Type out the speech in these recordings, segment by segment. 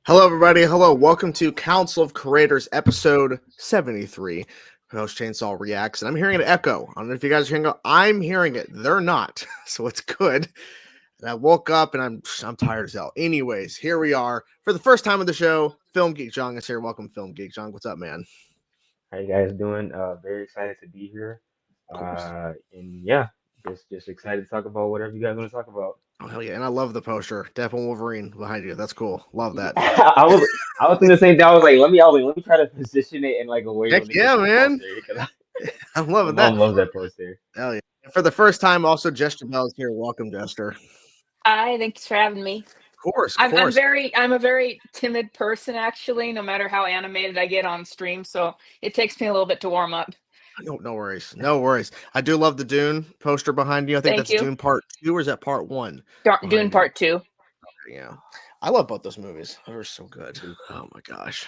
Hello, everybody. Hello. Welcome to Council of Creators, episode 73. Host Chainsaw Reacts, and I'm hearing an echo. I don't know if you guys are hearing it. I'm hearing it. They're not, so it's good. And I woke up, and I'm tired as hell. Anyways, here we are for the first time of the show. Film Geek Jong is here. Welcome, Film Geek Jong. What's up, man? How you guys doing? Very excited to be here. Of course. And yeah, just excited to talk about whatever you guys want to talk about. Oh, hell yeah. And I love the poster. Deadpool Wolverine behind you. That's cool. Love Yeah, that. I was thinking the same thing. Let me try to position it in like a way to Heck make it yeah, look man. closer because I'm my loving that. mom loves that poster. Hell yeah. And for the first time, also, Jester Bell is here. Welcome, Jester. Hi, thanks for having me. Of course. I'm a very timid person actually, no matter how animated I get on stream, so it takes me a little bit to warm up. No worries. No worries. I do love the Dune poster behind you. I think Thank that's you. Dune Part 2, or is that Part 1? Dune behind Part 2. Yeah. I love both those movies. They were so good. Oh my gosh.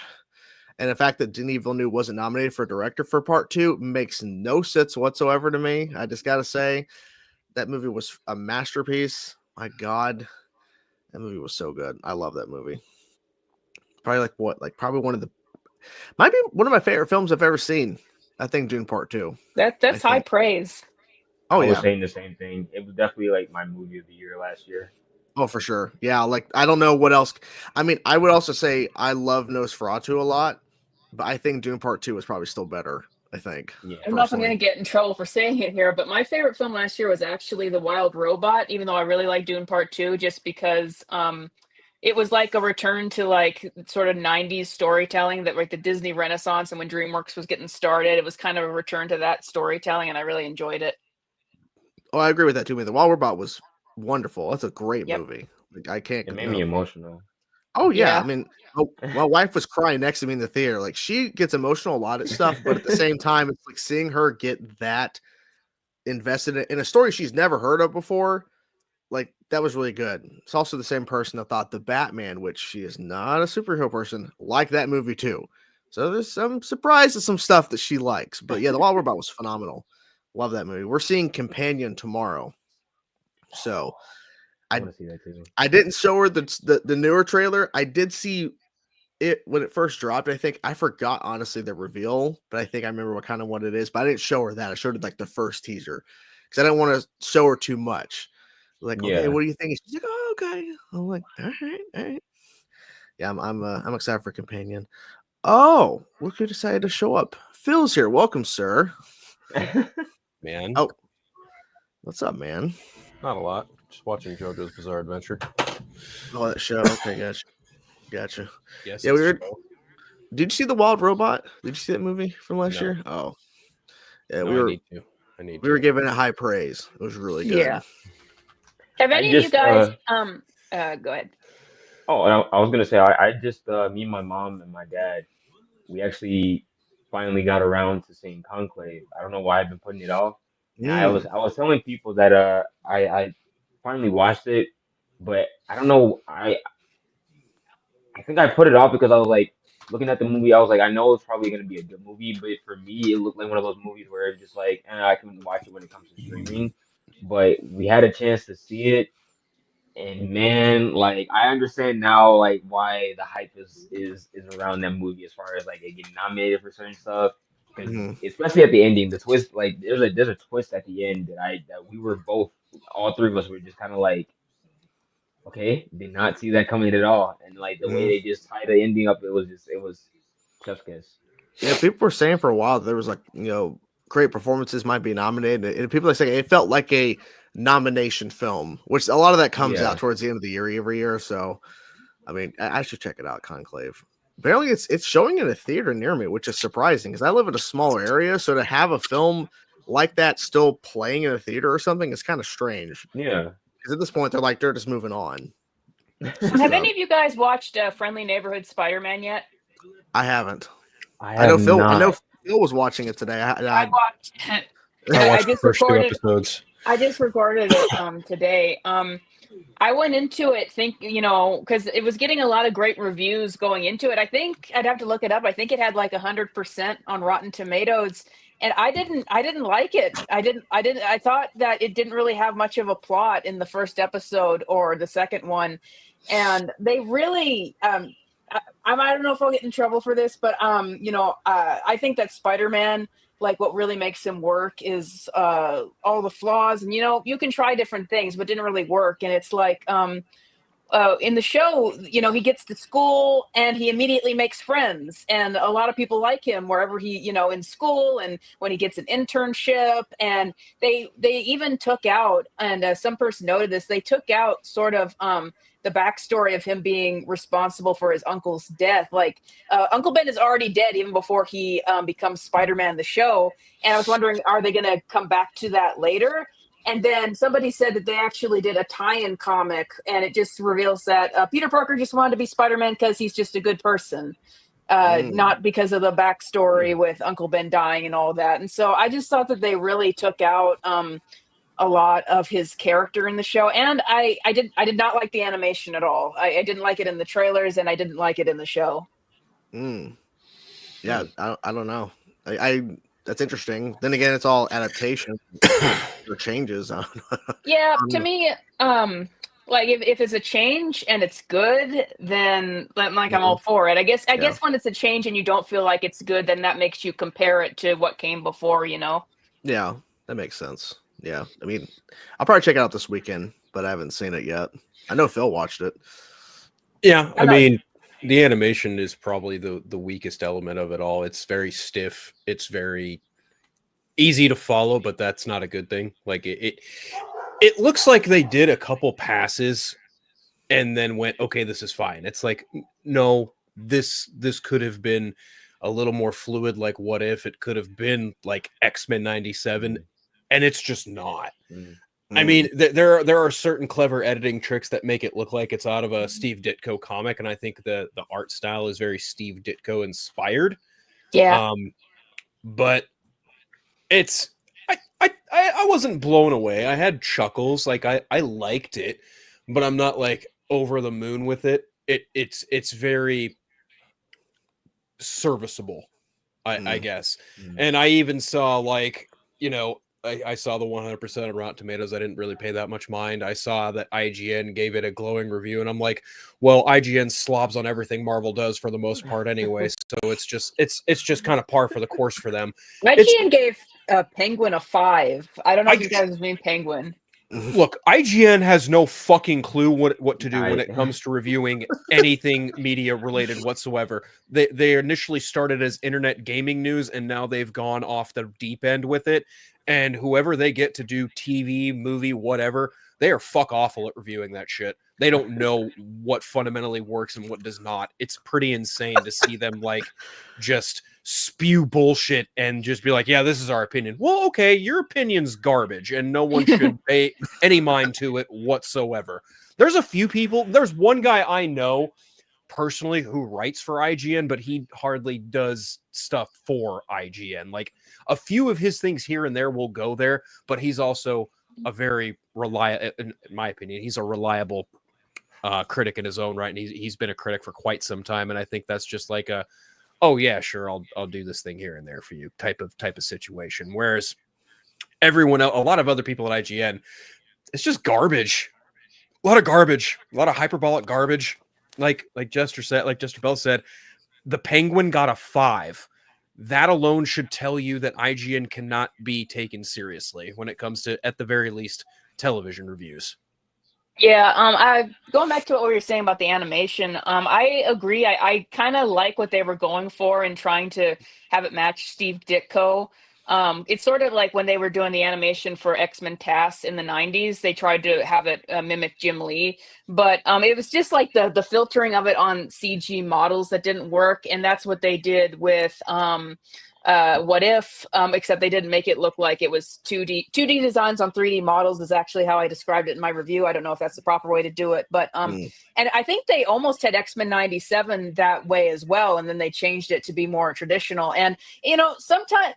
And the fact that Denis Villeneuve wasn't nominated for director for Part 2 makes no sense whatsoever to me. I just got to say, that movie was a masterpiece. My God. That movie was so good. I love that movie. Probably probably might be one of my favorite films I've ever seen. I think Dune Part 2. That's high praise. Oh, I was yeah. saying the same thing. It was definitely like my movie of the year last year. Oh, for sure. Yeah, like I don't know what else. I mean, I would also say I love Nosferatu a lot, but I think Dune Part 2 is probably still better, I think. Yeah. I don't know if I'm going to get in trouble for saying it here, but my favorite film last year was actually The Wild Robot, even though I really like Dune Part 2 just because it was like a return to like sort of 90s storytelling that like the Disney Renaissance and when DreamWorks was getting started, it was kind of a return to that storytelling and I really enjoyed it. Oh, I agree with that too. The Wild Robot was wonderful. That's a great movie. Like I can't. It made me emotional. Oh yeah. Yeah. I mean, my wife was crying next to me in the theater. Like she gets emotional a lot of stuff, but at the same time, it's like seeing her get that invested in a story she's never heard of before. Like that was really good. It's also the same person that thought the Batman, which she is not a superhero person, liked that movie too. So there's some surprise to some stuff that she likes. But yeah, The Wild Robot was phenomenal. Love that movie. We're seeing Companion tomorrow. So I want to see that too. I didn't show her the newer trailer. I did see it when it first dropped. I think I forgot honestly the reveal, but I think I remember what it is. But I didn't show her that. I showed her like the first teaser because I didn't want to show her too much. Like, okay, what do you think? She's like, oh, okay. I'm like, all right. Yeah, I'm excited for Companion. Oh, look who decided to show up. Phil's here. Welcome, sir. Man. Oh, what's up, man? Not a lot. Just watching JoJo's Bizarre Adventure. Oh, that show. Okay, gotcha. Yes. Yeah, we were. Did you see The Wild Robot? Did you see that movie from last year? Oh, yeah. No, I need to. We were giving it high praise. It was really good. Yeah. Have any of you guys go ahead. Oh, I was gonna say I just me and my mom and my dad, we actually finally got around to seeing Conclave. I don't know why I've been putting it off. And I was telling people that I finally watched it, but I don't know. I think I put it off because I was like looking at the movie. I was like, I know it's probably gonna be a good movie, but for me, it looked like one of those movies where it's just like, I can watch it when it comes to streaming. But we had a chance to see it, and man, like I understand now, like why the hype is around that movie as far as like it getting nominated for certain stuff. Because especially at the ending, the twist, like there's a twist at the end that we were both, all three of us were just kind of like, okay, did not see that coming at all, and like the way they just tied the ending up, it was chef's kiss. Yeah, people were saying for a while there was like great performances might be nominated, and people are saying it felt like a nomination film, which a lot of that comes out towards the end of the year every year. So, I mean, I should check it out. Conclave. Apparently, it's showing in a theater near me, which is surprising because I live in a smaller area. So to have a film like that still playing in a theater or something is kind of strange. Yeah, because at this point they're just moving on. Have any of you guys watched Friendly Neighborhood Spider-Man yet? I haven't. I know Phil was watching it today. I watched it. I watched the first 2 episodes. I just recorded it today. I went into it thinking, because it was getting a lot of great reviews going into it. I think I'd have to look it up. I think it had like 100% on Rotten Tomatoes, and I didn't like it. I thought that it didn't really have much of a plot in the first episode or the second one, and they really I don't know if I'll get in trouble for this, but I think that Spider-Man, like, what really makes him work is all the flaws, and you can try different things, but didn't really work. And it's like in the show, he gets to school and he immediately makes friends, and a lot of people like him wherever he, in school, and when he gets an internship. And they even took out, and some person noted this, they took out sort of the backstory of him being responsible for his uncle's death. Like Uncle Ben is already dead even before he becomes Spider-Man in the show. And I was wondering, are they going to come back to that later? And then somebody said that they actually did a tie-in comic, and it just reveals that Peter Parker just wanted to be Spider-Man because he's just a good person, not because of the backstory with Uncle Ben dying and all that. And so I just thought that they really took out a lot of his character in the show. And I did not like the animation at all. I didn't like it in the trailers, and I didn't like it in the show. Yeah, I don't know. That's interesting. Then again, it's all adaptation or changes. Yeah, to me, like if it's a change and it's good, then like I'm all for it. I guess when it's a change and you don't feel like it's good, then that makes you compare it to what came before, Yeah, that makes sense. Yeah, I mean, I'll probably check it out this weekend, but I haven't seen it yet. I know Phil watched it. Yeah, I mean, the animation is probably the weakest element of it all. It's very stiff. It's very easy to follow, but that's not a good thing. Like it looks like they did a couple passes and then went, okay, this is fine. It's like, no, this could have been a little more fluid. Like, what if it could have been like X-Men 97? And it's just not. I mean, there are certain clever editing tricks that make it look like it's out of a Steve Ditko comic, and I think the art style is very Steve Ditko inspired. Yeah. But it's I wasn't blown away. I had chuckles. Like I liked it, but I'm not like over the moon with it. It's very serviceable, I guess. And I even saw like, I saw the 100% of Rotten Tomatoes. I didn't really pay that much mind. I saw that IGN gave it a glowing review, and I'm like, well, IGN slobs on everything Marvel does for the most part anyway. So it's just kind of par for the course for them. IGN gave Penguin a 5. I don't know if you guys mean Penguin. Look, IGN has no fucking clue what to do when it comes to reviewing anything media related whatsoever. They initially started as internet gaming news, and now they've gone off the deep end with it. And whoever they get to do TV, movie, whatever, they are fuck awful at reviewing that shit. They don't know what fundamentally works and what does not. It's pretty insane to see them like just spew bullshit and just be like, yeah, this is our opinion. Well, okay, your opinion's garbage and no one should pay any mind to it whatsoever. There's a few people. There's one guy I know personally who writes for IGN, but he hardly does stuff for IGN. Like a few of his things here and there will go there, but he's also a very reliable, in my opinion, he's a reliable critic in his own right, and he's been a critic for quite some time. And I think that's just like a, oh yeah, sure, I'll do this thing here and there for you type of situation. Whereas everyone else, a lot of other people at IGN, it's just garbage, a lot of garbage, a lot of hyperbolic garbage. Like Jester said, like Jester Bell said, the Penguin got a 5. That alone should tell you that IGN cannot be taken seriously when it comes to, at the very least, television reviews. Yeah, going back to what we were saying about the animation, I agree. I kind of like what they were going for and trying to have it match Steve Ditko. It's sort of like when they were doing the animation for X-Men TAS in the 90s, they tried to have it mimic Jim Lee, but it was just like the filtering of it on CG models that didn't work. And that's what they did with What If, except they didn't make it look like it was 2D designs on 3D models is actually how I described it in my review. I don't know if that's the proper way to do it, but and I think they almost had X-Men 97 that way as well, and then they changed it to be more traditional. And sometimes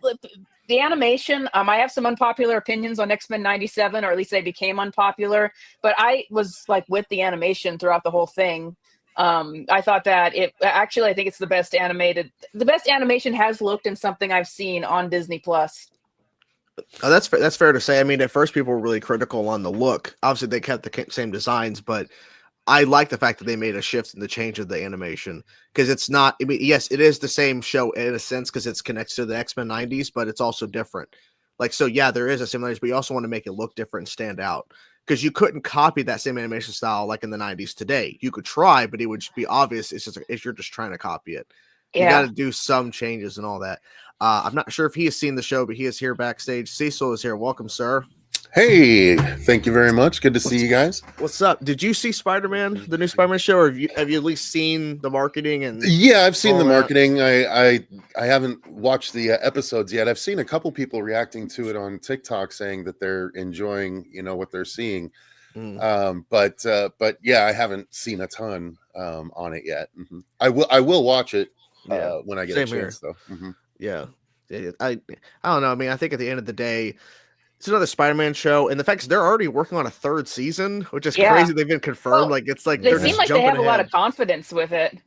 the animation, I have some unpopular opinions on X-Men 97, or at least they became unpopular, but I was like with the animation throughout the whole thing. I thought that I think it's the best animation has looked in something I've seen on Disney Plus. Oh, that's fair to say. I mean, at first people were really critical on the look. Obviously they kept the same designs, but I like the fact that they made a shift in the change of the animation because it's not. I mean, yes, it is the same show in a sense because it's connected to the X-Men '90s, but it's also different. Like, so yeah, there is a similarity, but you also want to make it look different and stand out because you couldn't copy that same animation style like in the '90s today. You could try, but it would just be obvious. It's just if you're just trying to copy it. You got to do some changes and all that. I'm not sure if he has seen the show, but he is here backstage. Cecil is here. Welcome, sir. Hey, thank you very much. Good to see you guys. What's up? Did you see Spider-Man, the new Spider-Man show, or have you at least seen the marketing? And yeah, I've seen the marketing. I haven't watched the episodes yet. I've seen a couple people reacting to it on TikTok saying that they're enjoying, what they're seeing. But yeah, I haven't seen a ton on it yet. I will watch it when I get a chance, though. Yeah, I don't know. I mean, I think at the end of the day, it's another Spider-Man show, and the fact is they're already working on a third season, which is crazy. They've been confirmed. Well, like it's like they seem like they have a lot of confidence with it.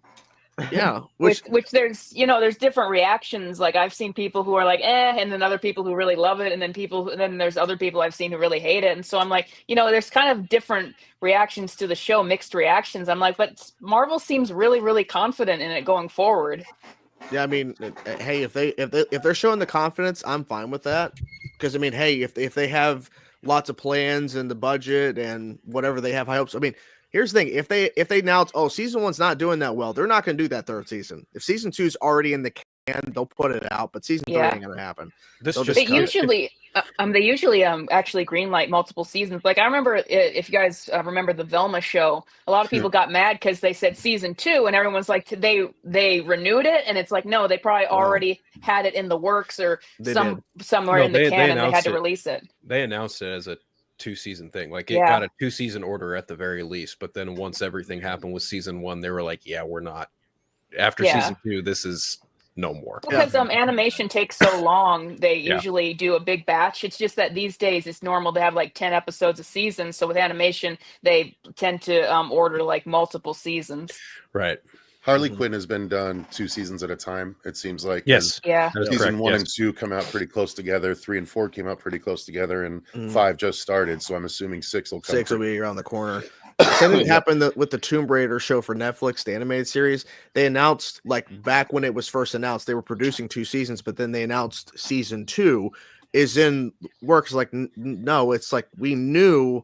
Yeah, which there's there's different reactions. Like I've seen people who are like and then other people who really love it, and then there's other people I've seen who really hate it. And so I'm like, there's kind of different reactions to the show, mixed reactions. I'm like, but Marvel seems really, really confident in it going forward. Yeah, I mean, hey, if they're showing the confidence, I'm fine with that. Because I mean, hey, if they have lots of plans and the budget and whatever they have high hopes. I mean, here's the thing: if they announce, season 1's not doing that well, they're not going to do that third season. If season 2's already in the can, they'll put it out. But season 3 ain't going to happen. They usually actually greenlight multiple seasons. Like I remember, if you guys remember the Velma show, a lot of people got mad because they said season 2, and everyone's like, they renewed it, and it's like, no, they probably already had it in the works or somewhere in the can, and they had to release it. They announced it as a 2-season thing. Like it got a 2-season order at the very least, but then once everything happened with season 1, they were like, yeah, we're not. After season 2, this is no more. Because animation takes so long, they usually do a big batch. It's just that these days it's normal to have like 10 episodes a season. So with animation, they tend to order like multiple seasons. Right. Harley Quinn has been done 2 seasons at a time. It seems like season 1 and 2 come out pretty close together. 3 and 4 came out pretty close together, and 5 just started. So I'm assuming 6 will come. 6 will be around the corner. Same thing happened with the Tomb Raider show for Netflix, the animated series. They announced, like back when it was first announced, they were producing 2 seasons, but then they announced season 2 is in works. Like, no, it's like we knew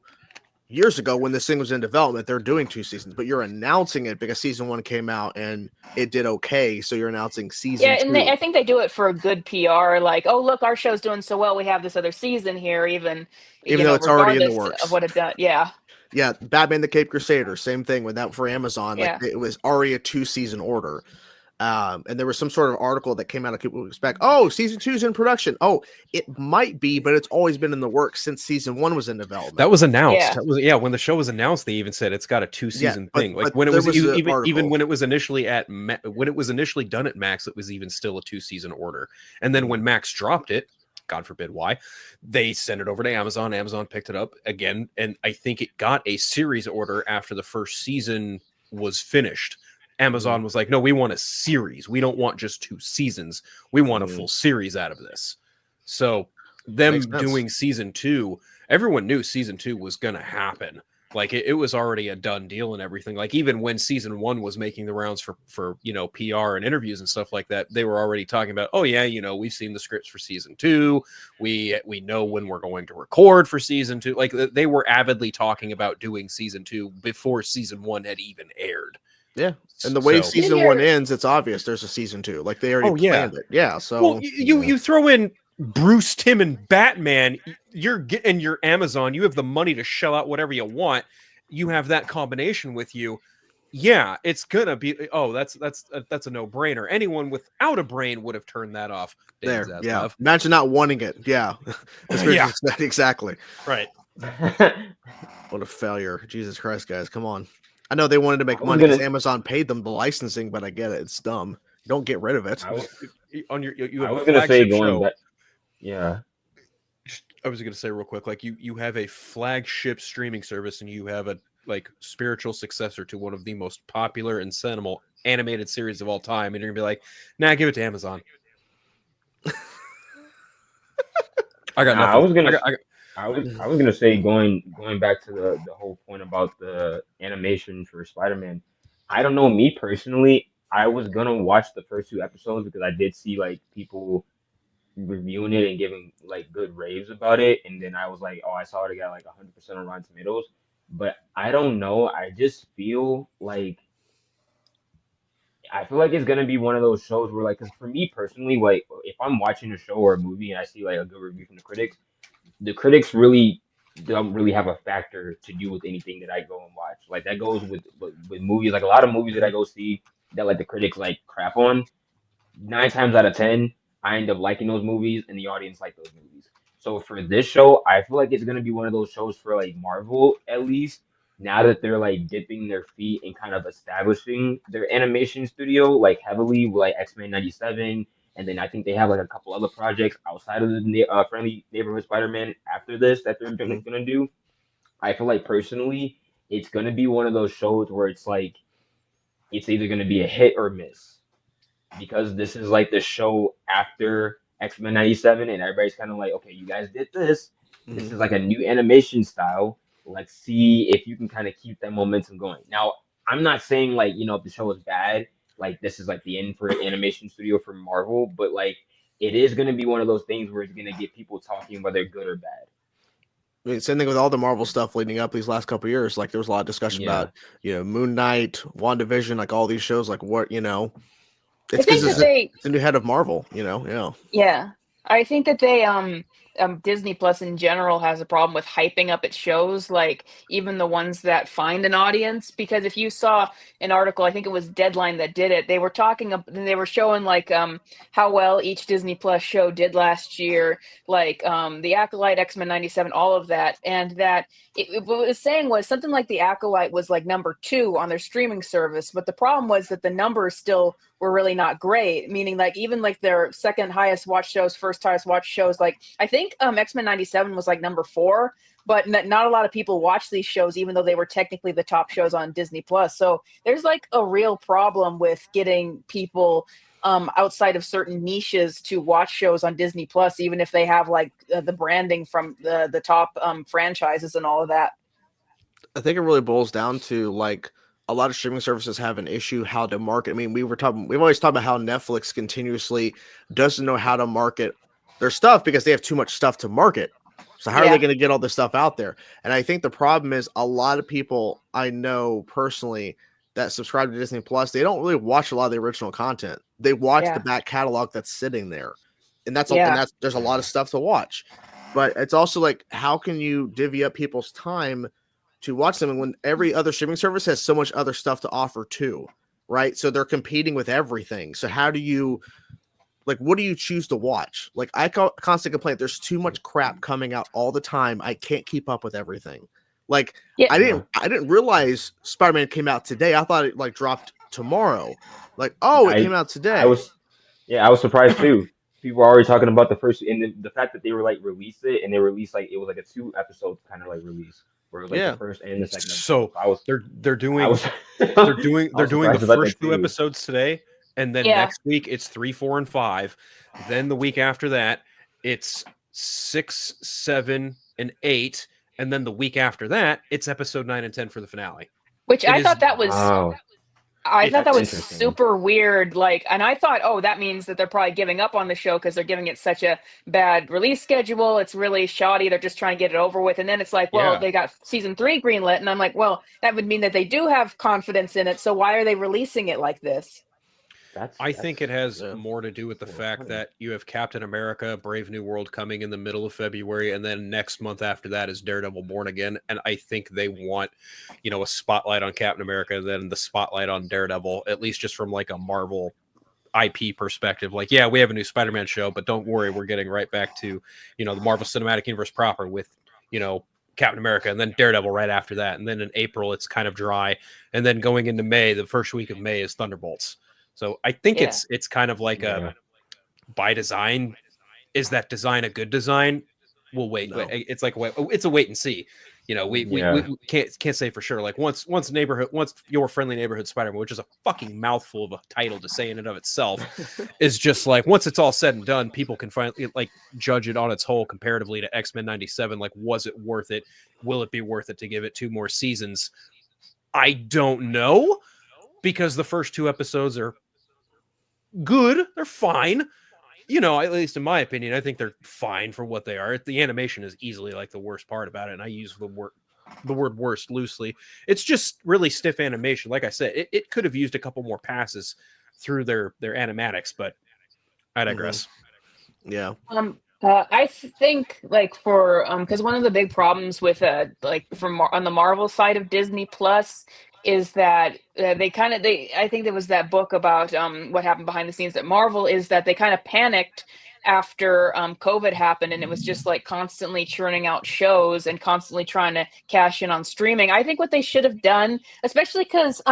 years ago when this thing was in development, they're doing 2 seasons, but you're announcing it because season 1 came out and it did okay. So you're announcing season 2. And I think they do it for a good PR. Like, oh, look, our show's doing so well. We have this other season here, even though it's already in the works of what it does. Yeah, Batman the Cape Crusader, same thing with that for Amazon. Like it was already a 2-season order. And there was some sort of article that came out of people expect, season 2's in production. It might be, but it's always been in the works since season 1 was in development. That was announced. When the show was announced, they even said it's got a 2-season thing. Like when it was even when it was initially when it was initially done at Max, it was even still a 2-season order. And then when Max dropped it, God forbid why, they sent it over to Amazon. Amazon picked it up again, and I think it got a series order after the first season was finished. Amazon was like, no, we want a series. We don't want just 2 seasons. We want a full series out of this. So them doing season 2, everyone knew season 2 was going to happen. Like it was already a done deal and everything. Like even when season 1 was making the rounds for PR and interviews and stuff like that, they were already talking about, we've seen the scripts for season 2. We know when we're going to record for season 2. Like they were avidly talking about doing season 2 before season 1 had even aired. Yeah, and the way season 1 ends, it's obvious there's a season 2. Like they already planned it. Yeah, so you throw in Bruce, Tim, and Batman. You're getting your Amazon. You have the money to shell out whatever you want. You have that combination with you. Yeah, it's gonna be. That's a no-brainer. Anyone without a brain would have turned that off. There, Zaslav. Imagine not wanting it. Yeah, exactly. Right. What a failure! Jesus Christ, guys, come on. I know they wanted to make money because Amazon paid them the licensing, but I get it. It's dumb. Don't get rid of it. I was going to say going back. Yeah. I was going to say real quick, like you have a flagship streaming service and you have a spiritual successor to one of the most popular and sentimental animated series of all time. And you're going to be like, nah, give it to Amazon. I got nothing. I was gonna say going back to the whole point about the animation for Spider-Man. I don't know, me personally, I was gonna watch the first two episodes because I did see like people reviewing it and giving like good raves about it, and then I was like, oh, I saw it got like 100% on Rotten Tomatoes, but I don't know. I feel like it's gonna be one of those shows where like, because for me personally, like if I'm watching a show or a movie and I see like a good review from the critics really don't really have a factor to do with anything that I go and watch. Like that goes with movies. Like a lot of movies that I go see that like the critics like crap on, 9 times out of 10, I end up liking those movies and the audience like those movies. So for this show, I feel like it's gonna be one of those shows for like Marvel at least. Now that they're like dipping their feet and kind of establishing their animation studio like heavily with like X-Men 97, and then I think they have like a couple other projects outside of the Friendly Neighborhood Spider-Man after this that they're gonna do. I feel like personally, it's gonna be one of those shows where it's like it's either gonna be a hit or miss because this is like the show after X-Men 97, and everybody's kind of like, okay, you guys did this. This is like a new animation style. Let's see if you can kind of keep that momentum going. Now, I'm not saying like, if the show is bad, like this is like the end for an animation studio for Marvel, but like it is going to be one of those things where it's going to get people talking whether good or bad. I mean, same thing with all the Marvel stuff leading up these last couple of years. Like there was a lot of discussion about, Moon Knight, WandaVision, like all these shows, like what, it's because it's the new head of Marvel, Yeah. I think that they Disney Plus in general has a problem with hyping up its shows, like even the ones that find an audience. Because if you saw an article, I think it was Deadline that did it, they were showing like how well each Disney Plus show did last year, like The Acolyte, X-Men 97, all of that, and that what it was saying was something like The Acolyte was like number 2 on their streaming service, but the problem was that the numbers still were really not great, meaning like even like their second highest watch shows, first highest watch shows, like I think X-Men 97 was like number 4, but not a lot of people watch these shows even though they were technically the top shows on Disney Plus. So there's like a real problem with getting people outside of certain niches to watch shows on Disney Plus, even if they have like the branding from the top franchises and all of that. I think it really boils down to like a lot of streaming services have an issue how to market. I mean, we've always talked about how Netflix continuously doesn't know how to market their stuff because they have too much stuff to market. So how are they going to get all this stuff out there? And I think the problem is a lot of people I know personally that subscribe to Disney Plus, they don't really watch a lot of the original content. They watch the back catalog that's sitting there. And that's there's a lot of stuff to watch. But it's also like, how can you divvy up people's time to watch them when every other streaming service has so much other stuff to offer too, right? So they're competing with everything. So how do you, like, what do you choose to watch? Like I constantly complain, there's too much crap coming out all the time. I can't keep up with everything. Like I didn't realize Spider-Man came out today. I thought it like dropped tomorrow. Like, it came out today. I was surprised too. People were already talking about the first, and the fact that they were like released it, and they released like it was like a 2-episode kind of like release. Where it was like the first and the second. So they're doing the first 2 episodes today, and then next week it's 3, 4, and 5. Then the week after that it's 6, 7, and 8, and then the week after that it's episode 9 and 10 for the finale. Which I thought that was super weird. Like, and I thought, that means that they're probably giving up on the show because they're giving it such a bad release schedule. It's really shoddy. They're just trying to get it over with. And then it's like, they got season 3 greenlit. And I'm like, well, that would mean that they do have confidence in it. So why are they releasing it like this? I think it has more to do with the fact that you have Captain America, Brave New World coming in the middle of February, and then next month after that is Daredevil Born Again. And I think they want, a spotlight on Captain America, then the spotlight on Daredevil, at least just from like a Marvel IP perspective. Like, yeah, we have a new Spider-Man show, but don't worry, we're getting right back to, the Marvel Cinematic Universe proper with, Captain America, and then Daredevil right after that. And then in April, it's kind of dry. And then going into May, the first week of May is Thunderbolts. So I think it's kind of like a by design. Is that design a good design? We'll wait. No. It's like it's a wait and see. We can't say for sure. Like once your friendly neighborhood Spider-Man, which is a fucking mouthful of a title to say in and of itself, is just like once it's all said and done, people can finally like judge it on its whole comparatively to X-Men 97. Like, was it worth it? Will it be worth it to give it 2 more seasons? I don't know, because the first 2 episodes are good. They're fine. At least in my opinion, I think they're fine for what they are. The animation is easily like the worst part about it, and I use the word worst loosely. It's just really stiff animation. Like I said, it could have used a couple more passes through their animatics, but I digress. Yeah. I think like for because one of the big problems with like from on the Marvel side of Disney Plus is that I think there was that book about what happened behind the scenes at Marvel, is that they kind of panicked after COVID happened, and it was just like constantly churning out shows and constantly trying to cash in on streaming. I think what they should have done, especially because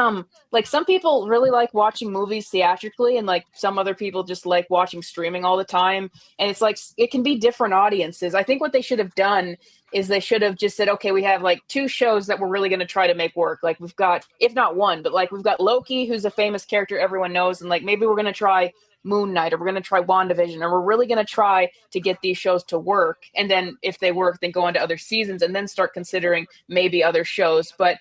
like some people really like watching movies theatrically, and like some other people just like watching streaming all the time, and it's like it can be different audiences. I think what they should have done is they should have just said, okay, we have like 2 shows that we're really going to try to make work. Like we've got, if not one, but like we've got Loki, who's a famous character everyone knows, and like maybe we're going to try Moon Knight, or we're going to try WandaVision, or we're really going to try to get these shows to work. And then if they work, then go on to other seasons and then start considering maybe other shows. But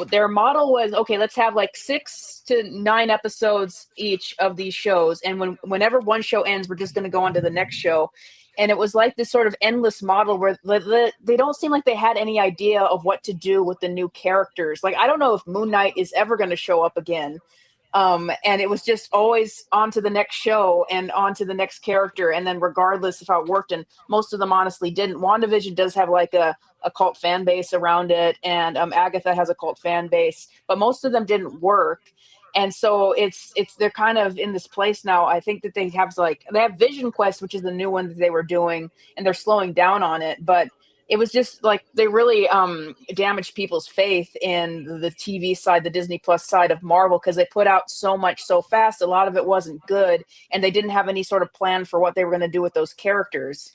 their model was, okay, let's have like 6 to 9 episodes each of these shows. And whenever one show ends, we're just going to go on to the next show. And it was like this sort of endless model where they don't seem like they had any idea of what to do with the new characters. Like, I don't know if Moon Knight is ever going to show up again. And it was just always on to the next show and on to the next character. And then regardless of how it worked, and most of them honestly didn't. WandaVision does have like a cult fan base around it. And Agatha has a cult fan base, but most of them didn't work. And so they're kind of in this place now. I think that they have Vision Quest, which is the new one that they were doing, and they're slowing down on it. But it was just like they really damaged people's faith in the TV side, the Disney Plus side of Marvel, because they put out so much so fast. A lot of it wasn't good, and they didn't have any sort of plan for what they were going to do with those characters.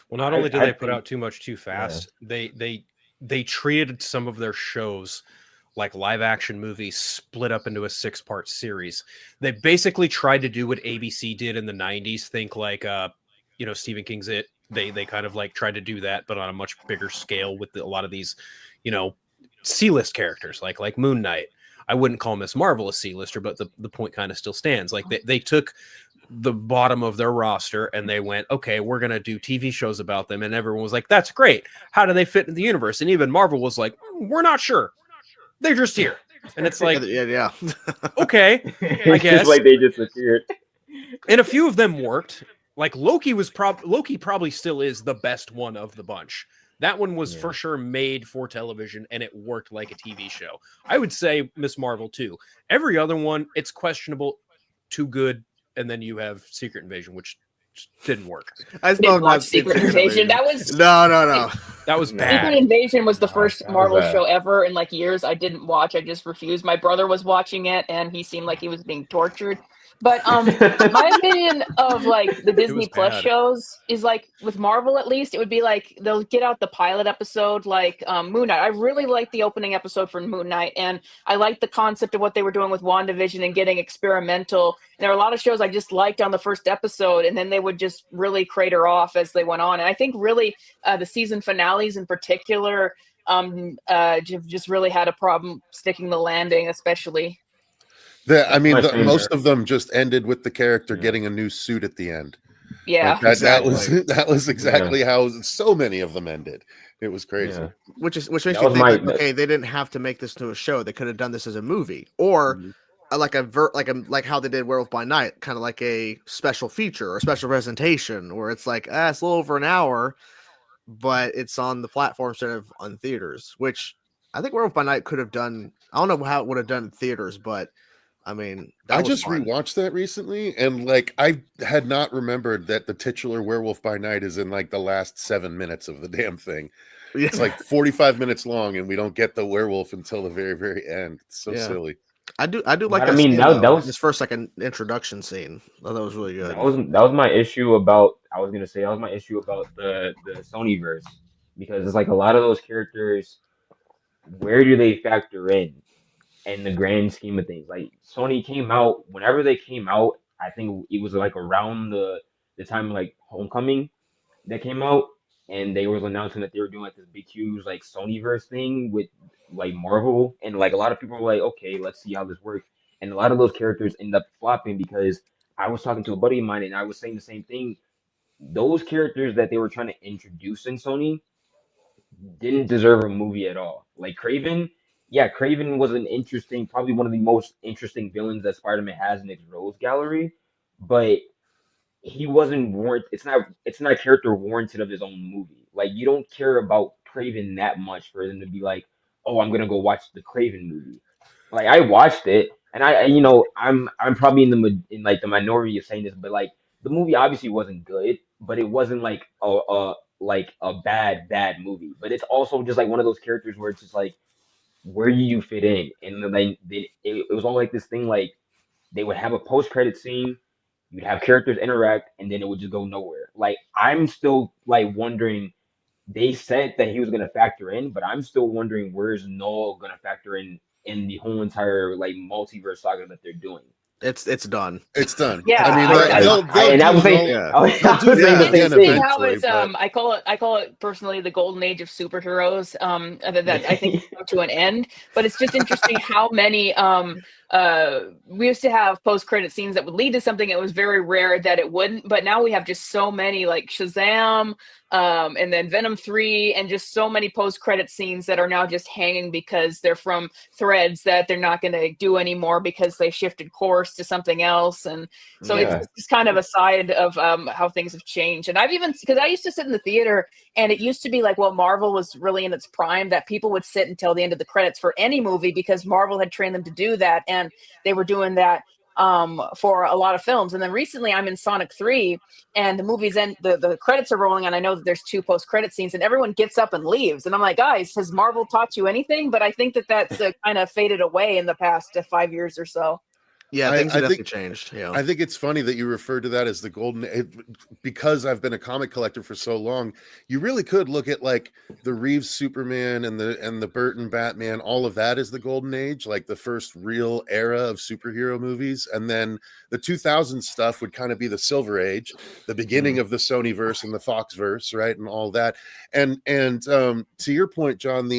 Well, not only did they put out too much too fast, they treated some of their shows like live action movies split up into a 6-part series. They basically tried to do what ABC did in the 90s. Think like, Stephen King's It. They kind of like tried to do that, but on a much bigger scale with a lot of these, C-list characters like Moon Knight. I wouldn't call Miss Marvel a C-lister, but the point kind of still stands. Like they took the bottom of their roster and they went, okay, we're going to do TV shows about them. And everyone was like, that's great. How do they fit in the universe? And even Marvel was like, we're not sure. They're just here. And it's like, yeah. Okay, I guess. Like they just appeared. And a few of them worked. Like Loki probably still is the best one of the bunch. That one was for sure made for television, and it worked like a TV show. I would say Miss Marvel too. Every other one, it's questionable, too good, and then you have Secret Invasion, which didn't work. I still didn't watch Secret Invasion. That was no. That was bad. Secret Invasion was the first Marvel show ever in like years I didn't watch. I just refused. My brother was watching it, and he seemed like he was being tortured. But my opinion of like the Disney Plus shows is like with Marvel, at least, it would be like they'll get out the pilot episode like Moon Knight. I really liked the opening episode for Moon Knight, and I liked the concept of what they were doing with WandaVision and getting experimental. And there were a lot of shows I just liked on the first episode, and then they would just really crater off as they went on. And I think really the season finales in particular just really had a problem sticking the landing, especially. Most of them just ended with the character getting a new suit at the end. Yeah, like that was exactly how so many of them ended. It was crazy. Yeah. Which makes me think okay, they didn't have to make this to a show. They could have done this as a movie, or like how they did Werewolf by Night, kind of like a special feature or a special presentation, where it's like it's a little over an hour, but it's on the platform instead of on theaters. Which I think Werewolf by Night could have done. I don't know how it would have done in theaters, but I mean, I just rewatched that recently, and like I had not remembered that the titular Werewolf by Night is in like the last 7 minutes of the damn thing. Yeah. It's like 45 minutes long, and we don't get the werewolf until the very, very end. It's so silly. I do like. I mean, that was his first like an introduction scene. I thought that was really good. That was my issue about. I was gonna say that was my issue about the Sonyverse. because it's like a lot of those characters, where do they factor in the grand scheme of things? Like Sony came out whenever they came out, I think it was like around the time of, like Homecoming that came out, and they was announcing that they were doing like this big huge like Sonyverse thing with like Marvel, and like a lot of people were like, okay, let's see how this works. And a lot of those characters end up flopping because I was talking to a buddy of mine and I was saying the same thing. Those characters that they were trying to introduce in Sony didn't deserve a movie at all. Like Craven, yeah, Craven was an interesting, probably one of the most interesting villains that Spider-Man has in its rogues gallery, but he wasn't warrant. It's not a character warranted of his own movie. Like you don't care about Craven that much for them to be like, oh, I'm gonna go watch the Craven movie. Like I watched it, and I'm probably in like the minority of saying this, but like the movie obviously wasn't good, but it wasn't like a bad movie. But it's also just like one of those characters where it's just like where do you fit in, and then it was all like this thing like they would have a post credit scene, you'd have characters interact, and then it would just go nowhere. Like I'm still like wondering. They said that he was gonna factor in, but I'm still wondering where's Noel gonna factor in the whole entire like multiverse saga that they're doing. It's done. It's done. Yeah, I mean, and I was saying, Yeah. I was saying the same thing. How it's, but- I call it personally the golden age of superheroes. That I think come to an end. But it's just interesting how many we used to have post credit scenes that would lead to something. It was very rare that it wouldn't. But now we have just so many like Shazam, and then Venom 3, and just so many post credit scenes that are now just hanging because they're from threads that they're not going to do anymore because they shifted course to something else. And so it's just kind of a side of how things have changed. And I've even, because I used to sit in the theater, and it used to be like, well, Marvel was really in its prime, that people would sit until the end of the credits for any movie because Marvel had trained them to do that, and they were doing that for a lot of films. And then recently I'm in Sonic 3, and the movie's end, the credits are rolling, and I know that there's 2 post-credit scenes, and everyone gets up and leaves. And I'm like, guys, has Marvel taught you anything? But I think that that's kind of faded away in the past 5 years or so. Yeah, things have definitely changed. Yeah, I think it's funny that you refer to that as the golden, because I've been a comic collector for so long. You really could look at like the Reeves Superman and the Burton Batman. All of that is the golden age, like the first real era of superhero movies, and then the 2000s stuff would kind of be the Silver Age, the beginning of the Sonyverse and the Foxverse, right, and all that. And to your point, John,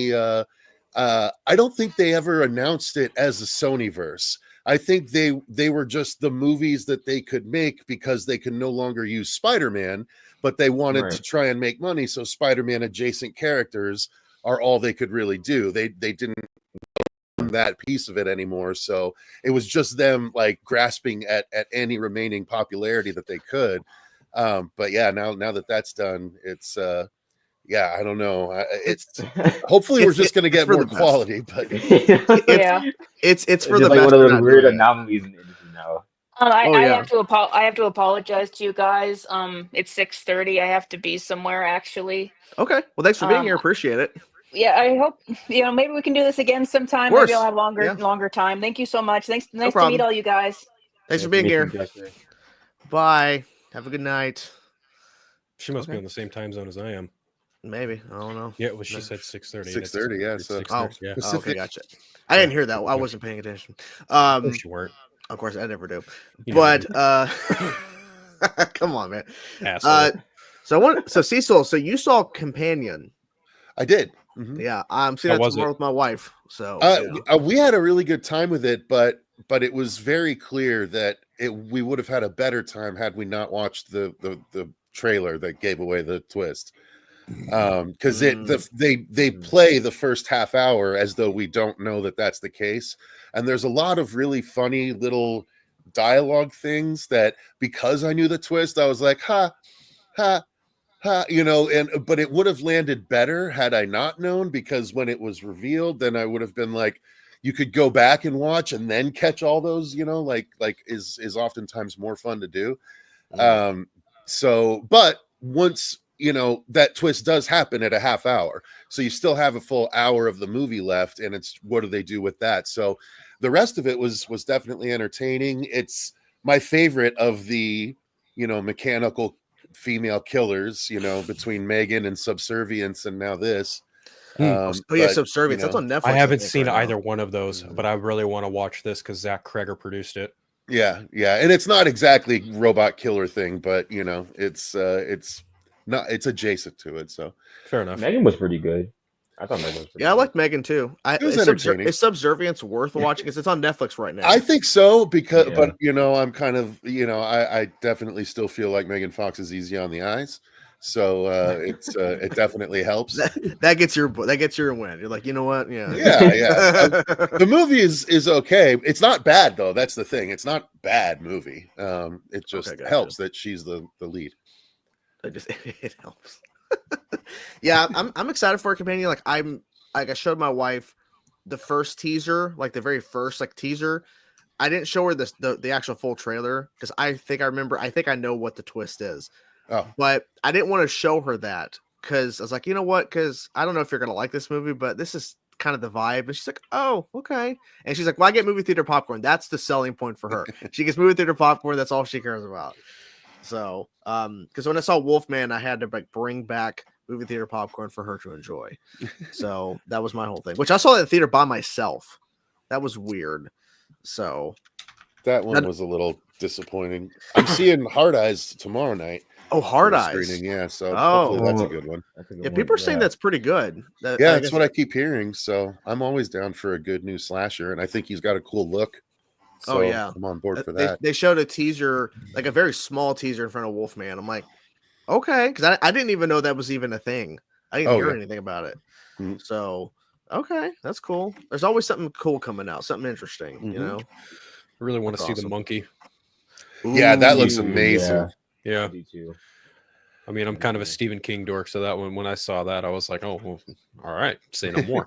I don't think they ever announced it as a Sonyverse. I think they were just the movies that they could make because they can no longer use Spider-Man, but they wanted to try and make money. So Spider-Man adjacent characters are all they could really do. They didn't own that piece of it anymore. So it was just them like grasping at any remaining popularity that they could. But yeah, now that that's done, it's yeah, I don't know. It's hopefully we're just going to get more quality, but it's for the the like best. One of those weird anomalies in the industry now. I have to apologize to you guys. It's 6:30. I have to be somewhere actually. Okay. Well, thanks for being here. Appreciate it. Yeah, I hope maybe we can do this again sometime. Maybe I'll have longer time. Thank you so much. Nice to meet all you guys. Thanks for being here. Bye. Have a good night. She must be on the same time zone as I am. Maybe, I don't know. Yeah, well, she said 6:30. 6:30, yeah. So, 6:30, yeah. Oh, okay, gotcha. I didn't hear that. I wasn't paying attention. Of course you weren't. Of course, I never do. You but come on, man. Asshole. So Cecil, so you saw Companion? I did. Mm-hmm. Yeah, I'm seeing that tomorrow with my wife. So we had a really good time with it, but it was very clear that we would have had a better time had we not watched the trailer that gave away the twist. Because they play the first half hour as though we don't know that that's the case, and there's a lot of really funny little dialogue things that, because I knew the twist, I was like, ha, but it would have landed better had I not known, because when it was revealed, then I would have been like, you could go back and watch and then catch all those, like is oftentimes more fun to do. But once that twist does happen at a half hour, so you still have a full hour of the movie left, and it's what do they do with that? So the rest of it was definitely entertaining. It's my favorite of the mechanical female killers, you know, between Megan and Subservience, and now this. Yeah, Subservience. That's on Netflix. I haven't think, seen right either now. one of those, but I really want to watch this because Zach Kreger produced it. Yeah, and it's not exactly robot killer thing, but you know, it's adjacent to it. So fair enough. Megan was pretty good. I thought Megan was pretty good. I like Megan too. It was entertaining. Is Subservience worth watching? Because it's on Netflix right now. I think so, because but you know, I'm kind of, you know, I definitely still feel like Megan Fox is easy on the eyes. So it definitely helps. That gets your win. You're like, you know what? Yeah. The movie is okay. It's not bad though. That's the thing. It's not bad movie. It just helps that she's the lead. It helps. Yeah, I'm excited for a companion. Like I showed my wife the first teaser, like the very first teaser. I didn't show her the actual full trailer because I think I know what the twist is. Oh. But I didn't want to show her that because I was like, you know what? Because I don't know if you're gonna like this movie, but this is kind of the vibe. And she's like, oh, okay. And she's like, well, I get movie theater popcorn. That's the selling point for her. She gets movie theater popcorn. That's all she cares about. So, because when I saw Wolfman, I had to bring back movie theater popcorn for her to enjoy. So that was my whole thing. Which I saw in the theater by myself. That was weird. So that one was a little disappointing. I'm seeing Hard Eyes tomorrow night. Oh, Hard Eyes. Screening, yeah. So hopefully that's a good one. People are saying that's pretty good. That's what I keep hearing. So I'm always down for a good new slasher, and I think he's got a cool look. So I'm on board for that. They showed a teaser, like a very small teaser in front of Wolfman. I'm like, okay, because I didn't even know that was even a thing. I didn't hear anything about it. Mm-hmm. So okay, that's cool. There's always something cool coming out, something interesting. You know, I really want to see the monkey. Ooh, yeah, that looks amazing. Yeah. I mean, I'm kind of a Stephen King dork, so that when I saw that, I was like, oh, well, all right, say no more.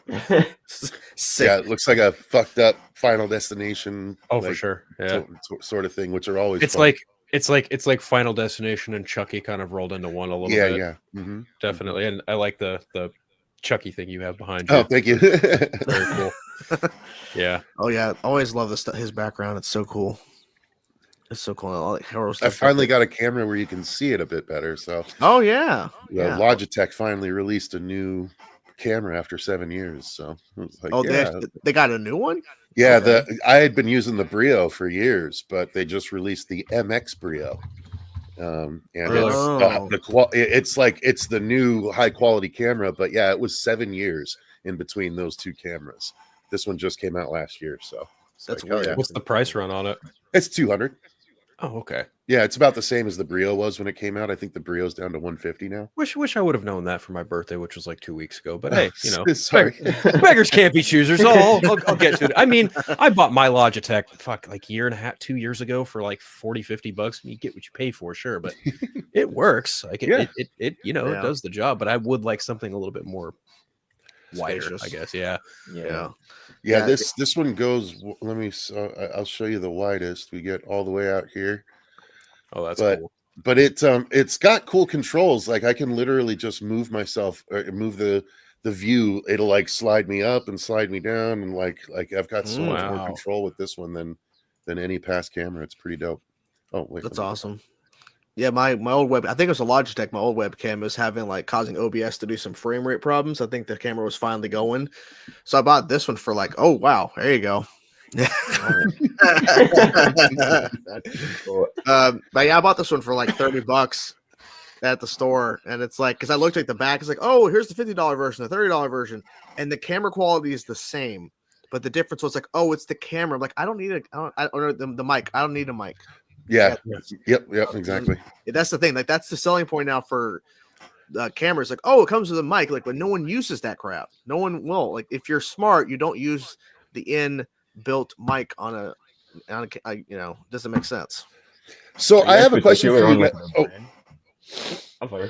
Yeah, it looks like a fucked up Final Destination. Oh, for sure. Yeah. Sort of thing, which are always it's fun. It's like Final Destination and Chucky kind of rolled into one a little bit. Yeah. Mm-hmm. Definitely. And I like the Chucky thing you have behind you. Oh, thank you. Very cool. Yeah. Oh yeah. Always love his background. It's so cool. It's so cool. I finally got a camera where you can see it a bit better. So Logitech finally released a new camera after 7 years. So they got a new one? Yeah, okay. I had been using the Brio for years, but they just released the MX Brio. And it's the new high quality camera, but yeah, it was 7 years in between those two cameras. This one just came out last year, so that's weird. Yeah. What's the price run on it? It's $200. Oh, okay. Yeah, it's about the same as the Brio was when it came out. I think the Brio's down to $150 now. Wish I would have known that for my birthday, which was like 2 weeks ago. But hey, you know, sorry, beggars can't be choosers. I'll get to it. I mean, I bought my Logitech like 2 years ago for like $40-$50. You get what you pay for, sure, but it works. Like it does the job. But I would like something a little bit more wider, I guess. Yeah, this one goes. Let me. I'll show you the widest. We get all the way out here. Oh, that's cool. But it's got cool controls. Like I can literally just move myself, move the view. It'll like slide me up and slide me down, and like I've got so much more control with this one than any past camera. It's pretty dope. Oh wait, that's awesome. Yeah, my old web, I think it was a Logitech. My old webcam was causing OBS to do some frame rate problems. I think the camera was finally going. So I bought this one for like, oh wow, there you go. But yeah, I bought this one for like $30 at the store. And it's like, because I looked at the back, it's like, oh, here's the $50 version, the $30 version. And the camera quality is the same. But the difference was like, oh, it's the camera. I'm like, I don't need the mic. I don't need a mic. Yeah. Yep. Exactly. That's the thing. Like that's the selling point now for cameras. Like, oh, it comes with a mic. Like, but no one uses that crap. No one will. Like, if you're smart, you don't use the in-built mic on a doesn't make sense. So I have a question for you. I'm sorry.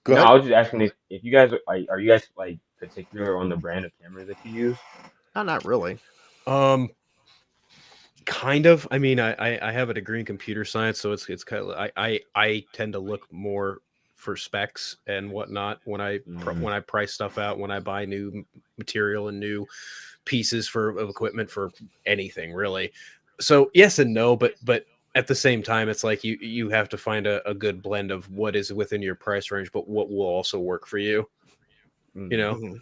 Go ahead. I was just asking if you guys are you guys like particular on the brand of camera that you use? Not really. Kind of. I mean, I have a degree in computer science, so it's kind of I tend to look more for specs and whatnot when I price stuff out, when I buy new material and new pieces of equipment for anything really. So yes and no, but at the same time, it's like you have to find a good blend of what is within your price range, but what will also work for you. You know,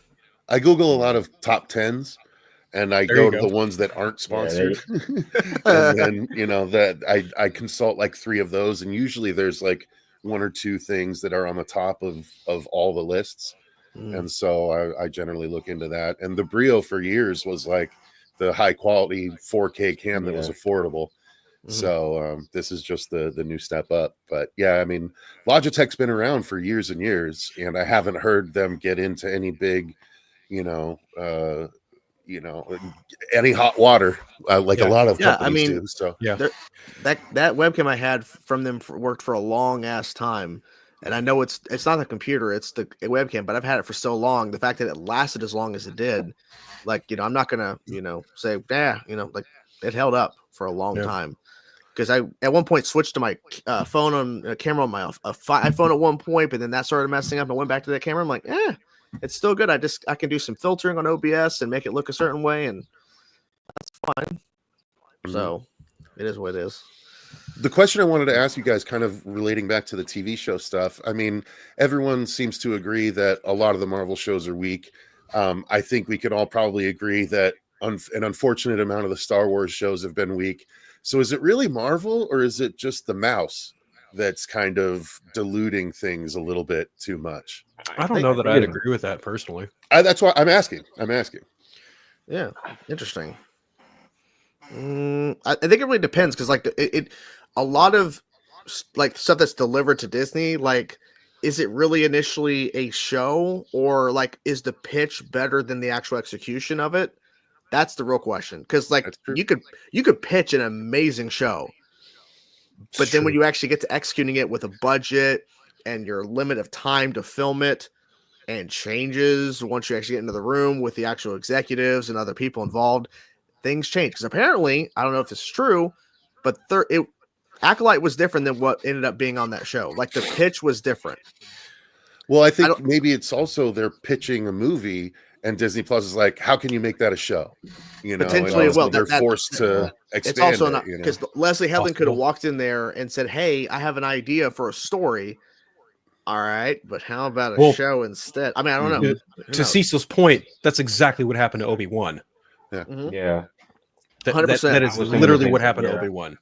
I Google a lot of top 10s, and I go to the ones that aren't sponsored. And then, you know, that I consult like 3 of those, and usually there's like 1 or 2 things that are on the top of all the lists. And so I generally look into that. And the Brio for years was like the high quality 4K cam that was affordable. So this is just the new step up. But yeah, I mean, Logitech's been around for years and years, and I haven't heard them get into any big, any hot water like a lot of companies do. So that webcam I had from them worked for a long ass time. And I know it's not the computer, it's the webcam, but I've had it for so long. The fact that it lasted as long as it did, like, I'm not gonna, say, like, it held up for a long time. Because I at one point switched to my phone on a camera on my iPhone at one point, but then that started messing up. I went back to that camera. I'm like, it's still good. I can do some filtering on OBS and make it look a certain way, and that's fine. So it is what it is. The question I wanted to ask you guys, kind of relating back to the TV show stuff. I mean, everyone seems to agree that a lot of the Marvel shows are weak. I think we can all probably agree that an unfortunate amount of the Star Wars shows have been weak. So is it really Marvel, or is it just the mouse that's kind of diluting things a little bit too much? I don't know that I'd agree with that personally. That's why I'm asking. Yeah, interesting. I think it really depends, because like a lot of like stuff that's delivered to Disney, like, is it really initially a show, or like is the pitch better than the actual execution of it? That's the real question. Because like you could pitch an amazing show, but then when you actually get to executing it with a budget and your limit of time to film it, and changes once you actually get into the room with the actual executives and other people involved, things change. Because apparently, I don't know if this is true, but Acolyte was different than what ended up being on that show. Like, the pitch was different. Well, I think maybe it's also they're pitching a movie, and Disney Plus is like, how can you make that a show? Potentially, well, they're forced to expand. It's also not, because Leslie Headland could have walked in there and said, "Hey, I have an idea for a story." All right, but how about a show instead? I mean, I don't know. To Cecil's point, that's exactly what happened to Obi-Wan. Yeah. 100%. That is literally what happened to Obi-Wan.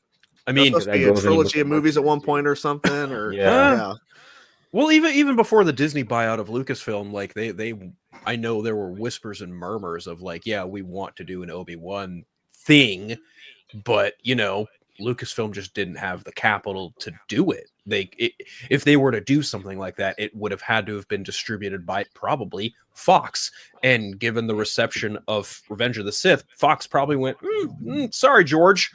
I mean, supposed to be a trilogy of movies at one point or something, or Well, even before the Disney buyout of Lucasfilm, like I know there were whispers and murmurs of like, yeah, we want to do an Obi-Wan thing, but Lucasfilm just didn't have the capital to do it. If they were to do something like that, it would have had to have been distributed by probably Fox. And given the reception of Revenge of the Sith, Fox probably went, sorry, George.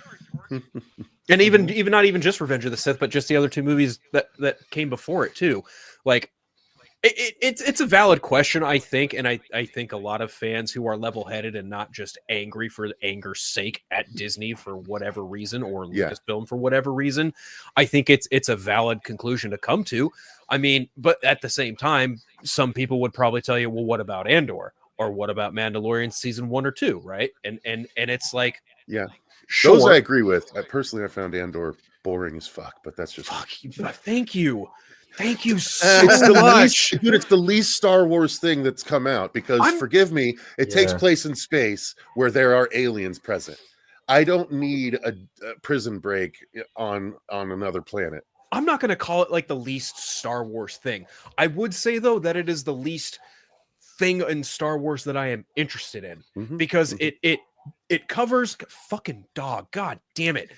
And even not even just Revenge of the Sith, but just the other 2 movies that came before it too. Like, it's a valid question, I think, and I think a lot of fans who are level-headed and not just angry for anger's sake at Disney for whatever reason, or Lucasfilm for whatever reason, I think it's a valid conclusion to come to. I mean, but at the same time, some people would probably tell you, well, what about Andor, or what about Mandalorian season 1 or 2, right? And it's like, sure. Those I agree with. I found Andor boring as fuck, but that's just Thank you so much. Dude, it's the least Star Wars thing that's come out, because forgive me, it takes place in space where there are aliens present. I don't need a prison break on another planet. I'm not going to call it like the least Star Wars thing. I would say though that it is the least thing in Star Wars that I am interested in, because it covers fucking dog. God damn it.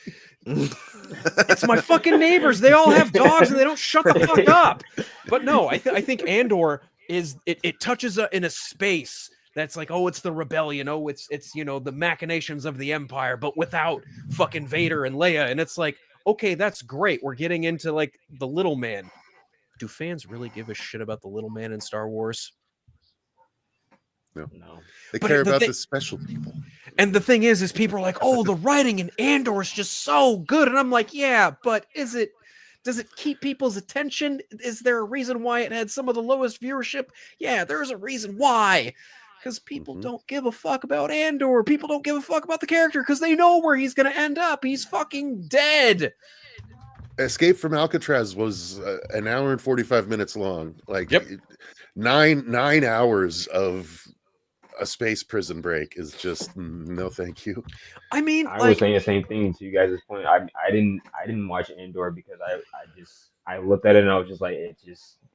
It's my fucking neighbors. They all have dogs and they don't shut the fuck up. But no, I think Andor it touches in a space that's like, oh, it's the rebellion. Oh, it's the machinations of the Empire, but without fucking Vader and Leia. And it's like, okay, that's great. We're getting into like the little man. Do fans really give a shit about the little man in Star Wars? No. They care about the special people. And the thing is people are like, oh, the writing in Andor is just so good. And I'm like, yeah, but does it keep people's attention? Is there a reason why it had some of the lowest viewership? Yeah, there's a reason why. because people don't give a fuck about Andor. People don't give a fuck about the character because they know where he's going to end up. He's fucking dead. Escape from Alcatraz was an hour and 45 minutes long. Like, yep. 9 hours of a space prison break is just no thank you. I mean, I was saying the same thing to you guys' point. I didn't watch Andor because I looked at it and I was just like,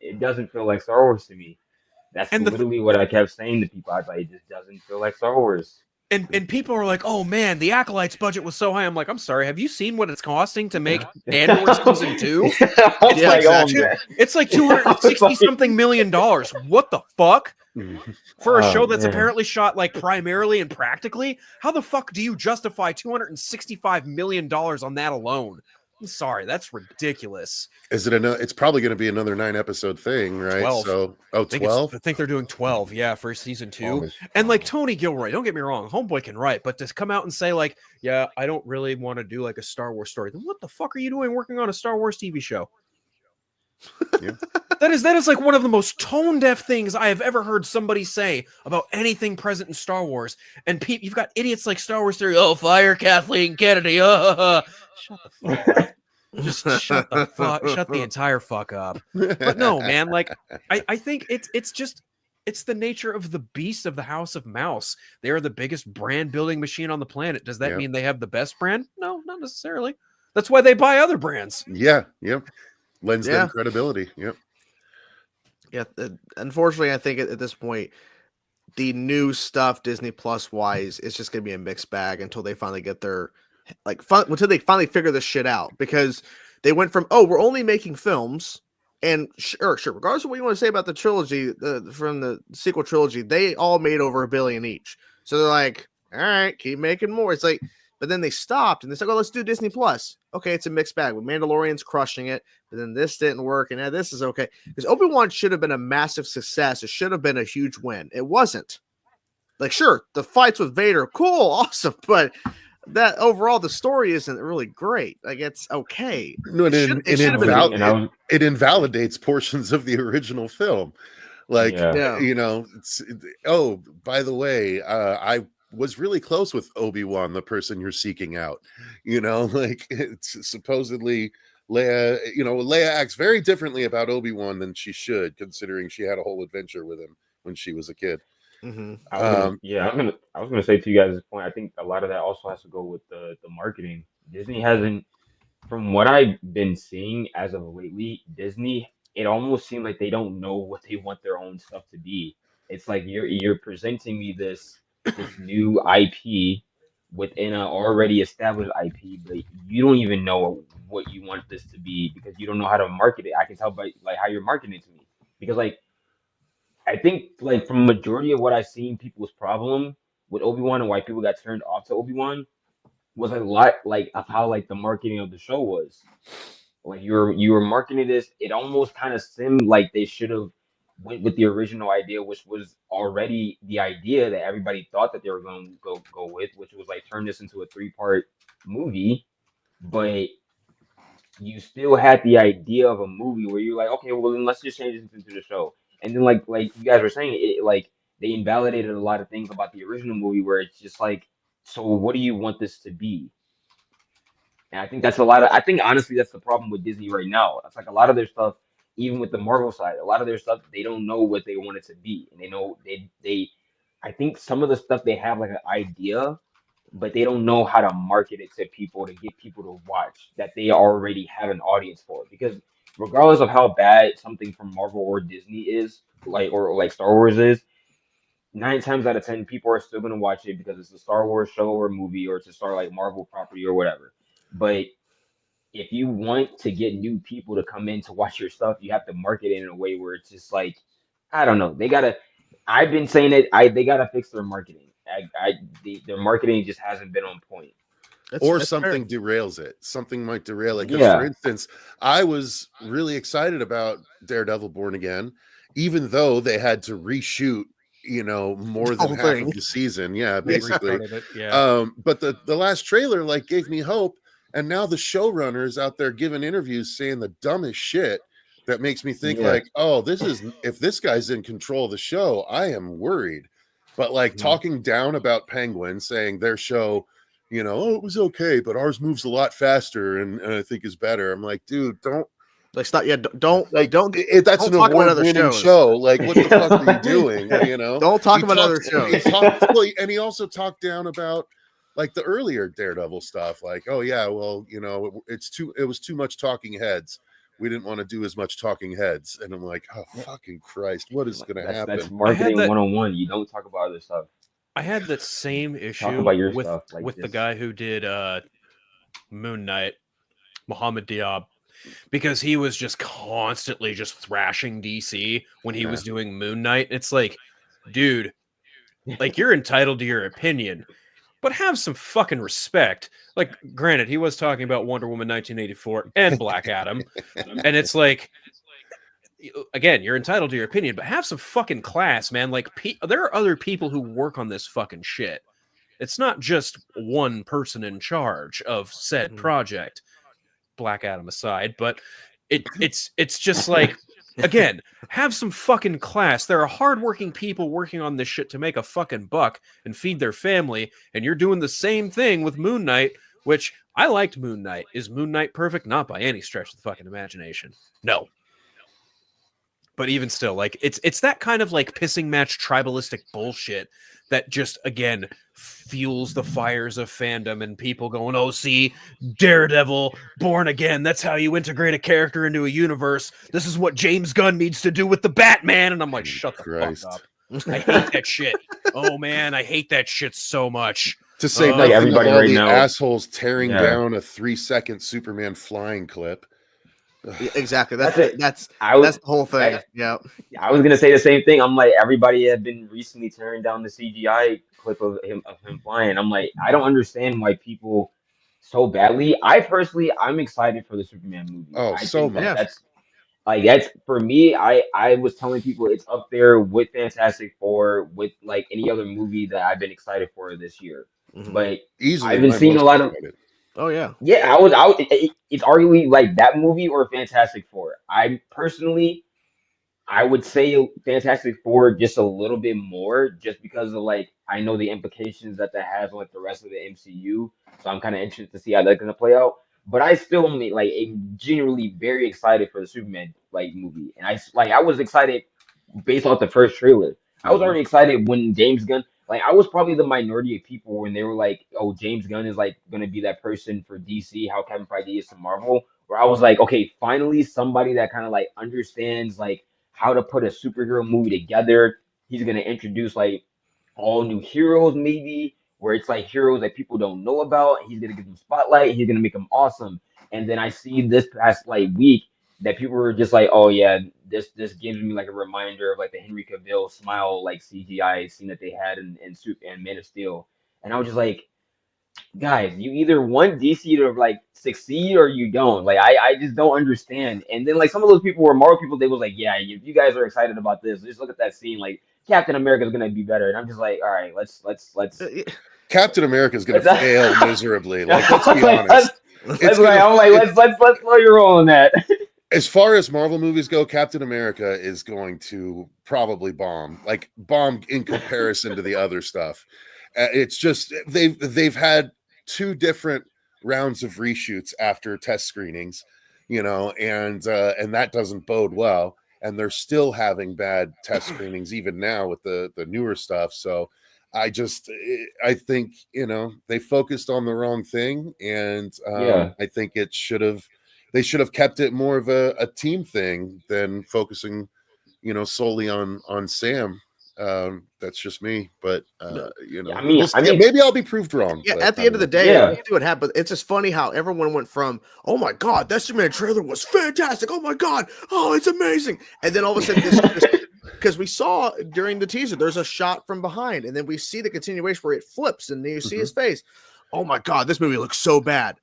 it doesn't feel like Star Wars to me. That's literally what I kept saying to people. I was like, it just doesn't feel like Star Wars. And people are like, oh man, the Acolyte's budget was so high. I'm like, I'm sorry, have you seen what it's costing to make Andor season 2? It's like $260 something million. What the fuck? For a show that's apparently shot like primarily and practically, how the fuck do you justify $265 million on that alone? I'm sorry, that's ridiculous. Is it it's probably going to be another 9-episode thing, right? 12. So, 12? I think they're doing 12, yeah, for season 2. And like Tony Gilroy, don't get me wrong, Homeboy can write, but to come out and say like, yeah, I don't really want to do like a Star Wars story, then what the fuck are you doing working on a Star Wars TV show? Yeah. That is like one of the most tone deaf things I have ever heard somebody say about anything present in Star Wars. And you've got idiots like Star Wars Theory. Oh, fire Kathleen Kennedy. Shut the fuck up. Just shut the entire fuck up. But no, man, like I think it's the nature of the beast of the House of Mouse. They are the biggest brand building machine on the planet. Does that mean they have the best brand? No, not necessarily. That's why they buy other brands. Yeah, yep. Lends them credibility. Yep. Yeah. Unfortunately, I think at this point, the new stuff Disney Plus wise is just going to be a mixed bag until they finally get their until they finally figure this shit out, because they went from, we're only making films, and sure, regardless of what you want to say about the trilogy, from the sequel trilogy, they all made over $1 billion each. So they're like, all right, keep making more. It's like, but then they stopped and they said, let's do Disney Plus. Okay, it's a mixed bag. With Mandalorian's crushing it, but then this didn't work, and now this is okay. Because Obi-Wan should have been a massive success. It should have been a huge win. It wasn't. Like, sure, the fights with Vader, cool, awesome, but that overall the story isn't really great. Like, it's okay. No, it invalidates portions of the original film. Like, you know, by the way, I was really close with Obi-Wan, the person you're seeking out. You know, like, it's supposedly Leia acts very differently about Obi-Wan than she should, considering she had a whole adventure with him when she was a kid. Mm-hmm. I was gonna say to you guys' point, I think a lot of that also has to go with the marketing. Disney hasn't, from what I've been seeing as of lately, Disney, it almost seems like they don't know what they want their own stuff to be. It's like you're presenting me this new IP within an already established IP, but you don't even know what you want this to be because you don't know how to market it. I can tell by like how you're marketing it to me, because like I think like from majority of what I've seen, people's problem with Obi-Wan and why people got turned off to Obi-Wan was a lot like of how like the marketing of the show was. Like you were marketing this, it almost kind of seemed like they should have went with the original idea, which was already the idea that everybody thought that they were going to go with, which was like turn this into a 3-part movie, but you still had the idea of a movie where you're like, okay, well then let's just change this into the show. And then like you guys were saying, it like they invalidated a lot of things about the original movie where it's just like, so what do you want this to be? And I think that's I think honestly that's the problem with Disney right now. It's like a lot of their stuff, even with the Marvel side, a lot of their stuff, they don't know what they want it to be. And they know they I think some of the stuff they have like an idea, but they don't know how to market it to people to get people to watch that they already have an audience for. Because regardless of how bad something from Marvel or Disney is, or like Star Wars is, 9 times out of 10 people are still going to watch it because it's a Star Wars show or movie, or it's a like Marvel property or whatever. But if you want to get new people to come in to watch your stuff, you have to market it in a way where it's just like, I don't know. I've been saying it. They gotta fix their marketing. Their marketing just hasn't been on point. That's something fair. Derails it. Something might derail it. Because for instance, I was really excited about Daredevil Born Again, even though they had to reshoot, more than half of the season. Yeah, basically. But the last trailer like gave me hope, and now the showrunners out there giving interviews saying the dumbest shit that makes me think like, oh, if this guy's in control of the show, I am worried. But like talking down about Penguin, saying their show, you know, oh, it was okay, but ours moves a lot faster and I think is better. I'm like, dude, don't like stop. Yeah, don't that's an talk about other award-winning shows. show. Like, what the fuck are you doing? You know, don't talk about other shows. And he also talked down about like the earlier Daredevil stuff. Like, oh yeah, well, you know, it was too much talking heads. We didn't want to do as much talking heads. And I'm like, oh fucking Christ, what is going to happen? That's marketing 101. You don't talk about other stuff. I had that same issue about your with stuff, like with the this. guy who did Moon Knight, Mohammed Diab, because he was just constantly just thrashing DC when he was doing Moon Knight. It's like, dude, like you're entitled to your opinion, but have some fucking respect. Like, granted, he was talking about Wonder Woman 1984 and Black Adam, and it's like, again, you're entitled to your opinion, but have some fucking class, man. Like, there are other people who work on this fucking shit. It's not just one person in charge of said project, Black Adam aside, but it's just like, again, have some fucking class. There are hardworking people working on this shit to make a fucking buck and feed their family, and you're doing the same thing with Moon Knight, which I liked Moon Knight. Is Moon Knight perfect? Not by any stretch of the fucking imagination. No. But even still, like, it's that kind of like pissing match tribalistic bullshit that just, again, fuels the fires of fandom and people going, oh, see, Daredevil, Born Again, that's how you integrate a character into a universe. This is what James Gunn needs to do with the Batman. And I'm like, shut the fuck up. I hate that shit. Oh, man, I hate that shit so much. To say like everybody all right the now, assholes tearing down a 3-second Superman flying clip. Exactly. That's the whole thing. Yeah. I was gonna say the same thing. I'm like, everybody had been recently tearing down the CGI clip of him flying. I'm like, I don't understand why people so badly. I'm excited for the Superman movie. Oh, I so think much. That's for me. I was telling people it's up there with Fantastic Four, with like any other movie that I've been excited for this year. But easily I've been seeing a lot of. Oh yeah. Yeah, it's arguably like that movie or Fantastic Four. I would say Fantastic Four just a little bit more, just because of like I know the implications that has on like the rest of the MCU. So I'm kind of interested to see how that's gonna play out. But I still am genuinely very excited for the Superman like movie, and I was excited based off the first trailer. I was already excited when James Gunn. Like I was probably the minority of people when they were like, "Oh, James Gunn is like going to be that person for DC, how Kevin Feige is to Marvel." Where I was like, "Okay, finally somebody that kind of like understands like how to put a superhero movie together. He's going to introduce like all new heroes, maybe where it's like heroes that people don't know about. He's going to give them spotlight. He's going to make them awesome." And then I see this past like week that people were just like, "Oh yeah, this gives me like a reminder of like the Henry Cavill smile like CGI scene that they had in Man of Steel." And I was just like, guys, you either want DC to like succeed or you don't. Like I just don't understand. And then like some of those people were Marvel people, they was like, yeah, if you guys are excited about this, just look at that scene. Like Captain America is gonna be better. And I'm just like, all right, let's. Captain America is gonna fail miserably. Like let's be honest. I'm like, let's throw your roll on that. As far as Marvel movies go, Captain America is going to probably bomb in comparison to the other stuff. It's just they've had 2 different rounds of reshoots after test screenings, you know, and that doesn't bode well. And they're still having bad test screenings even now with the newer stuff. So I think, you know, they focused on the wrong thing, and I think they should have kept it more of a team thing than focusing, you know, solely on Sam. That's just me, but you know, maybe I'll be proved wrong. Yeah, at the end of the day, we'll see what happens. It's just funny how everyone went from, "Oh my god, that Superman trailer was fantastic! Oh my god, oh it's amazing!" And then all of a sudden, because we saw during the teaser, there's a shot from behind, and then we see the continuation where it flips, and then you see his face. Oh my god, this movie looks so bad.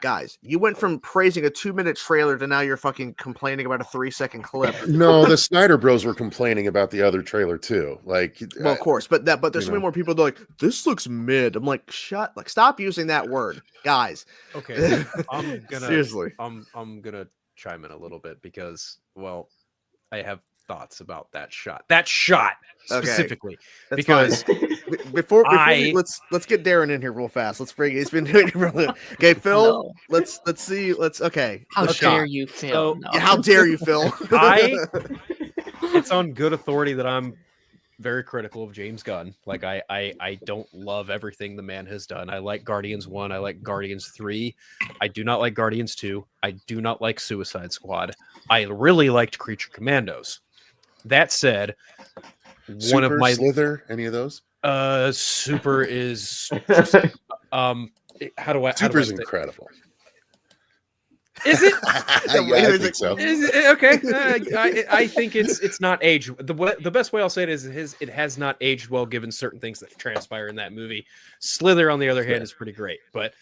Guys, you went from praising a 2-minute trailer to now you're fucking complaining about a 3-second clip. No, the Snyder Bros were complaining about the other trailer too. Like, well, of course, but there's so many more people that are like, this looks mid. I'm like, stop using that word, guys. Okay, I'm gonna seriously. I'm gonna chime in a little bit because, well, I have thoughts about that shot. That shot specifically, That's because before let's get Darren in here real fast. Let's bring. He's been doing it really. Okay, Phil. No. Let's see. Okay. How the dare shot. you, Phil? So- No. Yeah, how dare you, Phil? It's on good authority that I'm very critical of James Gunn. Like I don't love everything the man has done. I like Guardians 1, I like Guardians 3. I do not like Guardians 2. I do not like Suicide Squad. I really liked Creature Commandos. That said, one of my Slither, any of those? Super is just, Super's incredible. Is it? Yeah, I think so. Is it okay? I think it's not aged. The best way I'll say it is it has not aged well given certain things that transpire in that movie. Slither, on the other hand, is pretty great. But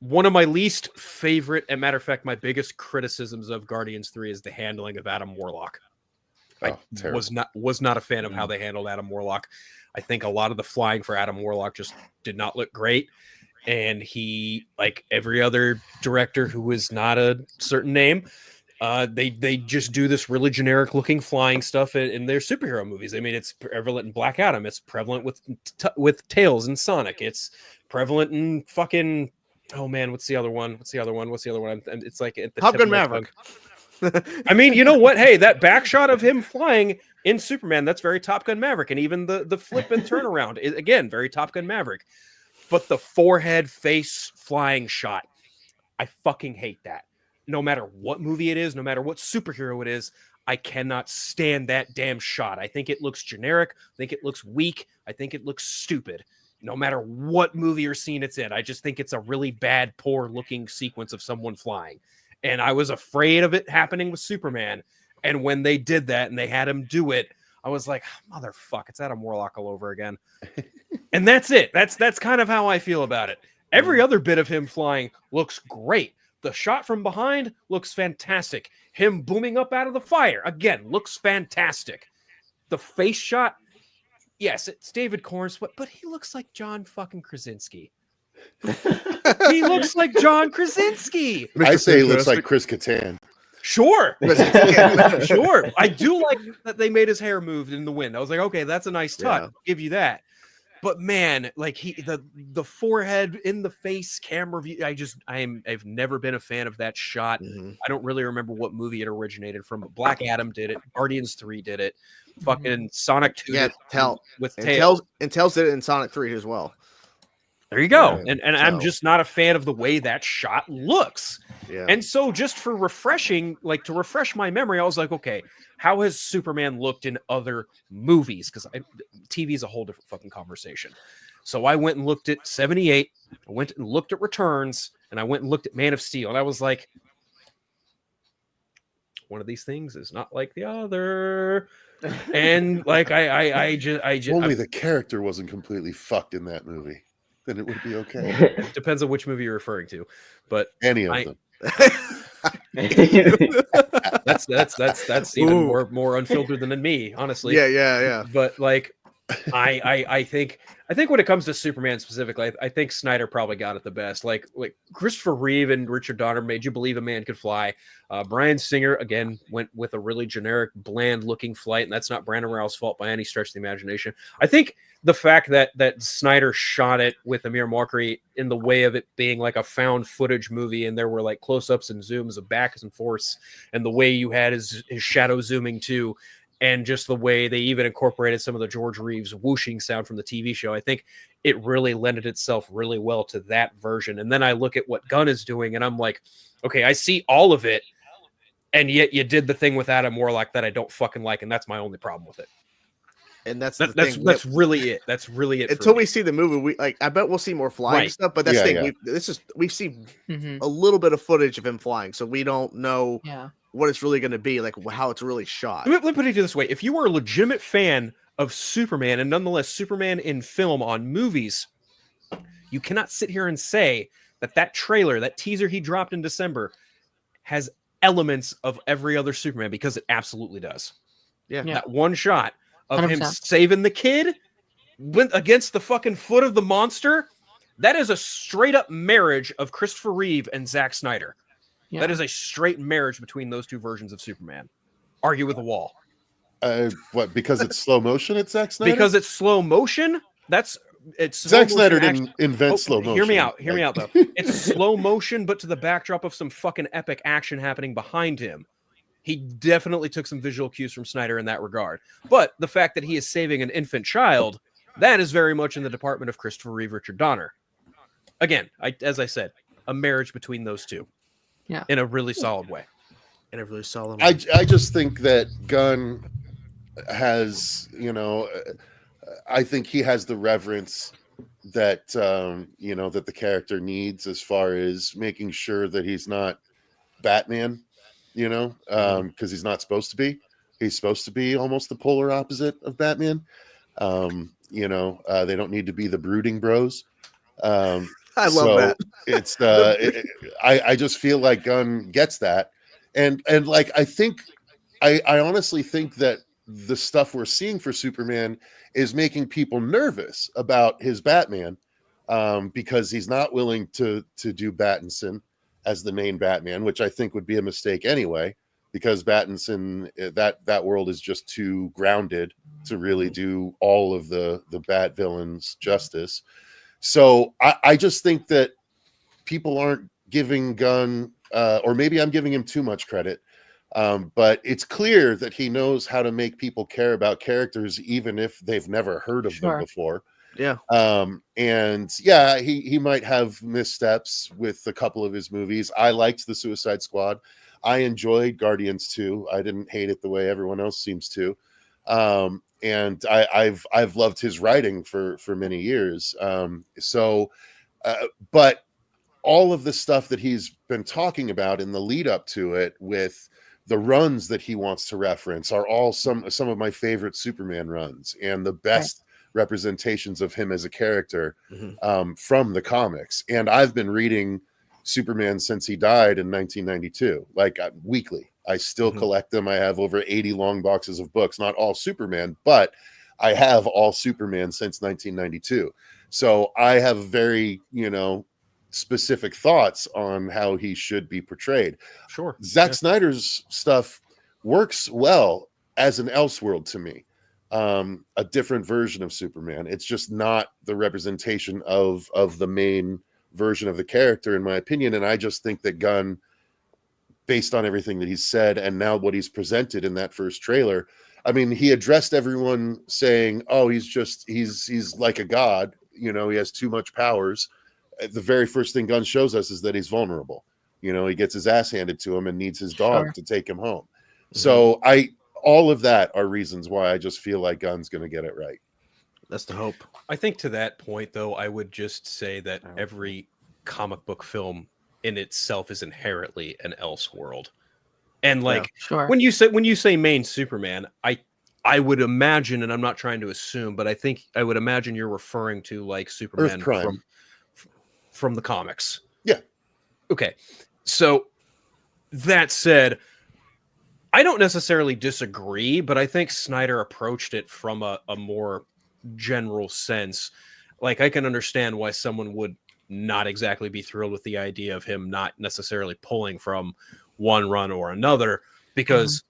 one of my least favorite, and matter of fact, my biggest criticisms of Guardians 3 is the handling of Adam Warlock. I was not a fan of how they handled Adam Warlock. I think a lot of the flying for Adam Warlock just did not look great. And he, like every other director who is not a certain name, they just do this really generic looking flying stuff in their superhero movies. I mean, it's prevalent in Black Adam. It's prevalent with Tails and Sonic. It's prevalent in fucking, oh man, what's the other one? It's like at the Top Gun Maverick. I mean, you know what? Hey, that back shot of him flying in Superman, that's very Top Gun Maverick. And even the flip and turnaround is, again, very Top Gun Maverick. But the forehead face flying shot, I fucking hate that. No matter what movie it is, no matter what superhero it is, I cannot stand that damn shot. I think it looks generic. I think it looks weak. I think it looks stupid. No matter what movie or scene it's in, I just think it's a really bad, poor looking sequence of someone flying. And I was afraid of it happening with Superman. And when they did that and they had him do it, I was like, motherfucker, it's Adam Warlock all over again. And that's it. That's kind of how I feel about it. Every other bit of him flying looks great. The shot from behind looks fantastic. Him booming up out of the fire, again, looks fantastic. The face shot, yes, it's David Corns, but he looks like John fucking Krasinski. He looks like John Krasinski. I say he looks like Chris Kattan. Sure. Sure. I do like that they made his hair move in the wind. I was like, okay, that's a nice touch. Yeah. I'll give you that. But man, like the forehead in the face camera view, I've never been a fan of that shot. Mhm. I don't really remember what movie it originated from. But Black Adam did it. Guardians 3 did it. Fucking Sonic 2 Yeah, did it with and Tails. Tails did it in Sonic 3 as well. There you go. Yeah, and I'm just not a fan of the way that shot looks. Yeah. And so just for refreshing, like to refresh my memory, I was like, okay, how has Superman looked in other movies? Because TV is a whole different fucking conversation. So I went and looked at 78. I went and looked at Returns, and I went and looked at Man of Steel. And I was like, one of these things is not like the other. And like I just Only the character wasn't completely fucked in that movie. Then it would be okay. depends on which movie you're referring to, but Any of them. that's even more unfiltered than me, honestly. Yeah. But like, I think when it comes to Superman specifically, I think Snyder probably got it the best. Like Christopher Reeve and Richard Donner made you believe a man could fly. Bryan Singer again went with a really generic, bland looking flight, and that's not Brandon Routh's fault by any stretch of the imagination. I think the fact that Snyder shot it with Amir Markari in the way of it being like a found footage movie, and there were like close-ups and zooms of back and forth, and the way you had his shadow zooming too, and just the way they even incorporated some of the George Reeves whooshing sound from the TV show, I think it really lended itself really well to that version. And then I look at what Gunn is doing, and I'm like, okay, I see all of it, and yet you did the thing with Adam Warlock that I don't fucking like, and that's my only problem with it. And that's really it. That's really it. Until we see the movie, I bet we'll see more flying stuff. But that's the thing. We've seen a little bit of footage of him flying, so we don't know what it's really going to be, like how it's really shot. Let me put it this way: if you are a legitimate fan of Superman, and nonetheless Superman in film on movies, you cannot sit here and say that trailer, that teaser he dropped in December, has elements of every other Superman, because it absolutely does. Yeah. That one shot of 100%. him saving the kid went against the fucking foot of the monster. That is a straight up marriage of Christopher Reeve and Zack Snyder. Yeah. That is a straight marriage between those two versions of Superman. Argue with the wall. What? Because it's slow motion at Zack Snyder? Because it's slow motion. Zack Snyder didn't invent slow motion. Hear me out. Hear me out, though. It's slow motion, but to the backdrop of some fucking epic action happening behind him. He definitely took some visual cues from Snyder in that regard. But the fact that he is saving an infant child, that is very much in the department of Christopher Reeve, Richard Donner. Again, as I said, a marriage between those two. Yeah. In a really solid way. In a really solid way. I just think that Gunn has, I think he has the reverence that that the character needs, as far as making sure that he's not Batman, because he's not supposed to be. He's supposed to be almost the polar opposite of Batman. They don't need to be the brooding bros. I love that. It's I just feel like Gunn gets that, and like I honestly think that the stuff we're seeing for Superman is making people nervous about his Batman, because he's not willing to do Pattinson as the main Batman, which I think would be a mistake anyway, because Pattinson, that world is just too grounded to really do all of the Bat villains justice. So I just think that people aren't giving Gunn, or maybe I'm giving him too much credit, but it's clear that he knows how to make people care about characters, even if they've never heard of them before. Yeah. And yeah, he might have missteps with a couple of his movies. I liked The Suicide Squad. I enjoyed Guardians 2. I didn't hate it the way everyone else seems to. And I've loved his writing for many years. But all of the stuff that he's been talking about in the lead up to it, with the runs that he wants to reference, are all some of my favorite Superman runs, and the best representations of him as a character from the comics. And I've been reading Superman since he died in 1992, like weekly. I still collect them. I have over 80 long boxes of books, not all Superman, but I have all Superman since 1992. So I have very, specific thoughts on how he should be portrayed. Sure. Zack Snyder's stuff works well as an Elseworld to me. A different version of Superman. It's just not the representation of the main version of the character, in my opinion. And I just think that Gunn, based on everything that he's said and now what he's presented in that first trailer, I mean, he addressed everyone saying, oh, he's like a god, he has too much powers. The very first thing Gunn shows us is that he's vulnerable. He gets his ass handed to him and needs his dog to take him home. So all of that are reasons why I just feel like Gunn's going to get it right. That's the hope. I think to that point, though, I would just say that every comic book film in itself is inherently an Elseworld. And when you say main Superman, I would imagine, and I'm not trying to assume, but I would imagine you're referring to like Superman from the comics. Yeah. Okay. So that said, I don't necessarily disagree, but I think Snyder approached it from a more general sense. Like, I can understand why someone would not exactly be thrilled with the idea of him not necessarily pulling from one run or another, because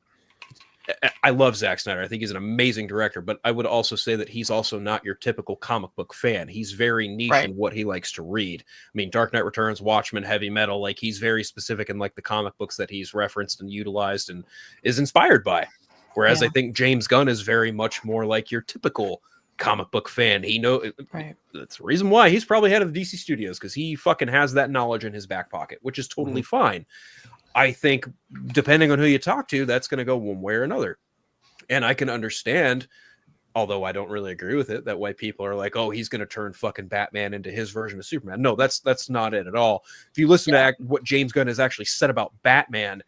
I love Zack Snyder. I think he's an amazing director, but I would also say that he's also not your typical comic book fan. He's very niche in what he likes to read. I mean, Dark Knight Returns, Watchmen, Heavy Metal, like, he's very specific in like the comic books that he's referenced and utilized and is inspired by. Whereas I think James Gunn is very much more like your typical comic book fan. That's the reason why he's probably head of the DC studios, because he fucking has that knowledge in his back pocket, which is totally fine. I think depending on who you talk to, that's going to go one way or another. And I can understand, although I don't really agree with it, that why people are like, oh, he's going to turn fucking Batman into his version of Superman. No, that's not it at all. If you listen to what James Gunn has actually said about Batman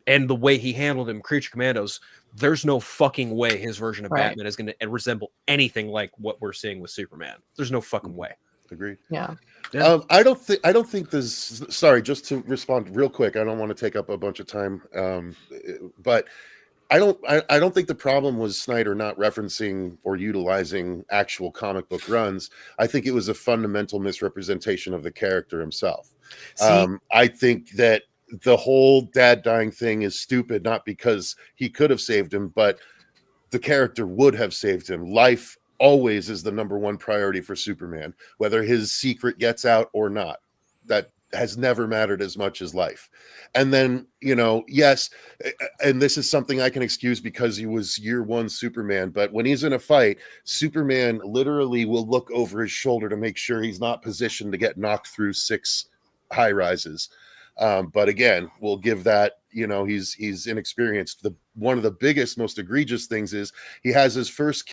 and the way he handled him, Creature Commandos, there's no fucking way his version of Batman is going to resemble anything like what we're seeing with Superman. There's no fucking way. Agreed. Yeah. I don't think this. Sorry, just to respond real quick. I don't want to take up a bunch of time, but I don't think the problem was Snyder not referencing or utilizing actual comic book runs. I think it was a fundamental misrepresentation of the character himself. I think that the whole dad dying thing is stupid, not because he could have saved him, but the character would have saved him. Life always is the number one priority for Superman, whether his secret gets out or not. That has never mattered as much as life. And then, yes, and this is something I can excuse because he was year one Superman, but when he's in a fight, Superman literally will look over his shoulder to make sure he's not positioned to get knocked through 6 high rises. But again, we'll give that, he's inexperienced. One of the biggest, most egregious things is he has his first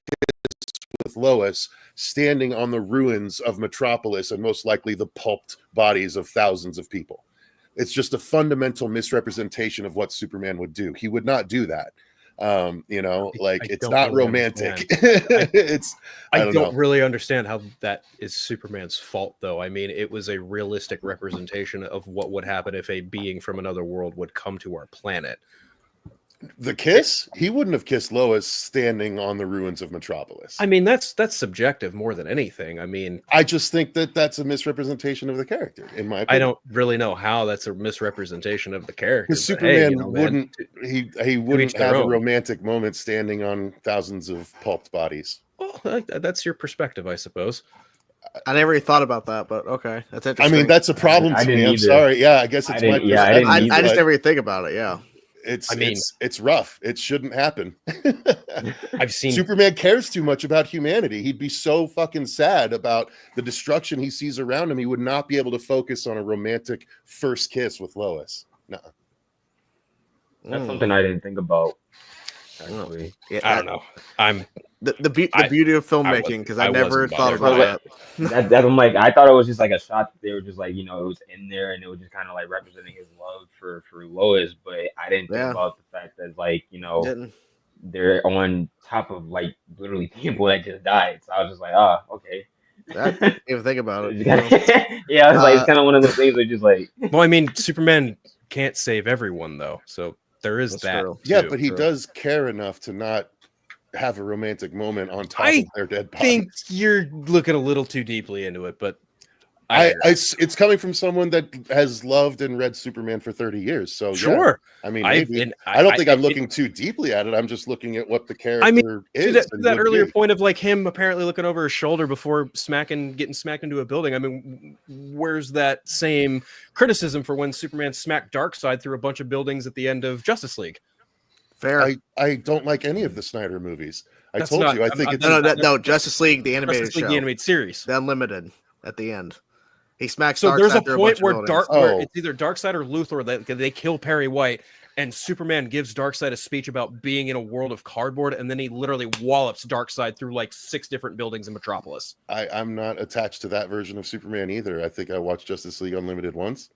with Lois standing on the ruins of Metropolis and most likely the pulped bodies of thousands of people. It's just a fundamental misrepresentation of what Superman would do. He would not do that. It's not really romantic. I don't really understand how that is Superman's fault, though. I mean, it was a realistic representation of what would happen if a being from another world would come to our planet. The kiss? He wouldn't have kissed Lois standing on the ruins of Metropolis. I mean, that's subjective more than anything. I mean, I just think that's a misrepresentation of the character, in my opinion. I don't really know how that's a misrepresentation of the character. Because Superman wouldn't have a romantic moment standing on thousands of pulped bodies. Well, that's your perspective, I suppose. I never really thought about that, but okay, that's interesting. I mean, that's a problem to me. I'm sorry. Yeah, I guess it's my perspective. I just never really think about it. Yeah. It's rough. It shouldn't happen. I've seen Superman cares too much about humanity. He'd be so fucking sad about the destruction he sees around him. He would not be able to focus on a romantic first kiss with Lois. No. That's something I didn't think about. Actually, I don't know. I'm the beauty of filmmaking, because I never thought about it. That I'm like, I thought it was just like a shot that they were just like, it was in there and it was just kind of like representing his love for Lois, but I didn't think about the fact that like, they're on top of like literally people that just died. So I was just like, oh, okay. I didn't even think about it. Yeah, I was like, it's kind of one of those things where just like. Well, I mean, Superman can't save everyone though, so there is that. Yeah, but he does care enough to not have a romantic moment on top of their dead bodies. I think you're looking a little too deeply into it, but it's coming from someone that has loved and read Superman for 30 years. So sure. Yeah. I mean, I don't think I'm looking too deeply at it. I'm just looking at what the character is. That earlier point of like him apparently looking over his shoulder before getting smacked into a building. I mean, where's that same criticism for when Superman smacked Darkseid through a bunch of buildings at the end of Justice League? Fair. I don't like any of the Snyder movies. I told you. I think it's no Justice League, the animated Justice League, the animated series, the Unlimited at the end. He smacks. So there's a point where where it's either Darkseid or Luthor that they kill Perry White, and Superman gives Darkseid a speech about being in a world of cardboard, and then he literally wallops Darkseid through like 6 different buildings in Metropolis. I'm not attached to that version of Superman either. I think I watched Justice League Unlimited once.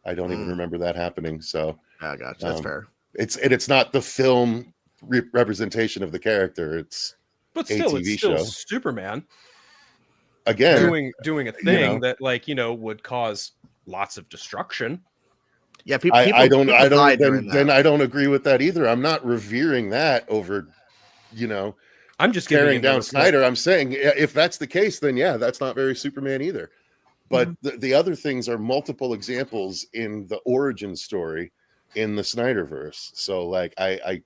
I don't even remember that happening. So I gotcha. That's fair. It's not the film representation of the character. But still, it's still Superman. Again, doing a thing that would cause lots of destruction. Yeah, people. I don't agree with that either. I'm not revering that over, I'm just tearing down Snyder. I'm saying if that's the case, then yeah, that's not very Superman either. But the other things are multiple examples in the origin story in the Snyderverse. So like I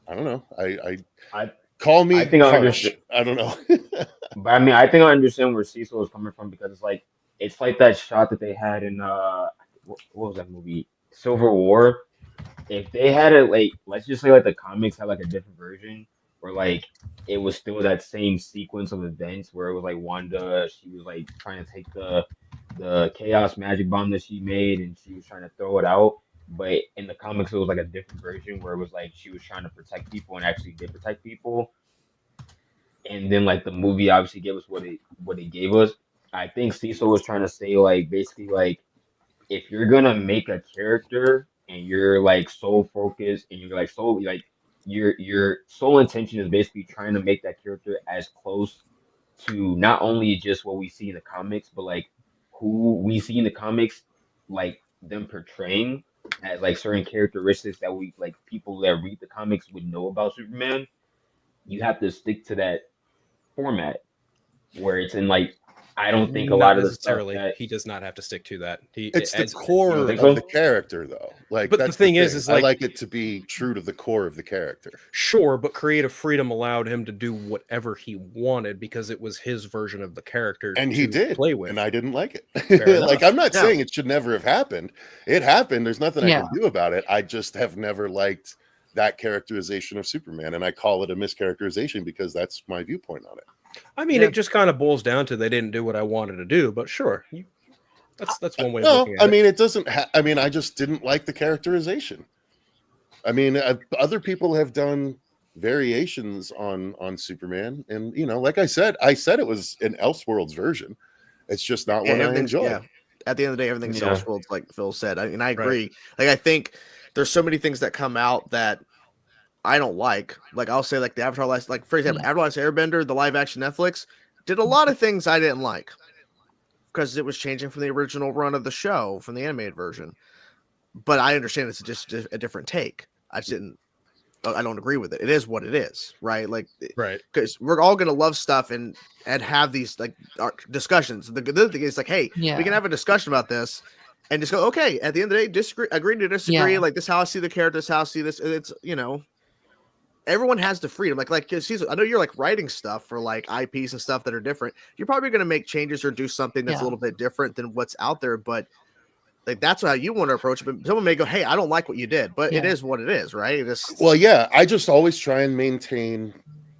don't know. I call me. I think I understand. I don't know. But I mean, I think I understand where Cecil is coming from, because it's like that shot that they had in what was that movie, Civil War. If they had it like, let's just say like the comics had like a different version where like it was still that same sequence of events where it was like Wanda, she was like trying to take the chaos magic bomb that she made and she was trying to throw it out. But in the comics, it was like a different version where it was like she was trying to protect people and actually did protect people. And then like the movie obviously gave us what it gave us. I think Cecil was trying to say like basically like if you're gonna make a character and you're like so focused and you're like so like your sole intention is basically trying to make that character as close to not only just what we see in the comics, but like who we see in the comics, like them portraying as like certain characteristics that we like people that read the comics would know about Superman. You have to stick to that format where it's in like I don't think a Not lot of the stuff necessarily. that He does not have to stick to that. It's the you core don't of think so? the character, though. Like, But the that's thing is I like- like it to be true to the core of the character. Sure, but creative freedom allowed him to do whatever he wanted because it was his version of the character And to he did play with. and I didn't like it. Fair Like, enough. I'm not saying it should never have happened. It happened. There's nothing I Yeah. can do about it. I just have never liked that characterization of Superman, and I call it a mischaracterization because that's my viewpoint on it. I mean, Yeah. it just kind of boils down to they didn't do what I wanted to do, but sure. That's one way of No, looking at I it. mean, it doesn't. I mean, I just didn't like the characterization. I mean, other people have done variations on Superman, and like I said it was an Elseworlds version. It's just not one I everything's- enjoy. yeah. At the end of the day, everything's Yeah. Elseworlds, like Phil said. And I agree. Like, I think there's so many things that come out that I don't like. Like, I'll say, like, the Avatar last, like, for example, Avatar Last Airbender, the live action Netflix, did a lot of things I didn't like because it was changing from the original run of the show, from the animated version. But I understand it's just a different take. I don't agree with it. It is what it is, right? Like, Right. because we're all gonna love stuff and have these like discussions. The good thing is like, hey, we can have a discussion about this and just go, okay. At the end of the day, agree to disagree. Yeah. Like, this is how I see the character. This is how I see this. It's everyone has the freedom. Like Cecil, I know you're like writing stuff for like IPs and stuff that are different. You're probably gonna make changes or do something that's a little bit different than what's out there, but like, that's how you want to approach it. But someone may go, hey, I don't like what you did, but it is what it is, right? Well, yeah, I just always try and maintain,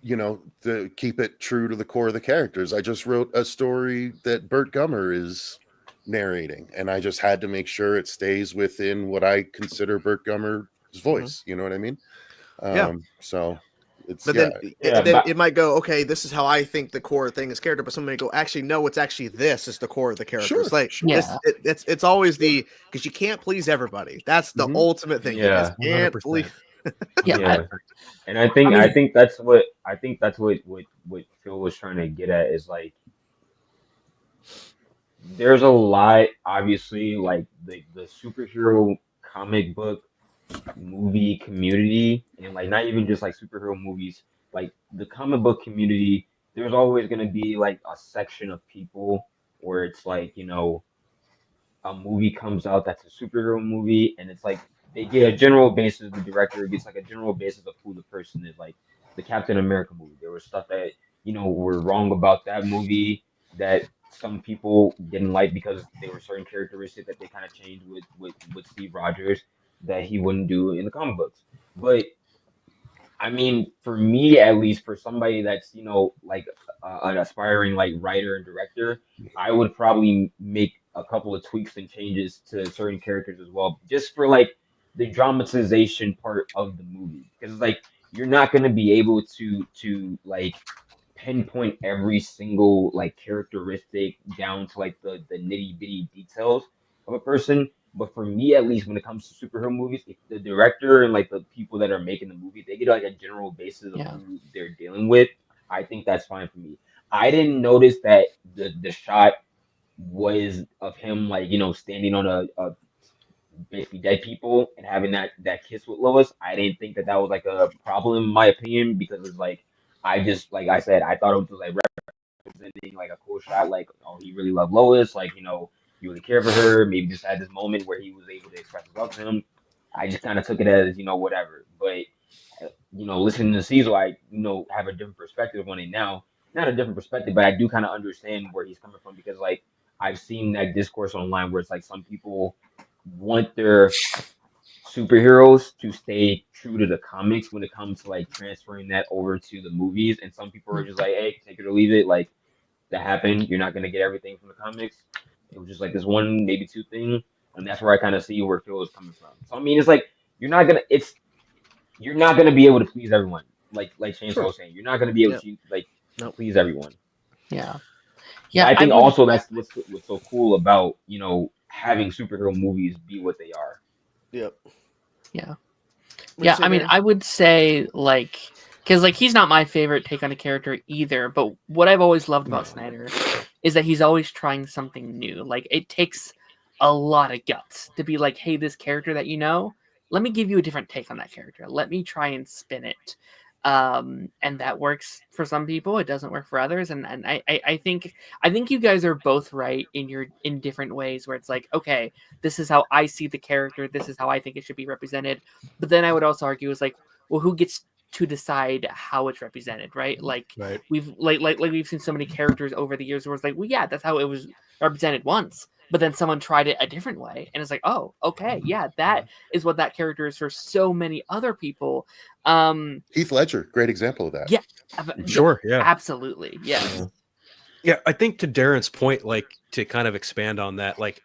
to keep it true to the core of the characters. I just wrote a story that Burt Gummer is narrating, and I just had to make sure it stays within what I consider Burt Gummer's voice. You know what I mean? So it's but then it might go, okay, this is how I think the core thing is character, but somebody go, actually, no, it's actually this is the core of the character. Sure, It's like sure. it's always because you can't please everybody. That's the ultimate thing. Yeah, you just can't please. And I think that's what Phil was trying to get at is like there's a lot, obviously, like the superhero comic book movie community, and like not even just like superhero movies, like the comic book community, there's always going to be like a section of people where it's like, a movie comes out that's a superhero movie, and it's like they get a general basis, the director gets like a general basis of who the person is. Like the Captain America movie, there was stuff that were wrong about that movie that some people didn't like because there were certain characteristics that they kind of changed with Steve Rogers that he wouldn't do in the comic books. But I mean, for me, at least, for somebody that's like an aspiring like writer and director, I would probably make a couple of tweaks and changes to certain characters as well, just for like the dramatization part of the movie, because like you're not going to be able to like pinpoint every single like characteristic down to like the nitty bitty details of a person. But for me, at least, when it comes to superhero movies, if the director and like the people that are making the movie, they get like a general basis of who they're dealing with, I think that's fine for me. I didn't notice that the shot was of him like standing on a basically dead people and having that kiss with Lois. I didn't think that was like a problem in my opinion, because it's like I just, like I said, I thought it was like representing like a cool shot, like, oh, he really loved Lois, like, he really cared for her, maybe just had this moment where he was able to express his love to him. I just kind of took it as whatever. But listening to Cecil, I have a different perspective on it now. Not a different perspective, but I do kind of understand where he's coming from, because like I've seen that discourse online where it's like some people want their superheroes to stay true to the comics when it comes to like transferring that over to the movies, and some people are just like, hey, take it or leave it, like that happened, you're not going to get everything from the comics, it was just like this one, maybe two thing. And that's where I kind of see where Phil is coming from. So I mean, it's like you're not gonna be able to please everyone, like Chainsaw was saying, you're not gonna be able to like please everyone. Yeah. I think also that's what's so cool about having superhero movies be what they are. Yep. Yeah. Yeah, I mean, I would say, like, because, like, he's not my favorite take on a character either, but what I've always loved about Snyder is that he's always trying something new. Like, it takes a lot of guts to be like, hey, this character that let me give you a different take on that character. Let me try and spin it. and that works for some people. It doesn't work for others, and I think you guys are both right in different ways, where it's like, okay, this is how I see the character, this is how I think it should be represented. But then I would also argue is like, well, who gets to decide how it's represented, right? Like we've we've seen so many characters over the years where it's like, well, yeah, that's how it was represented once, but then someone tried it a different way, and it's like, oh, okay, yeah, that is what that character is for so many other people. Heath Ledger, great example of that. Yeah, sure, yeah, absolutely, yeah. Yeah, I think to Darren's point, like, to kind of expand on that, like,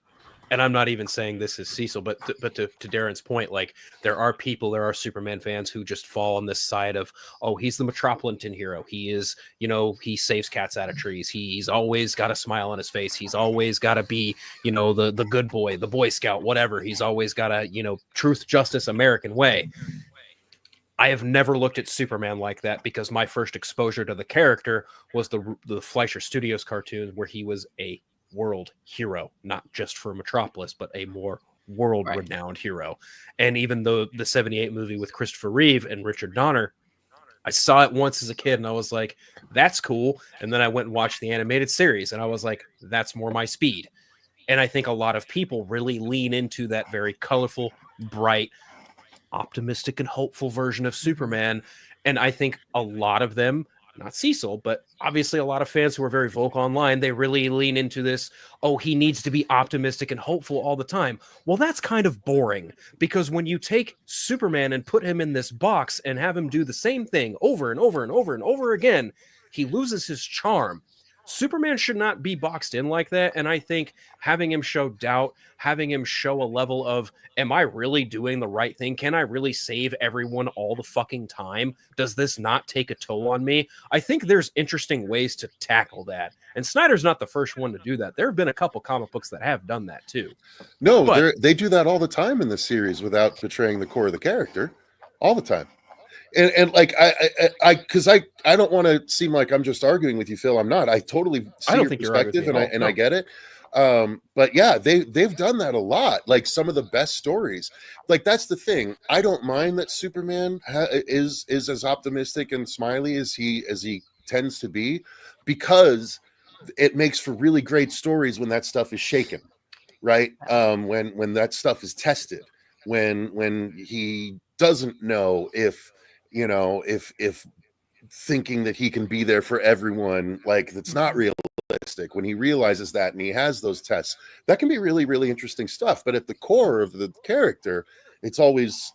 and I'm not even saying this is Cecil, but to Darren's point, like, there are Superman fans who just fall on this side of, oh, he's the metropolitan hero. He is, he saves cats out of trees. He's always got a smile on his face. He's always got to be, the good boy, the Boy Scout, whatever. He's always got a, truth, justice, American way. I have never looked at Superman like that, because my first exposure to the character was the Fleischer Studios cartoon, where he was a world hero, not just for Metropolis, but a more world-renowned hero. And even though the 78 movie with Christopher Reeve and Richard Donner, I saw it once as a kid and I was like, that's cool. And then I went and watched the animated series and I was like, that's more my speed. And I think a lot of people really lean into that very colorful, bright, optimistic and hopeful version of Superman. And I think a lot of them, not Cecil, but obviously a lot of fans who are very vocal online, they really lean into this, oh, he needs to be optimistic and hopeful all the time. Well, that's kind of boring, because when you take Superman and put him in this box and have him do the same thing over and over and over and over again, he loses his charm. Superman should not be boxed in like that. And I think having him show doubt, having him show a level of, am I really doing the right thing? Can I really save everyone all the fucking time? Does this not take a toll on me? I think there's interesting ways to tackle that. And Snyder's not the first one to do that. There have been a couple comic books that have done that too. No, they do that all the time in the series without betraying the core of the character. All the time. And like because I don't want to seem like I'm just arguing with you, Phil. I'm not. I totally see your perspective, and I get it. But yeah, they've done that a lot. Like some of the best stories. Like that's the thing. I don't mind that Superman is as optimistic and smiley as he tends to be, because it makes for really great stories when that stuff is shaken, right? When that stuff is tested, when he doesn't know if thinking that he can be there for everyone, like, that's not realistic. When he realizes that and he has those tests, that can be really, really interesting stuff. But at the core of the character, it's always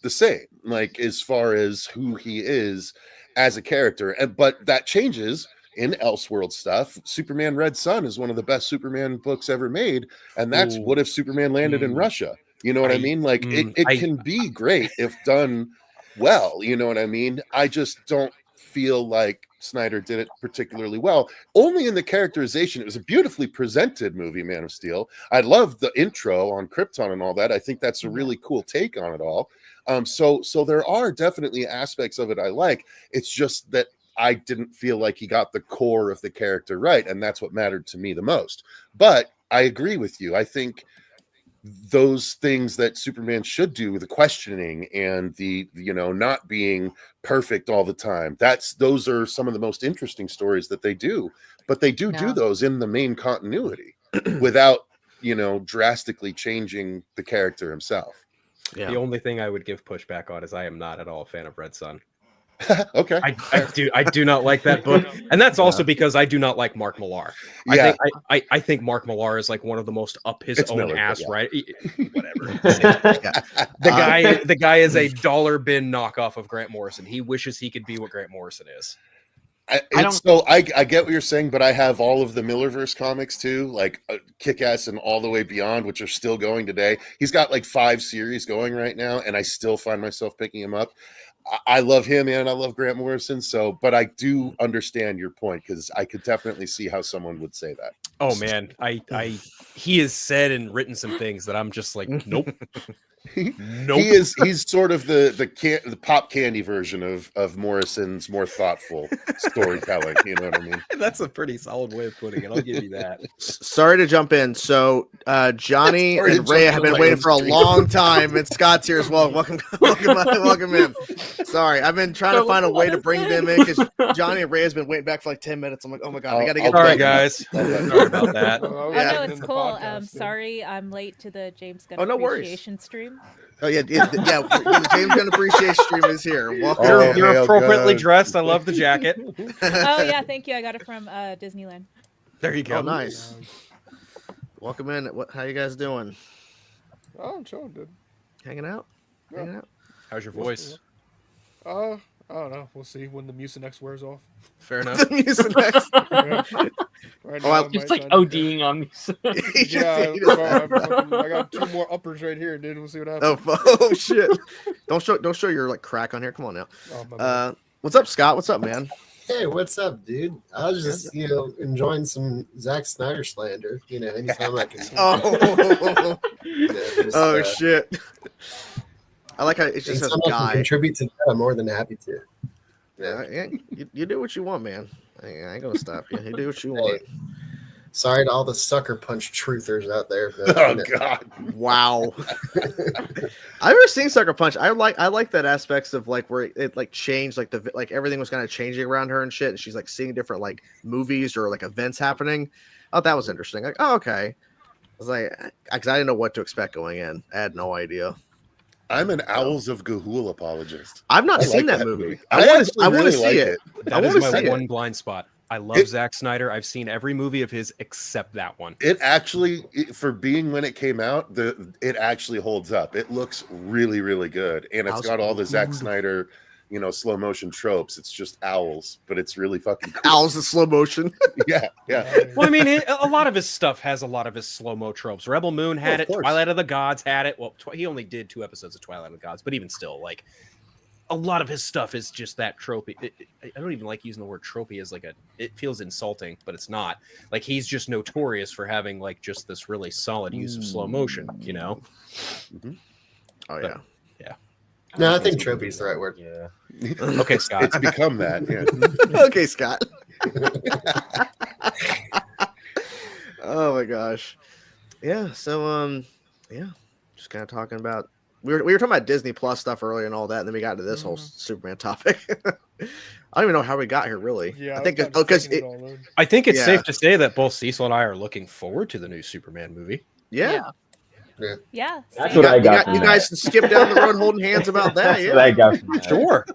the same, like, as far as who he is as a character. But that changes in Elseworld stuff. Superman Red Sun is one of the best Superman books ever made. And that's what if Superman landed in Russia? You know what I mean? Like, it can be great if done well, you know what I mean? I just don't feel like Snyder did it particularly well. Only in the characterization. It was a beautifully presented movie, Man of Steel. I love the intro on Krypton and all that. I think that's a really cool take on it all. So there are definitely aspects of it I like. It's just that I didn't feel like he got the core of the character right, and that's what mattered to me the most. But I agree with you. I think those things that Superman should do, the questioning and the not being perfect all the time, those are some of the most interesting stories that they do. But they do those in the main continuity without drastically changing the character himself. The only thing I would give pushback on is I am not at all a fan of Red Sun. Okay. I do not like that book, and that's also because I do not like Mark Millar. Yeah. I think Mark Millar is like one of the most up his own Miller, ass, yeah. right? Whatever. The guy is a dollar bin knockoff of Grant Morrison. He wishes he could be what Grant Morrison is. I get what you're saying, but I have all of the Millerverse comics too, like Kick-Ass and All the Way Beyond, which are still going today. He's got like 5 series going right now, and I still find myself picking him up. I love him and I love Grant Morrison. But I do understand your point, because I could definitely see how someone would say that. Oh man, he has said and written some things that I'm just like, nope. Nope. He's sort of the pop candy version of Morrison's more thoughtful storytelling. You know what I mean? That's a pretty solid way of putting it. I'll give you that. Sorry to jump in. So Johnny Sorry to and Ray jump have in been my waiting own for a stream. long time, and Scott's here as well. Welcome in. Sorry, I've been trying to find a way to bring them in because Johnny and Ray has been waiting back for like 10 minutes. I'm like, oh my god, we got to get. Sorry, them. guys. Sorry about that. Oh, Yeah. no, it's cool. Sorry, I'm late to the James Gunn no worries. appreciation stream. Oh yeah. The James Gunn appreciation stream is here. Welcome. Oh, You're Hail appropriately Gunn. dressed. I love the jacket. Oh yeah, thank you. I got it from Disneyland. There you go. Oh, nice. Welcome in. How you guys doing? Oh, I'm chilling, dude. Hanging out? Yeah. Hanging out? How's your voice? I don't know. We'll see when the Mucinex wears off. Fair enough. The music next. Yeah. Right now, I Just might like sound- ODing on these. Yeah, I got 2 more uppers right here, dude. We'll see what happens. Oh shit! Don't show your like crack on here. Come on now. Oh, my bad. What's up, Scott? What's up, man? Hey, what's up, dude? I was just, enjoying some Zack Snyder slander. Anytime I can. Oh, Just, oh shit! I like how it just says anytime I can guy. contribute to that, I'm more than happy to. Yeah, you do what you want, man. I ain't gonna stop you. You do what you want. Sorry to all the sucker punch truthers out there. But, Oh God! Wow. I've never seen Sucker Punch. I like that aspects of like where it like changed, like everything was kind of changing around her and shit, and she's like seeing different like movies or like events happening. Oh, that was interesting. Like, oh, okay. I was like, because I didn't know what to expect going in. I had no idea. I'm an Owls of Gahul apologist. I've not I seen like that movie. I want actually to really see like it. That I is wanna my see one it. blind spot. I love Zack Snyder. I've seen every movie of his except that one. It actually, for being when it came out, it actually holds up. It looks really, really good, and it's got all the Zack Snyder, slow motion tropes. It's just owls, but it's really fucking cool. Owls in slow motion. Yeah. Well, I mean, a lot of his stuff has a lot of his slow-mo tropes. Rebel Moon had of it. course. Twilight of the Gods had it. Well, he only did 2 episodes of Twilight of the Gods, but even still, like, a lot of his stuff is just that tropey. I don't even like using the word tropey as it feels insulting, but it's not. Like, he's just notorious for having like just this really solid use of slow motion, Mm-hmm. Oh yeah. Yeah. No, I think trophy is the right word. Yeah. Okay, Scott. It's become that. Yeah. Okay, Scott. Oh my gosh. Yeah. So just kind of talking about we were talking about Disney Plus stuff earlier and all that, and then we got into this whole Superman topic. I don't even know how we got here, really. Yeah, I think I'm because taking it all in. I think it's Yeah. safe to say that both Cecil and I are looking forward to the new Superman movie. yeah. Yeah. That's same. what I got from You that. guys can skip down the road holding hands about that. That's Yeah. what I got from that. Sure.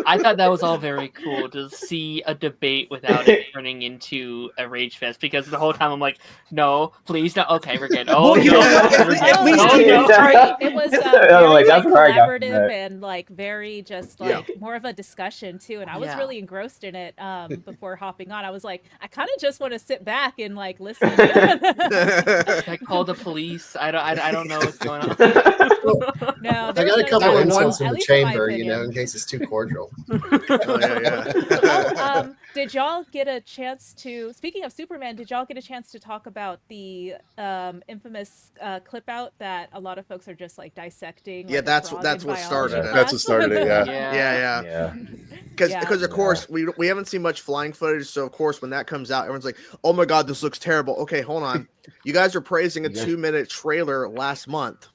I thought that was all very cool to see a debate without it turning into a rage fest, because the whole time I'm like, no, please, no. Okay, we're good. Oh, Well, you no, know, we're good. at least Oh, he- no. Right. It was I'm very like, that's where I got from collaborative that. and like very just Yeah. like more of a discussion too. And I was Yeah. really engrossed in it before hopping on. I was like, I kind of just want to sit back and like listen. I called the police. I don't know what's going on. No, I there got was a couple no- insults in at the least in my chamber, opinion. in case it's too cordial. Oh, yeah. Oh, did y'all get a chance to? Speaking of Superman, did y'all get a chance to talk about the infamous clip out that a lot of folks are just like dissecting? Yeah, like, a that's frog what in started biology it. That's what started it. Yeah. Yeah. Yeah. Because Yeah. of course we haven't seen much flying footage, so of course when that comes out, everyone's like, "Oh my god, this looks terrible." Okay, hold on. You guys are praising a 2-minute trailer last month,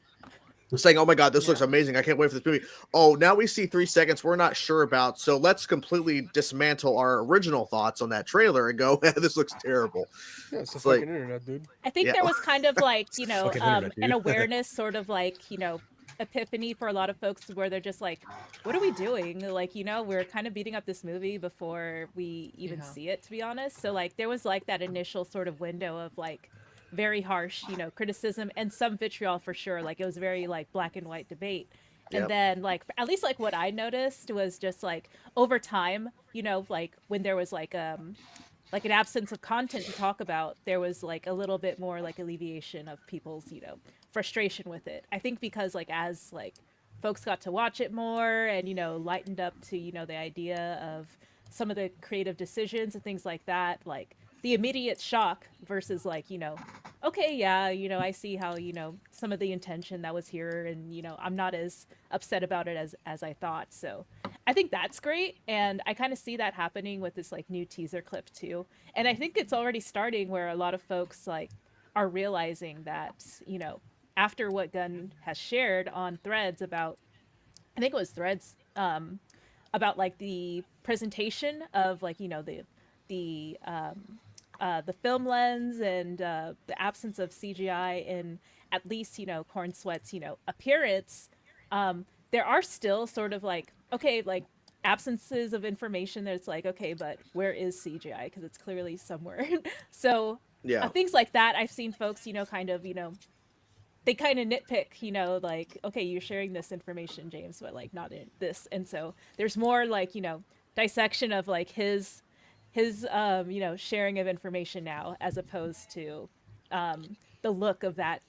saying, "Oh my god, this looks amazing! I can't wait for this movie." Oh, now we see 3 seconds we're not sure about, so let's completely dismantle our original thoughts on that trailer and go, "This looks terrible." Yeah, it's the It's like- fucking internet, dude. I think Yeah. there was kind of like, Fucking internet, an dude. awareness sort of like, epiphany for a lot of folks where they're just like, what are we doing? Like, we're kind of beating up this movie before we even see it, to be honest. So like there was like that initial sort of window of like very harsh, criticism and some vitriol for sure. Like it was very like black and white debate. And Yep. then like at least like what I noticed was just like over time, like when there was like an absence of content to talk about, there was like a little bit more like alleviation of people's, frustration with it. I think because like as like folks got to watch it more and, lightened up to, the idea of some of the creative decisions and things like that, like the immediate shock versus like, okay, yeah, I see how, some of the intention that was here, and, I'm not as upset about it as I thought. So I think that's great. And I kind of see that happening with this like new teaser clip too. And I think it's already starting where a lot of folks like are realizing that, after what Gunn has shared on Threads about, I think it was Threads, about like the presentation of like, the film lens and the absence of CGI in at least Corn Sweat's appearance. There are still sort of like, okay, like absences of information that's like, okay, but where is CGI, because it's clearly somewhere. So Yeah. things like that I've seen folks kind of they kind of nitpick, like, okay, you're sharing this information, James, but like not in this. And so there's more like, dissection of like his sharing of information now, as opposed to the look of that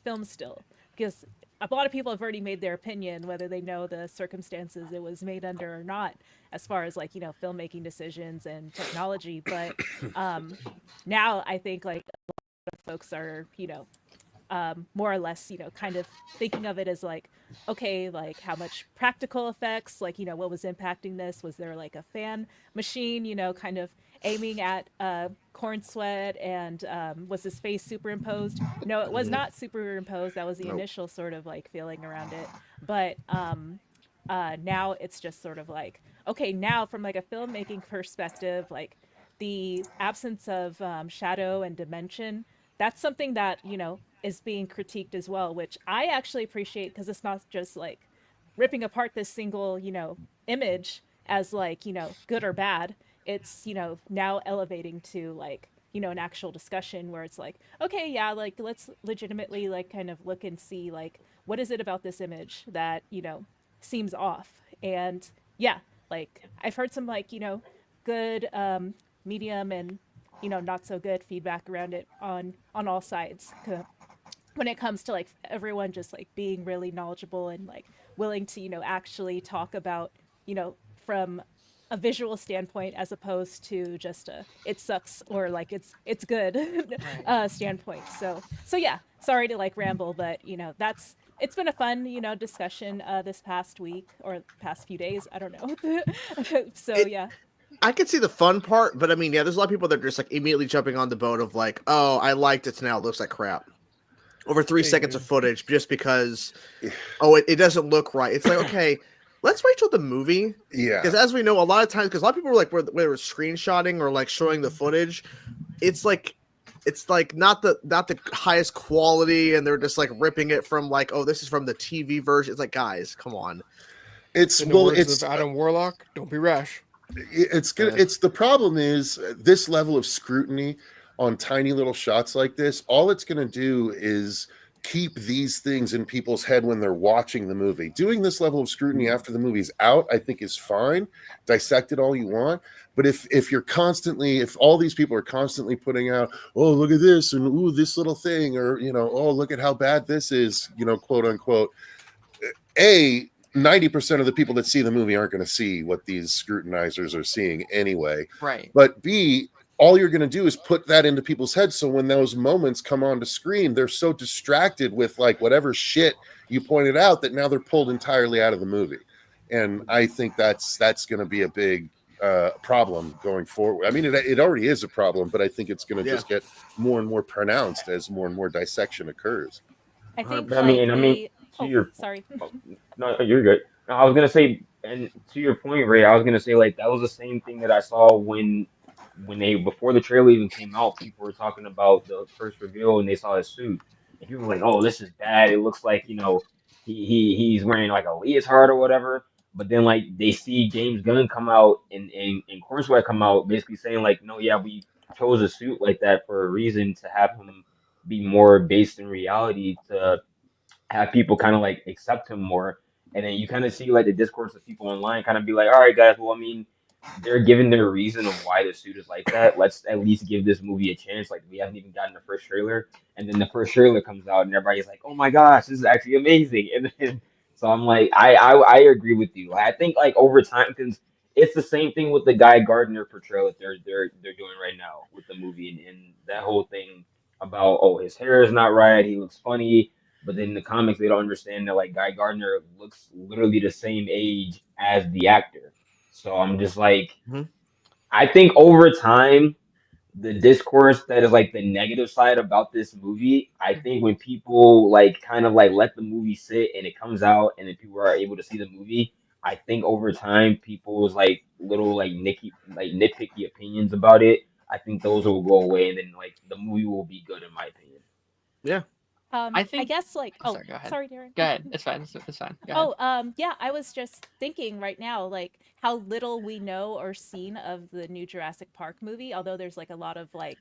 film still. Because a lot of people have already made their opinion, whether they know the circumstances it was made under or not, as far as like, filmmaking decisions and technology. But now I think like a lot of folks are, more or less, kind of thinking of it as like, okay, like how much practical effects, like, what was impacting this? Was there like a fan machine, kind of aiming at Corn Sweat, and was his face superimposed? No, it was not superimposed. That was the initial sort of like feeling around it. But now it's just sort of like, okay, now from like a filmmaking perspective, like the absence of shadow and dimension, that's something that, is being critiqued as well, which I actually appreciate, because it's not just like ripping apart this single, image as like, good or bad. It's, now elevating to like, an actual discussion where it's like, okay, yeah, like let's legitimately like kind of look and see like, what is it about this image that, seems off? And yeah, like I've heard some like, good medium and, not so good feedback around it on all sides, when it comes to like everyone just like being really knowledgeable and like willing to actually talk about from a visual standpoint, as opposed to just a it sucks or like it's good standpoint. So yeah, sorry to like ramble, but it's been a fun discussion this past week or past few days, I don't know. So yeah, I could see the fun part, but I mean, yeah, there's a lot of people that are just like immediately jumping on the boat of like, oh, I liked it, so now it looks like crap. Over 3 seconds of footage just because, it doesn't look right. It's like, okay, let's wait till the movie. Yeah. Because as we know, a lot of times, because a lot of people were like, where they were screenshotting or like showing the footage, it's like not the highest quality, and they're just like ripping it from like, oh, this is from the TV version. It's like, guys, come on. It's of Adam Warlock. Don't be rash. It's good. It's the problem is this level of scrutiny on tiny little shots like this. All it's going to do is keep these things in people's head when they're watching the movie. Doing this level of scrutiny after the movie's out, I think, is fine. Dissect it all you want. But if all these people are constantly putting out, oh, look at this, and ooh, this little thing, or oh, look at how bad this is, quote unquote. 90% of the people that see the movie aren't going to see what these scrutinizers are seeing anyway. Right. But B, all you're going to do is put that into people's heads. So when those moments come onto screen, they're so distracted with like whatever shit you pointed out that now they're pulled entirely out of the movie. And I think that's going to be a big problem going forward. I mean, it already is a problem, but I think it's going to just get more and more pronounced as more and more dissection occurs. I think I mean, to your sorry. No, you're good. No, I was gonna say, and to your point, Ray, I was gonna say like that was the same thing that I saw when they before the trailer even came out. People were talking about the first reveal and they saw his suit, and people were like, "Oh, this is bad. It looks like he's wearing like a leotard or whatever." But then like they see James Gunn come out and Cornsweat come out basically saying like, "No, yeah, we chose a suit like that for a reason to have him be more based in reality to." Have people kind of like accept him more. And then you kind of see like the discourse of people online kind of be like, all right, guys, well, I mean, they're giving their reason of why the suit is like that. Let's at least give this movie a chance. Like, we haven't even gotten the first trailer. And then the first trailer comes out and everybody's like, oh my gosh, this is actually amazing. And then, so I'm like, I agree with you. I think like over time, because it's the same thing with the Guy Gardner portrayal that they're doing right now with the movie. And that whole thing about, oh, his hair is not right, he looks funny, but then in the comics they don't understand that like Guy Gardner looks literally the same age as the actor. So I'm just like, I think over time, the discourse that is like the negative side about this movie, I think when people like kind of like let the movie sit and it comes out and then people are able to see the movie, I think over time people's like little like nitpicky opinions about it, I think those will go away and then like the movie will be good in my opinion. Yeah. I think. I guess like. Oh, sorry, go ahead. Sorry, Darren. Go ahead. It's fine. It's fine. Go ahead. Yeah. I was just thinking right now, like how little we know or seen of the new Jurassic Park movie. Although there's like a lot of like,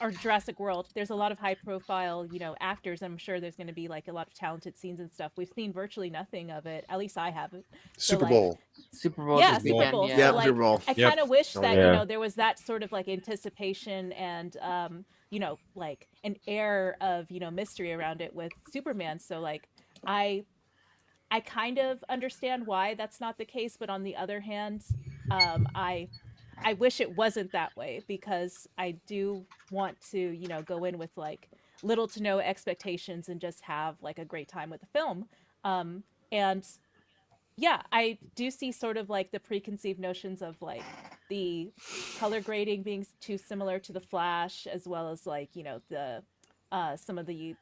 or Jurassic World. There's a lot of high profile, actors. I'm sure there's going to be like a lot of talented scenes and stuff. We've seen virtually nothing of it. At least I haven't. Super Bowl. Super Bowl. Yeah, Super Bowl. Yeah, so, like, Super Bowl. I kind of wish that yeah. there was that sort of like anticipation and like an air of mystery around it with Superman. So like I kind of understand why that's not the case, but on the other hand, I wish it wasn't that way because I do want to go in with like little to no expectations and just have like a great time with the film. And yeah, I do see sort of like the preconceived notions of like the color grading being too similar to the Flash, as well as like the some of the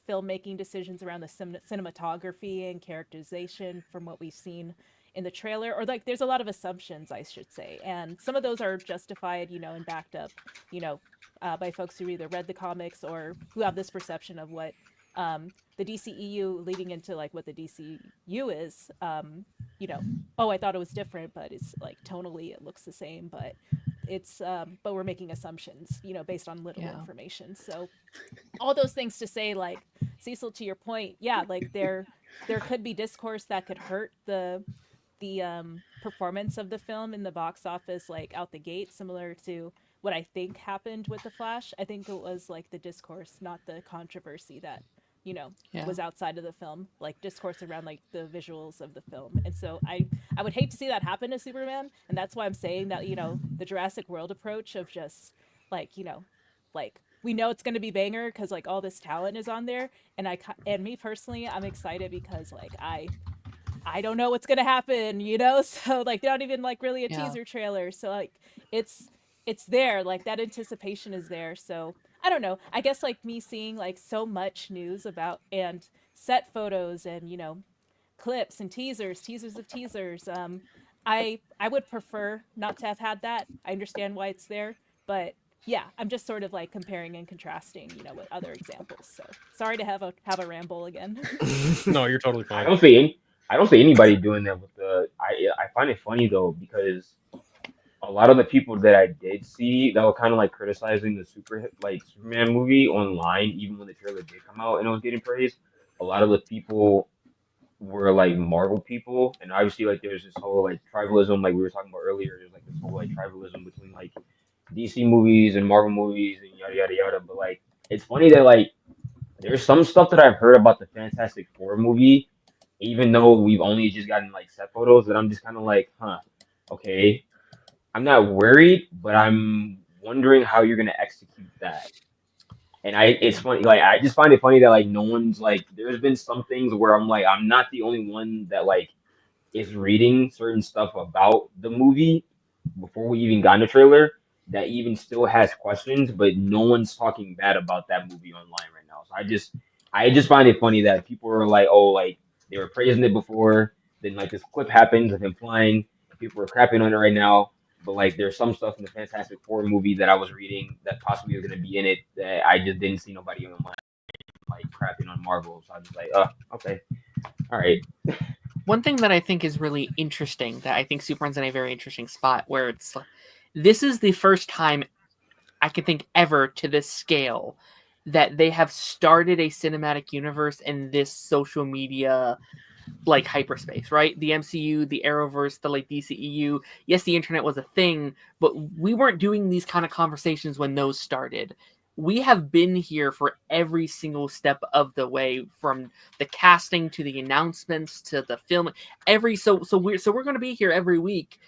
filmmaking decisions around the cinematography and characterization from what we've seen in the trailer, or like there's a lot of assumptions, I should say, and some of those are justified, and backed up, by folks who either read the comics or who have this perception of what the DCEU leading into like what the DCU is. Oh, I thought it was different, but it's like tonally it looks the same, but it's but we're making assumptions, based on little information. So all those things to say, like Cecil, to your point, yeah, like there could be discourse that could hurt the performance of the film in the box office, like out the gate, similar to what I think happened with The Flash. I think it was like the discourse, not the controversy that was outside of the film, like discourse around like the visuals of the film. And so I would hate to see that happen to Superman, and that's why I'm saying that the Jurassic World approach of just like like we know it's going to be banger because like all this talent is on there, and me personally, I'm excited because like I don't know what's going to happen, so like they're not even like really a teaser trailer, so like it's there, like that anticipation is there. So I don't know, I guess like me seeing like so much news about and set photos and clips and teasers of teasers, I would prefer not to have had that. I understand why it's there, but yeah, I'm just sort of like comparing and contrasting, with other examples. So sorry to have a ramble again. No, you're totally fine. I don't see anybody doing that with the. I find it funny though because a lot of the people that I did see that were kind of like criticizing the Superman movie online, even when the trailer did come out and it was getting praised, a lot of the people were like Marvel people, and obviously like there's this whole like tribalism, like we were talking about earlier. There's like this whole like tribalism between like DC movies and Marvel movies and yada yada yada. But like it's funny that like there's some stuff that I've heard about the Fantastic Four movie, even though we've only just gotten like set photos, that I'm just kind of like, okay. I'm not worried, but I'm wondering how you're gonna execute that. And it's funny, like I just find it funny that like no one's like. There's been some things where I'm like, I'm not the only one that like is reading certain stuff about the movie before we even got in the trailer that even still has questions, but no one's talking bad about that movie online right now. So I just find it funny that people are like, oh, like they were praising it before, then like this clip happens of him flying, and people are crapping on it right now. But like there's some stuff in the Fantastic Four movie that I was reading that possibly is gonna be in it that I just didn't see nobody online like crapping on Marvel. So I was like, okay, all right. One thing that I think is really interesting, that I think Superman's in a very interesting spot, where this is the first time I can think ever to this scale that they have started a cinematic universe in this social media like hyperspace, right? The MCU, the Arrowverse, the like DCEU. Yes, the internet was a thing, but we weren't doing these kind of conversations when those started. We have been here for every single step of the way, from the casting to the announcements to the film. So we're going to be here every week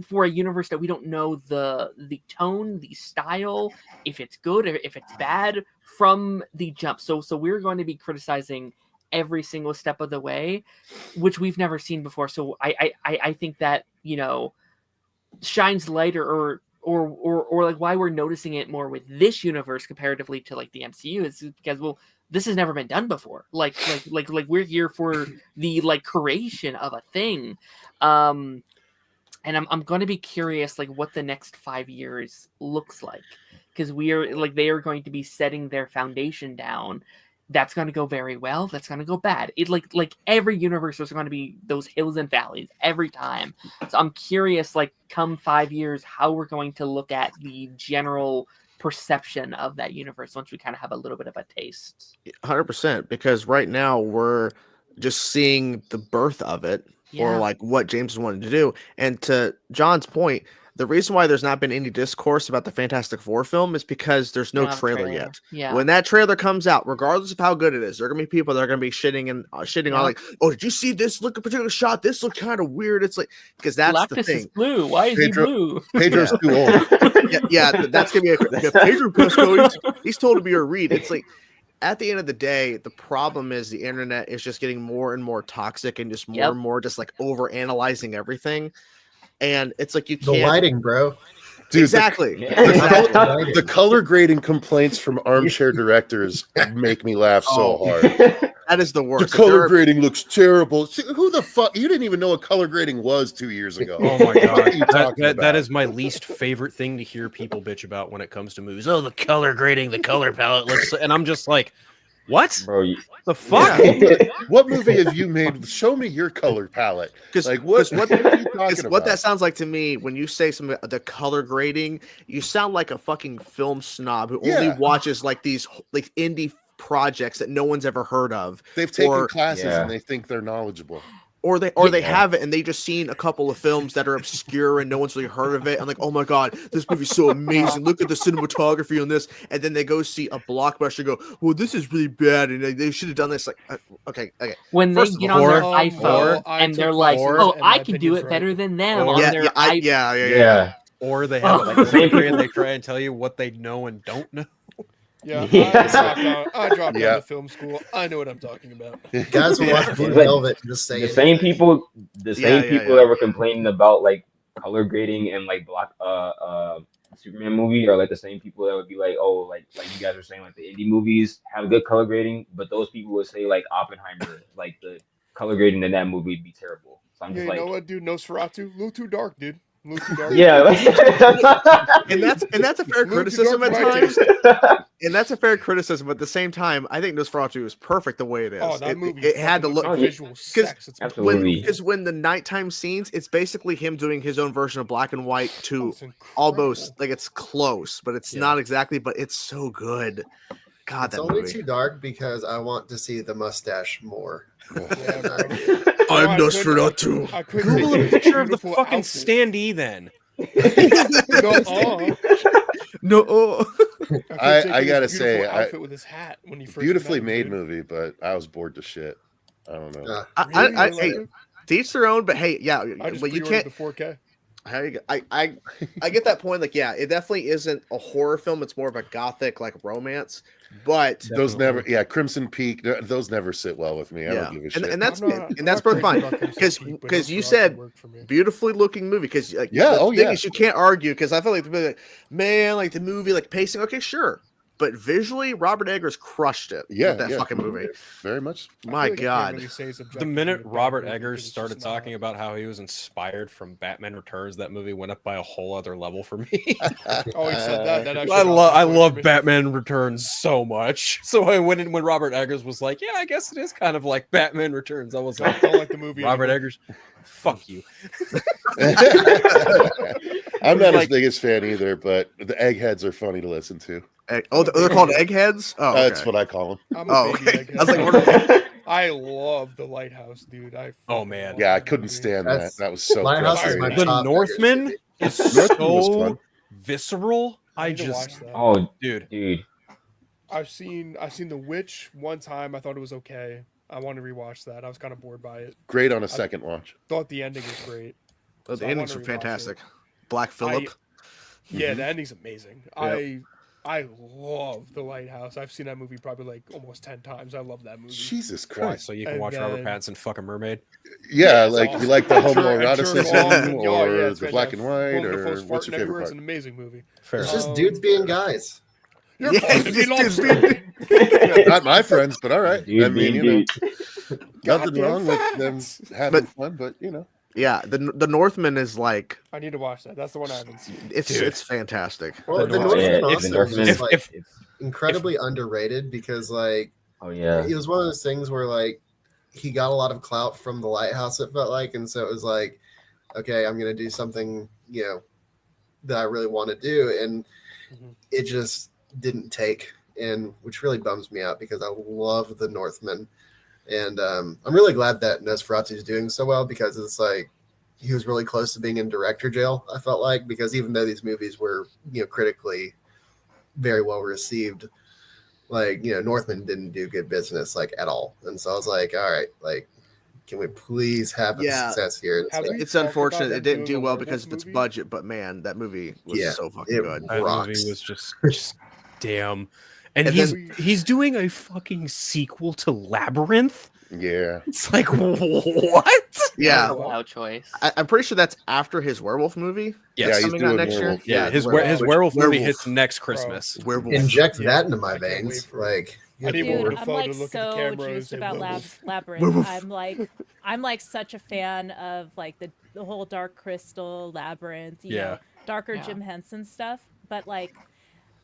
for a universe that we don't know the tone, the style, if it's good or if it's bad from the jump. So we're going to be criticizing every single step of the way, which we've never seen before. So I think that, you know, shines lighter or like why we're noticing it more with this universe comparatively to like the MCU is because, well, this has never been done before. Like we're here for the like creation of a thing. And I'm going to be curious like what the next 5 years looks like, because we are like they are going to be setting their foundation down. That's going to go very well. That's going to go bad. It like every universe there's going to be those hills and valleys every time. So I'm curious, like come 5 years, how we're going to look at the general perception of that universe once we kind of have a little bit of a taste. 100%, because right now we're just seeing the birth of it, or like what James wanted to do. And to John's point, the reason why there's not been any discourse about the Fantastic Four film is because there's no trailer yet. Yeah. When that trailer comes out, regardless of how good it is, there are gonna be people that are gonna be shitting on like, oh, did you see this? Look, a particular shot. This looked kind of weird. It's like, because that's Galactus the thing. is blue. Why is he blue? Pedro's too old. That's gonna be Pedro Pascal. He's told to be a read. It's like, at the end of the day, the problem is the internet is just getting more and more toxic and just more and more just like over analyzing everything. And it's like you can't. The lighting, bro. Dude, exactly. The color grading complaints from armchair directors make me laugh so hard. That is the worst. The color grading looks terrible. See, who the fuck? You didn't even know what color grading was 2 years ago. Oh my god, that is my least favorite thing to hear people bitch about when it comes to movies. Oh, the color grading, the color palette looks, and I'm just like, what? Bro, the fuck? What movie have you made? Show me your color palette. Like what that sounds like to me when you say something the color grading, you sound like a fucking film snob who only watches like these like indie projects that no one's ever heard of. They've taken classes and they think they're knowledgeable. Or they have it and they just seen a couple of films that are obscure and no one's really heard of it. I'm like, oh my god, this movie's so amazing. Look at the cinematography on this. And then they go see a blockbuster and go, well, this is really bad. And they should have done this. Like, okay. When they get on their iPhone and they're like, oh, I can do it better than them on their iPhone. Yeah. Or they have like the same thing and they try and tell you what they know and don't know. I dropped out of film school. I know what I'm talking about. Guys will watch Blue Velvet and just say the same people that were complaining about like color grading and like Superman movie are like the same people that would be like, oh, like you guys were saying, like the indie movies have good color grading, but those people would say like Oppenheimer, like the color grading in that movie would be terrible. So I'm just you know what, dude? Nosferatu, a little too dark, dude. Yeah, and that's a fair criticism at times. And that's a fair criticism, but at the same time, I think Nosferatu is perfect the way it is. Oh, that movie it had to look visual sex. Because when the nighttime scenes, it's basically him doing his own version of black and white to almost like it's close, but it's not exactly. But it's so good. God, it's only too dark because I want to see the mustache more. I'm Nosferatu. Google a picture of the fucking standee then. No. I gotta say, outfit with his hat when he first beautifully made movie, but I was bored to shit. I don't know. Hey, to each their own, but hey, but you can't. The 4K. I get that point. Like, it definitely isn't a horror film. It's more of a gothic, like romance. But those never, Crimson Peak, those never sit well with me. I don't give a shit. And that's perfectly fine because you said beautifully looking movie. Because the thing is, you can't argue because I feel like the movie, like the movie, like pacing. Okay, sure. But visually, Robert Eggers crushed it with that fucking movie. Very much. My God. The minute Robert Eggers started talking about how he was inspired from Batman Returns, that movie went up by a whole other level for me. He said that. I love Batman Returns so much. So when Robert Eggers was like, I guess it is kind of like Batman Returns, I was like, I don't like the movie. Robert Eggers, fuck you. I'm not his biggest fan either, but the eggheads are funny to listen to. They're called eggheads? Oh, okay. That's what I call them. I'm a baby egghead. I was like, I love The Lighthouse, dude. Yeah, I couldn't stand that. That was so Lighthouse is my The top Northman is so visceral. Dude. I've seen The Witch one time. I thought it was okay. I want to rewatch that. I was kind of bored by it. Great on a second watch. Thought the ending was great. The So I endings wanna are rewatch it. fantastic. Black Phillip. Yeah, the ending's amazing. Yep. I love The Lighthouse. I've seen that movie probably like almost 10 times. I love that movie. Jesus Why? Christ. So you can And watch Robert then- Pattinson fuck a mermaid? Yeah, it's like awesome. you like the And Turk homoeroticism off, or it's the black and fantastic. white, Willem or Dafoe's what's farting your everywhere. favorite It's part? an amazing movie. Fair It's enough. just dudes being guys. You're Yeah, fucking it's me, just lobster. Not my friends, but all right. Dude, I mean, you know, dude. nothing Goddamn wrong with them facts. having But- fun, but you know. Yeah, the Northman is like I need to watch that. That's the one I haven't seen. it's fantastic. Well, The the Northman- Northman Yeah, also the was Northman. just like If- incredibly underrated because like Oh yeah. it was one of those things where like he got a lot of clout from the Lighthouse, it felt like, and so it was like, okay, I'm gonna do something, you know, that I really want to do, and Mhm. it just didn't take, and which really bums me out because I love the Northman, and I'm really glad that Nosferatu is doing so well because it's like he was really close to being in director jail. I felt like because even though these movies were, you know, critically very well received, like, you know, Northman didn't do good business like at all, and so I was like, all right, like, can we please have a Yeah. success here? And Have so- we It's talked unfortunate about it them didn't doing do a well werewolf because of its movie? budget, but man, that movie was Yeah, so fucking it good. That rocks. movie was just damn. And, And he's doing a fucking sequel to Labyrinth. Yeah. It's like what? Yeah, Wow choice. I'm pretty sure that's after his werewolf movie. Yes. Yeah, he's coming out doing next year. werewolf. Yeah, his werewolf. werewolf movie Werewolf. hits next Christmas. Werewolf. Inject Yeah, that into my I can't wait veins, for it. like. I need good Willem lord. Dude, I'm Dafoe like to look at the so camera and juiced say, about "Werewolf." Labyrinth. Werewolf. I'm like such a fan of like the whole Dark Crystal Labyrinth, you know, darker Yeah. Jim Henson stuff. But like,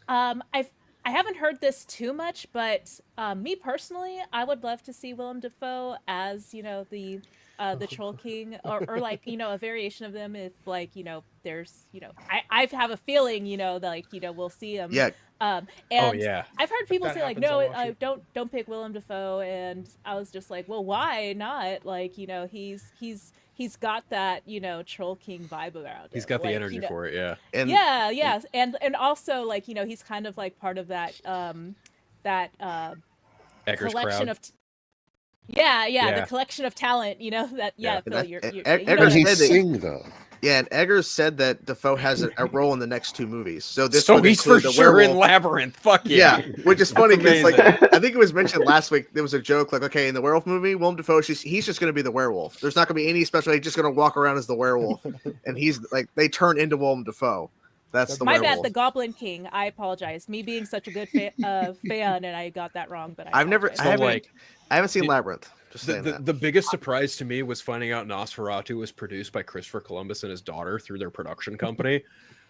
I haven't heard this too much, but me personally, I would love to see Willem Dafoe as, you know, the Troll King, or like, you know, a variation of them. If like, you know, there's, you know, I have a feeling, you know, that, like, you know, we'll see him. Yeah, And Oh yeah. I've heard people that say like, happens, no, I'll watch it. don't pick Willem Dafoe, and I was just like, well, why not? Like, you know, he's got that, you know, Troll King vibe around. He's him. got the Like, energy you know, for it, yeah. and yeah, and also like, you know, he's kind of like part of that Eggers collection crowd. of. Yeah, Yeah. the collection of talent, you know, that, Yeah. Phil, And you're that- you Ed- know Eggers what Can I he said that- sing though? yeah, and Eggers said that Defoe has a role in the next two movies. So this So would he's for include the sure in werewolf. Labyrinth. Fuck Yeah, yeah. which is funny because like amazing. I think it was mentioned last week. There was a joke like, okay, in the werewolf movie, Willem Dafoe, he's just going to be the werewolf. There's not going to be any special. He's just going to walk around as the werewolf, and he's like they turn into Willem Dafoe. That's the My werewolf. bad, the Goblin King. I apologize. Me being such a good fan, and I got that wrong. But I've never, apologize. I haven't seen the- Labyrinth. Just The, saying the, that. the biggest surprise to me was finding out Nosferatu was produced by Christopher Columbus and his daughter through their production company.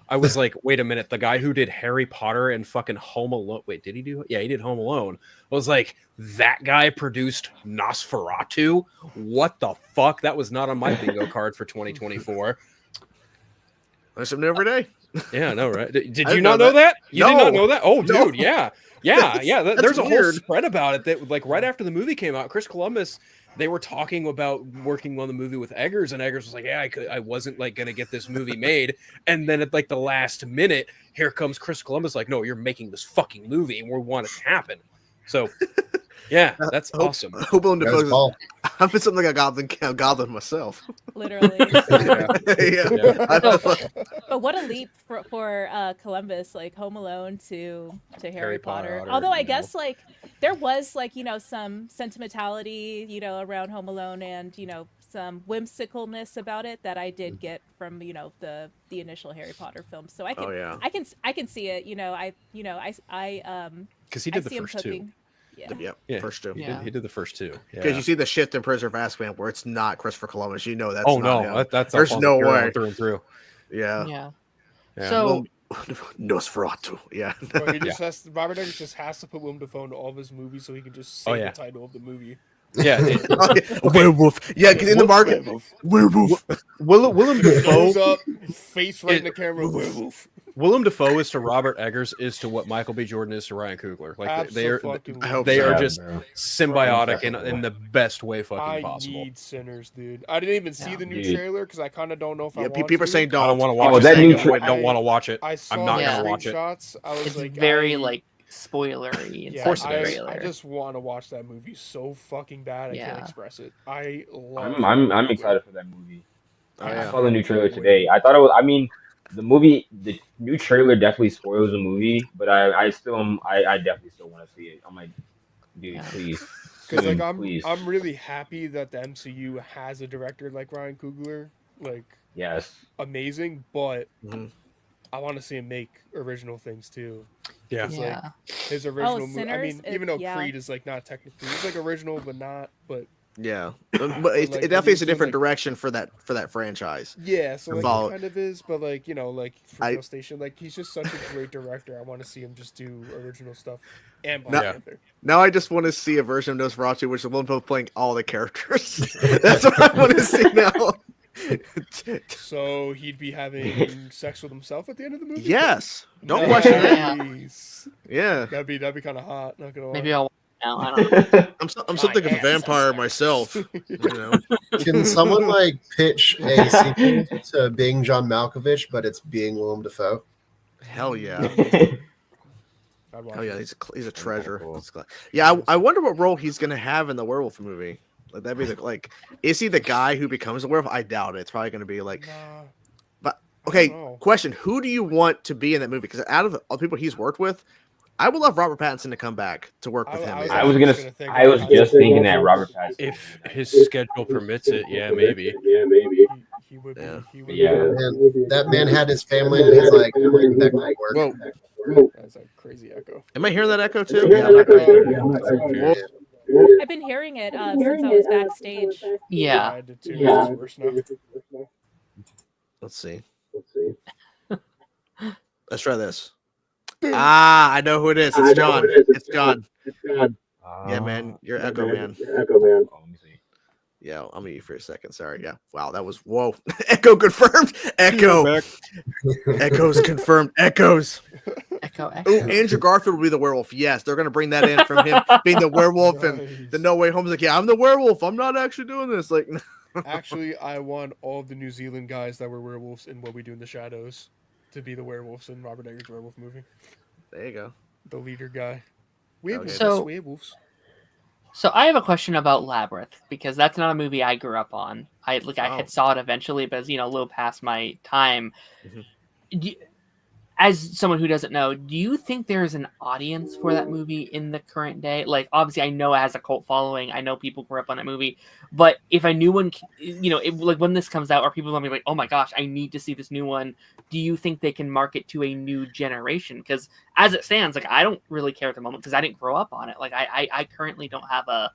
I was like, wait a minute, the guy who did Harry Potter and fucking Home Alone. Wait, did he do? Yeah, he did Home Alone. I was like, that guy produced Nosferatu? What the fuck? That was not on my bingo card for 2024. Learn something new every day. Yeah, no, right? Did I you didn't not know know that? You did No. not know that? Oh, No. dude, yeah. Yeah. That's There's a whole weird. spread about it that, like, right after the movie came out, Chris Columbus, they were talking about working on the movie with Eggers, and Eggers was like, yeah, I wasn't, like, going to get this movie made. And then at, like, the last minute, here comes Chris Columbus, like, no, you're making this fucking movie, and we want it to happen. So, yeah, that's awesome. I hope Willem That Dafoe was is- Paul. I'm something like a goblin myself. Literally. Yeah. I know. But what a leap for Columbus, like Home Alone to Harry Potter. Potter, Although I you know. guess like there was like, you know, some sentimentality, you know, around Home Alone, and, you know, some whimsicalness about it that I did get from, you know, the initial Harry Potter film. So I can Oh, yeah. I can see it, you know, I Because he I did the see him first two. cooking. Yeah. Yep. Yeah. First two. Yeah. He did the first two. Because Yeah. you see the shift in Prisoner of Azkaban where it's not Christopher Columbus. You know that's Oh, not no, him. that's There's Alfonso no Cuarón way. through and through. Yeah. Yeah. Yeah. So Nosferatu. Yeah. Bro, he just has Robert Eggers just has to put Willem Dafoe into all of his movies so he can just say yeah. the title of the movie. Yeah, Oh, yeah. Werewolf. Yeah, because in the market, werewolf. Willem Nose Dafoe. up, face right in the camera. Werewolf. Willem Dafoe is to Robert Eggers is to what Michael B. Jordan is to Ryan Coogler. Like they are, Abso-fucking-lutely. I hope they so. are Yeah, just bro. symbiotic in the best way fucking I possible. need Sinners, dude. I didn't even see Yeah. the new Dude. trailer because I kind of don't know if I Yeah, want people are to. saying I don't don't. want to watch Oh, it. that new I don't want to watch it. I saw not the gonna watch it. screenshots. I was it's like, very like spoilery yeah, inside course the it is. trailer. I just want to watch that movie so fucking bad. I can't Yeah. express it. I love. I'm excited for that movie. Oh, I yeah. saw the new trailer today. I thought it was. I mean, the new trailer definitely spoils the movie, but I definitely still want to see it. I'm like, dude, please, Because like please. I'm really happy that the MCU has a director like Ryan Coogler. Like, Yes. amazing, but Mhm. I want to see him make original things too. Yeah. It's like his original movie. I Sinners, mean, even though yeah. Creed is like not technically, it's like original, but not. But Yeah, but it like, definitely is a when different like- direction for that franchise. yeah, so like Follow- it kind of is, but like like for I- Real Station, like he's just such a great director. I want to see him just do original stuff and Black No. Panther. Now I just want to see a version of Nosferatu, which is one of playing all the characters. That's what I want to see now. So he'd be having sex with himself at the end of the movie. Yes, don't question that. Nice. Yeah, That'd be kind of hot. Not gonna lie. Maybe I'll. No, I don't know. I'm something of a Yes. vampire myself. You know, Can someone like pitch a sequel to Being John Malkovich, but it's being Willem Dafoe? hell yeah, I'd watch hell yeah, it. he's a treasure. cool. Yeah, I wonder what role he's gonna have in the werewolf movie. Like that'd be like, is he the guy who becomes a werewolf? I doubt it. It's probably gonna be like, Nah, but I okay. don't know. Question: who do you want to be in that movie? Because out of all the people he's worked with, I would love Robert Pattinson to come back to work with him. I was just thinking that Robert Pattinson. If his schedule permits it, yeah, maybe. He would. Yeah. He would. Yeah. And that man had his family, and he's like, that might work. Whoa, That's a crazy echo. am I hearing that echo too? Yeah, I'm not yeah, crazy. Whoa. I've been hearing it since I was backstage. Yeah. I did too. It's worse now. Let's see. Let's try this. Ah, I know who it is. It's John. It's John. Yeah, man. You're Echo Man. Oh, let me see. Yeah, I'll mute you for a second. Sorry. Yeah. Wow, that was whoa. Echo confirmed. Echo. Echoes confirmed. Echoes. Echo. Oh, Andrew Garfield will be the werewolf. Yes, they're gonna bring that in from him being the werewolf and the No Way Home's like, yeah, I'm the werewolf. I'm not actually doing this. Like, Actually, I want all of the New Zealand guys that were werewolves in What We Do in the Shadows to be the werewolves in Robert Eggers' werewolf movie. there you go. The leader guy. Werewolves. So- werewolves. So I have a question about Labyrinth because that's not a movie I grew up on. I Oh. had saw it eventually, but it's, a little past my time. Mhm. As someone who doesn't know, do you think there's an audience for that movie in the current day? Like, obviously, I know it has a cult following. I know people grew up on that movie. But if a new one, like when this comes out, are people going to be like, oh my gosh, I need to see this new one? Do you think they can market to a new generation? Because as it stands, like, I don't really care at the moment because I didn't grow up on it. Like, I currently don't have a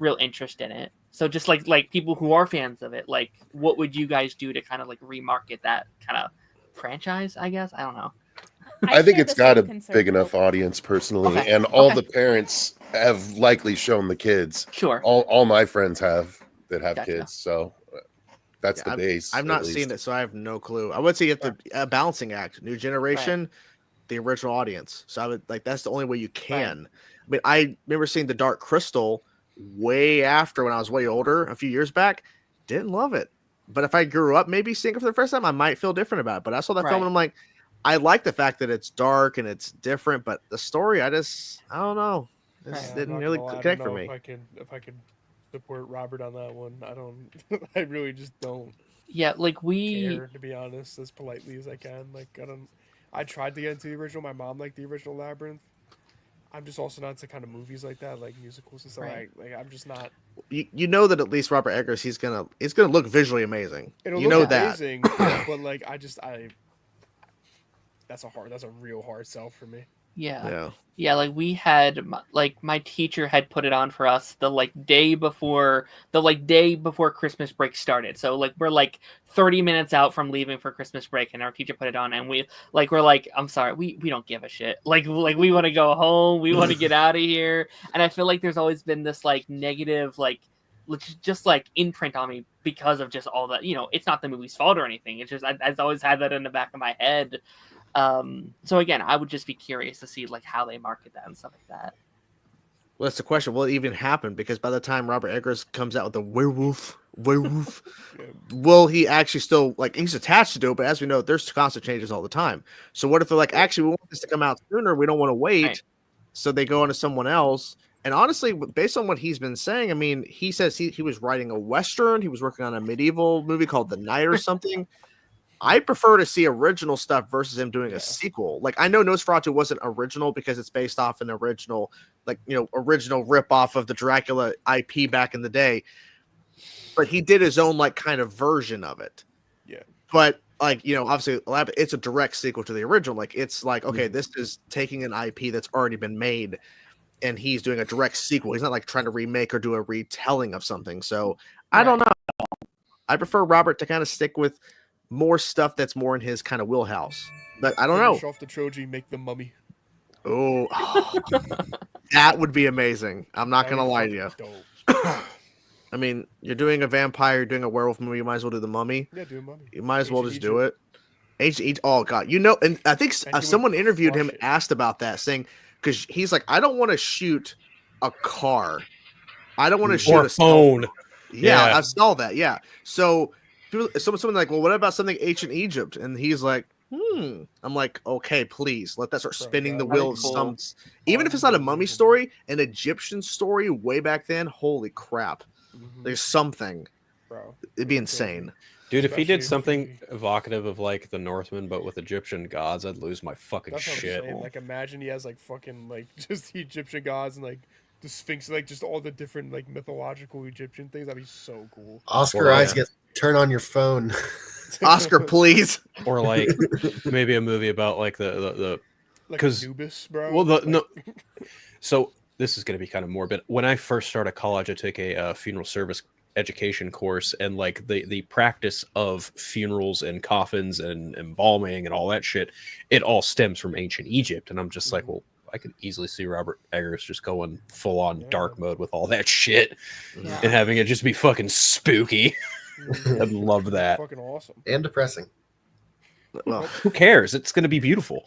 real interest in it. So just like people who are fans of it, like, what would you guys do to kind of like remarket that kind of franchise, I guess? I don't know. I think share it's the got a same concern. big enough audience personally, Okay, and all okay. the parents have likely shown the kids. Sure. All my friends have that have Gotcha. kids, so that's Yeah, the base. I've at not least. seen it, so I have no clue. I would say you have to a balancing act, new generation, the original audience. So I would like that's the only way you can. I mean, I remember seeing The Dark Crystal way after when I was way older, a few years back. Didn't love it, but if I grew up maybe seeing it for the first time, I might feel different about it. But I saw that film Right. and I'm like, I like the fact that it's dark and it's different, but the story, I don't know, it just Right. didn't really connect for me. If I could support Robert on that one, I don't. I really just don't Yeah, like we care, to be honest, as politely as I can. Like, I don't. I tried to get into the original. My mom liked the original Labyrinth. I'm just also not into kind of movies like that, like musicals and stuff. Right. Like I'm just not. You know that at least Robert Eggers, he's gonna look visually amazing. It'll You look know that. amazing, but like that's a real hard sell for me. Yeah, like we had my teacher had put it on for us the day before Christmas break started. So like we're like 30 minutes out from leaving for Christmas break, and our teacher put it on, and we're like, I'm sorry, we don't give a shit. Like we want to go home, we want to get out of here. And I feel like there's always been this like negative just like imprint on me because of just all that. It's not the movie's fault or anything. It's just I've always had that in the back of my head. So again, I would just be curious to see like how they market that and stuff like that. Well, that's the question. Will it even happen? Because by the time Robert Eggers comes out with the werewolf, will he actually still he's attached to it? But as we know, there's constant changes all the time. So what if they're like, actually, we want this to come out sooner. We don't want to wait. Right. So they go on to someone else, And honestly, based on what he's been saying, I mean, he says he was writing a Western. He was working on a medieval movie called The Night or something. I prefer to see original stuff versus him doing a sequel. Like, I know Nosferatu wasn't original because it's based off an original, like, original ripoff of the Dracula IP back in the day. But he did his own, like, kind of version of it. Yeah. But, like, obviously, it's a direct sequel to the original. Like, it's like, okay, this is taking an IP that's already been made, and he's doing a direct sequel. He's not, like, trying to remake or do a retelling of something. So, I don't know. I prefer Robert to kind of stick with more stuff that's more in his kind of wheelhouse. But I don't know. Finish off the trilogy, make the Mummy. Oh, that would be amazing. I'm not going to lie to you. I mean, you're doing a vampire, you're doing a werewolf movie, you might as well do the Mummy. Yeah, do a Mummy. You might as well just do it. Oh, God. And I think someone interviewed him, asked about that, saying, because he's like, I don't want to shoot a car. I don't want to shoot a phone. Yeah, I saw that. Yeah. So someone like, well, what about something ancient Egypt? And he's like, I'm like, okay, please let that start spinning the wheels. Cool. Even if it's not a mummy story, an Egyptian story way back then. Holy crap! There's something. Bro, it'd be insane. Dude, if he did something evocative of like the Northman, but with Egyptian gods, I'd lose my fucking shit. Like, imagine he has like fucking like just the Egyptian gods and like the Sphinx, like just all the different like mythological Egyptian things. That'd be so cool. Oscar Isaac, turn on your phone. Oscar, please. Or like maybe a movie about like the because Anubis, bro. Well, no. So this is going to be kind of morbid. When I first started college, I took a funeral service education course, and like the practice of funerals and coffins and embalming and all that shit, it all stems from ancient Egypt. And I'm just like, well, I could easily see Robert Eggers just going full on dark mode with all that shit and having it just be fucking spooky. I'd love that. Fucking awesome and depressing. Well, who cares? It's going to be beautiful.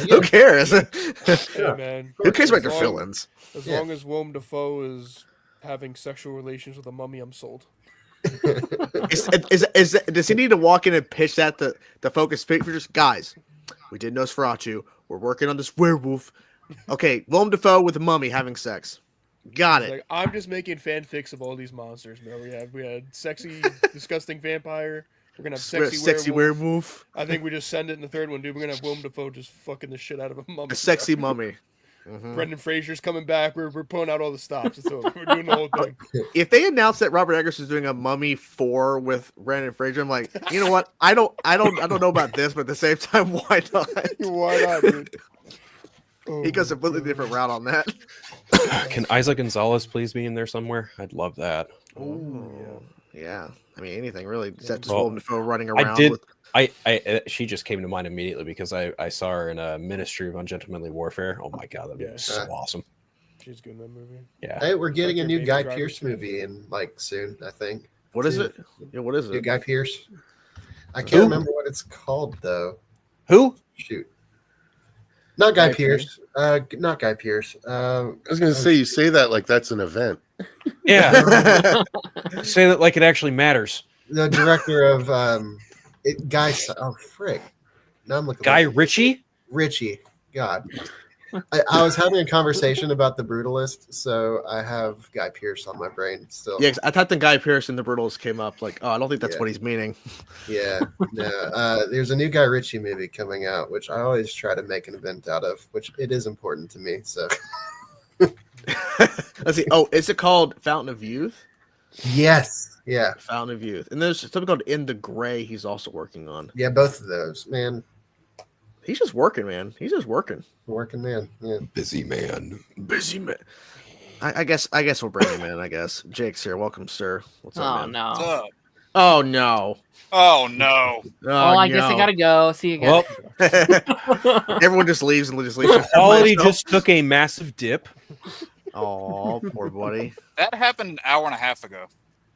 Who cares? Yeah, man. Who cares about their fill-ins? As long as Willem Dafoe is having sexual relations with a mummy, I'm sold. Does he need to walk in and pitch that to Focus Pictures? Guys, we did Nosferatu. We're working on this werewolf. Okay, Willem Dafoe with a mummy having sex. Got it. Like, I'm just making fanfics of all these monsters, bro. We had sexy, disgusting vampire. We're gonna have sexy werewolf. I think we just send it in the third one, dude. We're gonna have Willem Dafoe just fucking the shit out of a mummy. A sexy mummy. Brendan Fraser's coming back. We're pulling out all the stops. So we're doing the whole thing. If they announced that Robert Eggers is doing a Mummy 4 with Brendan Fraser, I'm like, you know what? I don't know about this, but at the same time, why not? Why not, dude? He goes a completely different route on that. Can Isaac Gonzalez please be in there somewhere? I'd love that. Oh, yeah. I mean, anything really. Except just Willem Dafoe running around. She just came to mind immediately because I saw her in a Ministry of Ungentlemanly Warfare. Oh my god, that'd be so awesome. She's good in that movie. Yeah. Hey, we're getting a new Guy Pearce movie in like soon, I think. What is it? Yeah, what is it? New Guy Pearce. I can't remember what it's called though. Who? Shoot. Not Guy Pearce. Not Guy Pearce. I was going to say, you say that like that's an event. Yeah. Say that like it actually matters. The director of Guy. Oh frick! Now I'm looking. Guy Ritchie. Ritchie. God. I was having a conversation about The Brutalist, so I have Guy Pearce on my brain still. Yeah, I thought the Guy Pearce and The Brutalist came up. Like, oh, I don't think that's what he's meaning. Yeah, no. There's a new Guy Ritchie movie coming out, which I always try to make an event out of, which it is important to me. So, let's see. Oh, is it called Fountain of Youth? Yes. Yeah. Fountain of Youth, and there's something called In the Gray. He's also working on. Yeah, both of those, man. He's just working, man. He's just working. Working man. Yeah. Busy man. Busy man. I guess we'll bring him in. I guess Jake's here. Welcome, sir. What's up, man? No. What's up? Oh no. Oh no. Oh, I guess I gotta go. See you guys. Well, everyone just leaves and just leaves. Quality just took a massive dip. Oh, poor buddy. That happened an hour and a half ago.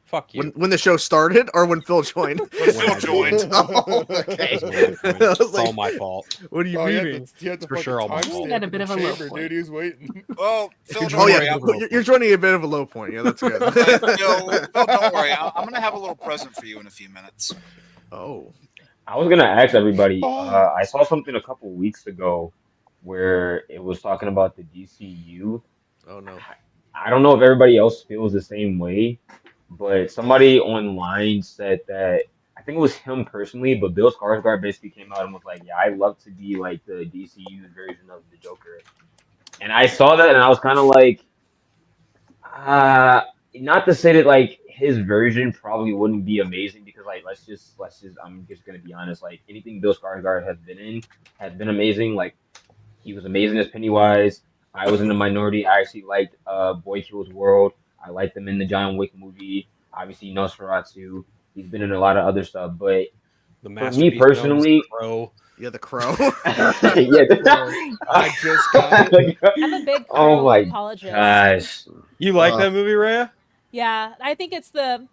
Fuck you. When the show started or when Phil joined? When Phil joined. Oh, okay. It's all my fault. What do you mean? It's for sure all my fault. He got a bit of a low point. Dude, he was waiting. Well, Phil, don't Oh worry. yeah, you're joining a bit of a low point. Yeah, that's good. Phil, don't worry. I'm gonna have a little present for you in a few minutes. Oh. I was gonna ask everybody. I saw something a couple weeks ago where it was talking about the DCU. Oh no. I don't know if everybody else feels the same way, but somebody online said that I think it was him personally, but Bill Skarsgård basically came out and was like, "Yeah, I love to be like the DCU version of the Joker." And I saw that and I was kind of like, uh, not to say that like his version probably wouldn't be amazing because like let's just I'm just gonna be honest, like anything Bill Skarsgård has been in has been amazing. Like he was amazing as Pennywise. I was in the minority. I actually liked Boy Kills World. I liked him in the John Wick movie. Obviously Nosferatu. He's been in a lot of other stuff, but The for me masterpiece personally, Crow. Yeah, the Crow. yeah, I just got it. I'm a big oh Crow my apologist. gosh. You like that movie, Rhea? Yeah, I think it's the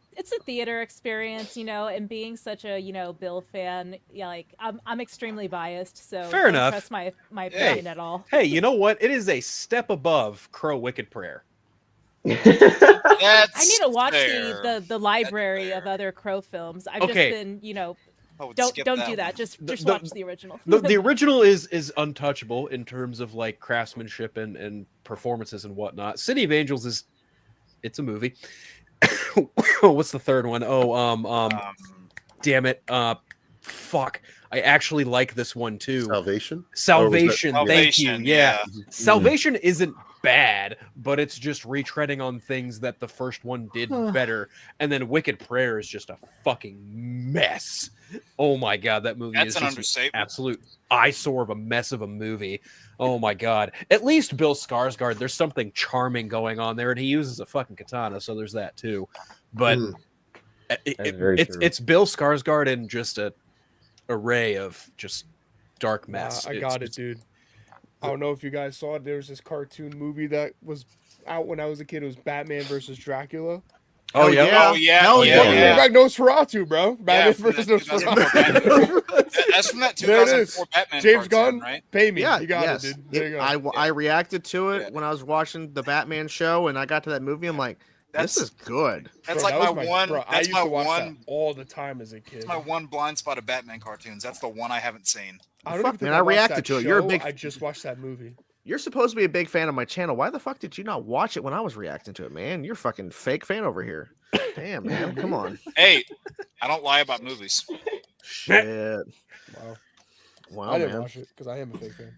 theater experience, and being such a Bill fan, yeah, like I'm extremely biased, so Fair don't enough. trust my Hey. opinion at all. Hey, you know what? It is a step above Crow Wicked Prayer. I need to watch the library of other Crow films. I've just been, don't do that. Just watch the original. The original is untouchable in terms of like craftsmanship and performances and whatnot. City of Angels it's a movie. What's the third one? Damn it. Fuck. I actually like this one too. Salvation. Thank you. Yeah. Salvation Mm-hmm. isn't bad, but it's just retreading on things that the first one did better. And then Wicked Prayer is just a fucking mess. Oh my god, that movie is That's an just understatement. an absolute eyesore of a mess of a movie. Oh my god. At least Bill Skarsgård, there's something charming going on there, and he uses a fucking katana, so there's that too. But it's Bill Skarsgård in just a array of just dark mess. I got it, dude. I don't know if you guys saw it. There was this cartoon movie that was out when I was a kid. It was Batman versus Dracula. Oh yeah. Hell yeah. Bring back Nosferatu, bro. Batman versus Nosferatu. That's from that There it 2004 is. Batman James cartoon, Gunn, right? pay me. Yeah, You got yes. it, dude. There you go. I reacted to it when I was watching the Batman show, and I got to that movie. I'm like, this is good. That's Bro, like that my was one. Bro, I That's used my to watch one. that all the time as a kid. That's my one blind spot of Batman cartoons. That's the one I haven't seen. I don't Fuck, even think man, I watched reacted that to it. You're a show. big- I just watched that movie. You're supposed to be a big fan of my channel. Why the fuck did you not watch it when I was reacting to it, man? You're fucking fake fan over here. Damn, man. Come on. Hey, I don't lie about movies. Shit. Wow. Wow, I didn't man. watch it because I am a fake fan.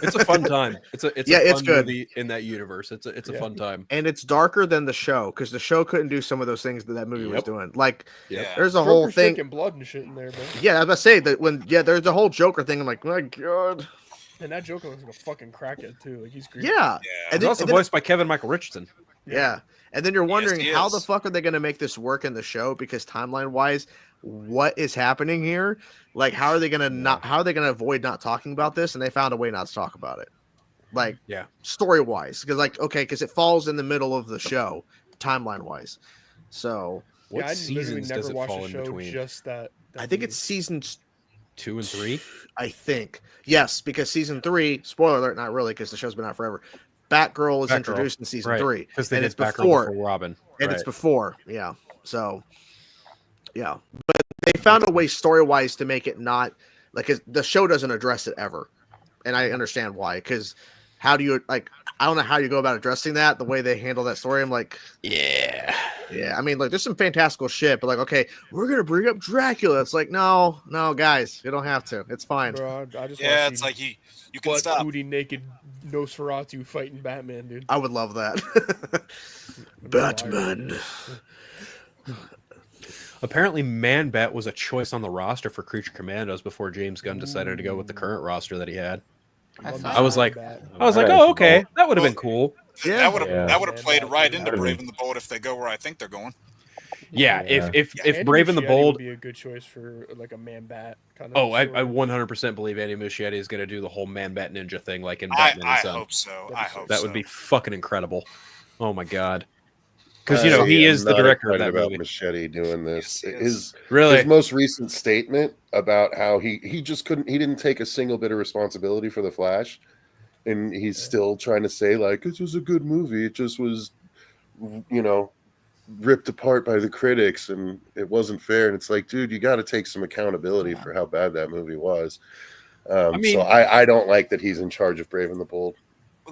It's a fun time. It's a it's fun good. movie in that universe. It's a fun time. And it's darker than the show because the show couldn't do some of those things that movie was doing. Like, Yeah. there's a whole thing. Drinking blood and shit in there, bro. Yeah, I was about to say that there's a whole Joker thing. I'm like, my god. And that Joker looks like a fucking crackhead too. Like he's creepy. Yeah. It's also voiced by Kevin Michael Richardson. Yeah. And then you're wondering he how is. the fuck are they going to make this work in the show? Because timeline wise, what is happening here? Like, how are they going to avoid not talking about this? And they found a way not to talk about it. Like, Yeah. story wise. Because it falls in the middle of the show, timeline wise. So, What I literally seasons never does it watched fall a in show between? just that. I think it's seasons 2 and 3. I think. Yes, because season 3, spoiler alert, not really, because the show's been out forever. Batgirl is introduced in season 3. Because they and did it's Batgirl before Robin. And it's before, yeah. So, yeah. But they found a way story-wise to make it not, like, the show doesn't address it ever. And I understand why, because how do you, like, I don't know how you go about addressing that, the way they handle that story. I'm like, yeah. I mean, like, there's some fantastical shit, but like, okay, we're going to bring up Dracula. It's like, no, guys, you don't have to. It's fine. Bro, I just It's like you can butt stop. booty naked Nosferatu fighting Batman, dude. I would love that. Batman. Apparently, Man Bat was a choice on the roster for Creature Commandos before James Gunn decided to go with the current roster that he had. I was like, oh, okay, that would have been cool. That would have played right into Brave and the Bold if they go where I think they're going. Yeah, if Andy Brave and the Muschietti Bold would be a good choice for like a Man Bat kind of. Oh, I story. 100% believe Andy Muschietti is going to do the whole Man Bat Ninja thing like in I Batman and Son. hope so. That would be fucking incredible. Oh my god. Because See, he I'm is the not director of excited that about movie. Machete doing this. His Really? his most recent statement about how he just couldn't, he didn't take a single bit of responsibility for the Flash, and he's still trying to say like this was a good movie. It just was, ripped apart by the critics, and it wasn't fair. And it's like, dude, you got to take some accountability for how bad that movie was. mean- so I don't like that he's in charge of Brave and the Bold.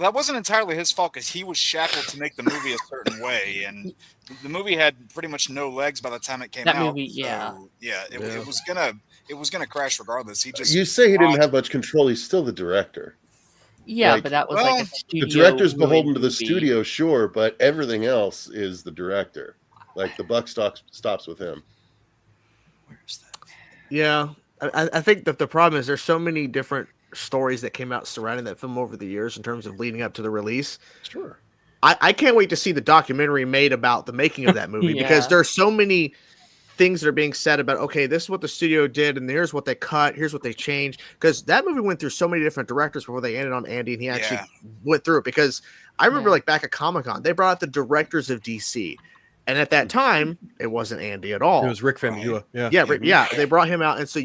that wasn't entirely his fault because he was shackled to make the movie a certain way, and the movie had pretty much no legs by the time it came out. Movie, it was gonna crash regardless. You say he didn't have much control. He's still the director. Yeah, but that was like a studio. The director's beholden to the movie. studio, sure, but everything else is the director. Like the buck stops with him. Where's that? Yeah, I think that the problem is there's so many different stories that came out surrounding that film over the years in terms of leading up to the release. Sure. I can't wait to see the documentary made about the making of that movie because there's so many things that are being said about, okay, this is what the studio did and here's what they cut, here's what they changed. Because that movie went through so many different directors before they ended on Andy, and he actually went through it. Because I remember like back at Comic-Con, they brought out the directors of DC. And at that time, it wasn't Andy at all. It was Rick Famuyiwa. They brought him out. And so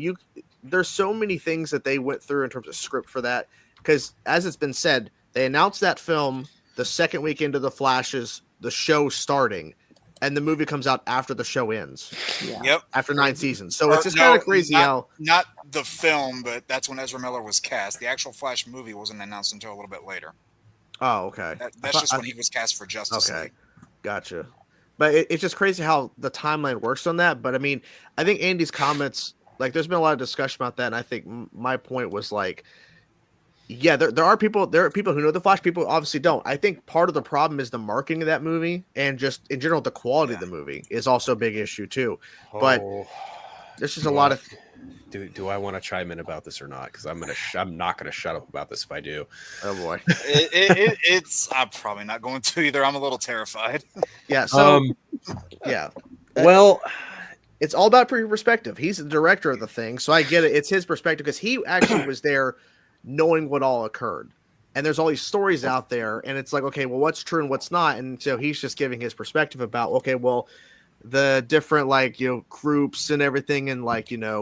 there's so many things that they went through in terms of script for that. Because as it's been said, they announced that film the second week into the Flash's, the show starting, and the movie comes out after the show ends. Yep. After 9 seasons. So it's just kind of crazy how... Not the film, but that's when Ezra Miller was cast. The actual Flash movie wasn't announced until a little bit later. Oh, okay. That's just when he was cast for Justice League. Gotcha. But it's just crazy how the timeline works on that. But I mean, I think Andy's comments, like, there's been a lot of discussion about that. And I think my point was like, yeah, there are people who know the Flash. People obviously don't. I think part of the problem is the marketing of that movie and just in general the quality of the movie is also a big issue too. But there's just a lot of. Do I want to chime in about this or not? Because I'm not gonna shut up about this if I do. Oh boy, I'm probably not going to either. I'm a little terrified. Yeah. So well, it's all about perspective. He's the director of the thing, so I get it. It's his perspective because he actually was there, knowing what all occurred. And there's all these stories out there, and it's like, okay, well, what's true and what's not? And so he's just giving his perspective about, okay, well, the different groups and everything, and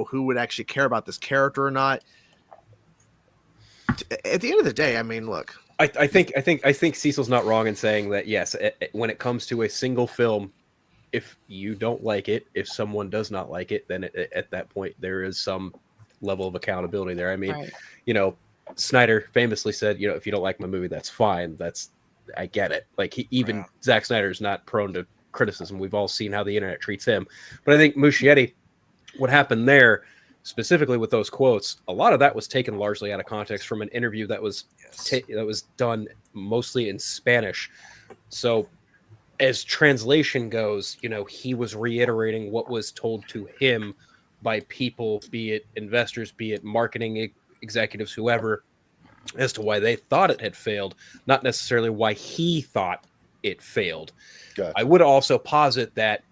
who would actually care about this character or not. At the end of the day, I mean, look, I think Cecil's not wrong in saying that yes, when it comes to a single film, if you don't like it, if someone does not like it, then at that point there is some level of accountability there. I mean, Snyder famously said, if you don't like my movie, that's fine. I get it. Like Zack Snyder's not prone to criticism. We've all seen how the internet treats him. But I think Muschietti, what happened there, specifically with those quotes, a lot of that was taken largely out of context from an interview that was done mostly in Spanish. So as translation goes, he was reiterating what was told to him by people, be it investors, be it marketing executives, whoever, as to why they thought it had failed, not necessarily why he thought it failed. Gotcha. I would also posit that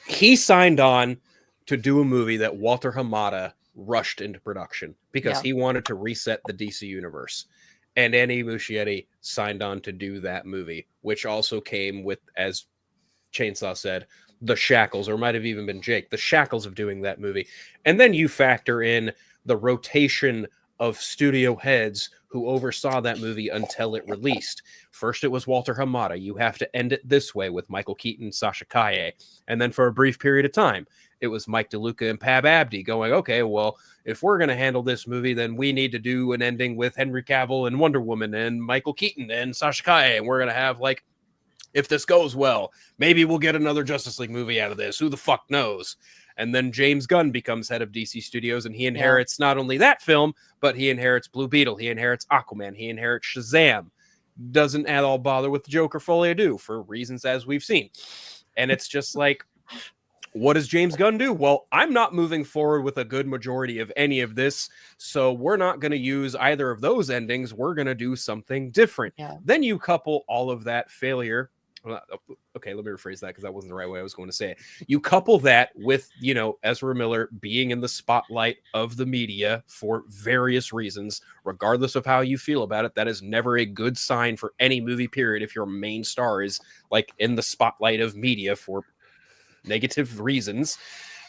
he signed on to do a movie that Walter Hamada rushed into production because he wanted to reset the DC universe. And Andy Muschietti signed on to do that movie, which also came with, as Chainsaw said, the shackles, or might have even been Jake, the shackles of doing that movie. And then you factor in the rotation of studio heads who oversaw that movie until it released. First, it was Walter Hamada. You have to end it this way with Michael Keaton, Sasha Kaye. And then for a brief period of time, it was Mike DeLuca and Pab Abdi going, okay, well, if we're going to handle this movie, then we need to do an ending with Henry Cavill and Wonder Woman and Michael Keaton and Sasha Kaye. And we're going to have, if this goes well, maybe we'll get another Justice League movie out of this. Who the fuck knows? And then James Gunn becomes head of DC Studios, and he inherits not only that film, but he inherits Blue Beetle, he inherits Aquaman, he inherits Shazam. Doesn't at all bother with the Joker Folie à Deux for reasons as we've seen. And it's just like, what does James Gunn do? Well, I'm not moving forward with a good majority of any of this, so we're not going to use either of those endings. We're going to do something different. Then you couple all of that failure. Okay, let me rephrase that because that wasn't the right way I was going to say it. You couple that with, Ezra Miller being in the spotlight of the media for various reasons, regardless of how you feel about it. That is never a good sign for any movie, period, if your main star is in the spotlight of media for negative reasons.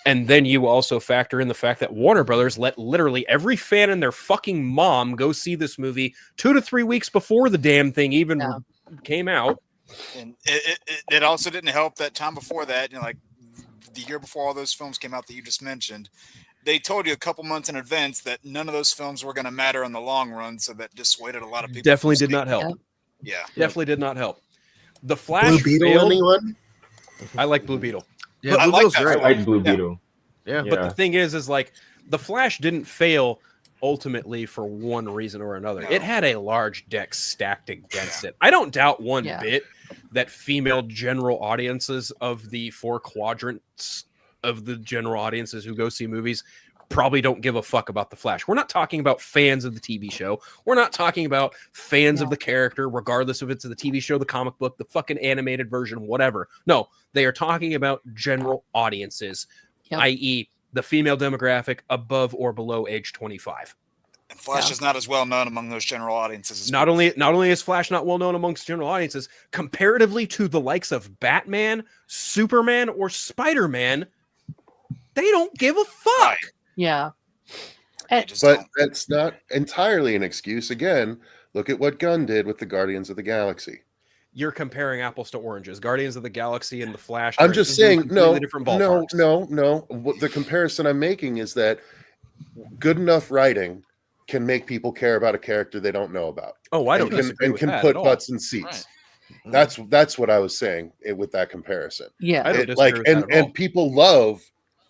And then you also factor in the fact that Warner Brothers let literally every fan and their fucking mom go see this movie 2 to 3 weeks before the damn thing even came out. And it also didn't help that time before that, the year before all those films came out that you just mentioned, they told you a couple months in advance that none of those films were going to matter in the long run, so that dissuaded a lot of people. Definitely did not help. Yeah, definitely did not help. The Flash Blue Beetle, failed. anyone? I like Blue Beetle. Yeah, I Blue like Beetle's that. great. I like Blue Beetle. Yeah. But the thing is like the Flash didn't fail ultimately for one reason or another. It had a large deck stacked against it. I don't doubt one bit that female general audiences of the 4 quadrants of the general audiences who go see movies probably don't give a fuck about the Flash. We're not talking about fans of the TV show. We're not talking about fans of the character, regardless if it's the TV show, the comic book, the fucking animated version, whatever. No, they are talking about general audiences, i.e. the female demographic above or below age 25. And Flash is not as well known among those general audiences. As not only is Flash not well known amongst general audiences, comparatively to the likes of Batman, Superman, or Spider-Man, they don't give a fuck. Right. Yeah. But that's not entirely an excuse. Again, look at what Gunn did with the Guardians of the Galaxy. You're comparing apples to oranges. Guardians of the Galaxy and the Flash. I'm just saying, no. The comparison I'm making is that good enough writing can make people care about a character they don't know about. Oh, I don't disagree and with can that put at all. butts in seats. Right. That's what I was saying with that comparison. Yeah, I don't disagree with that at all. And people love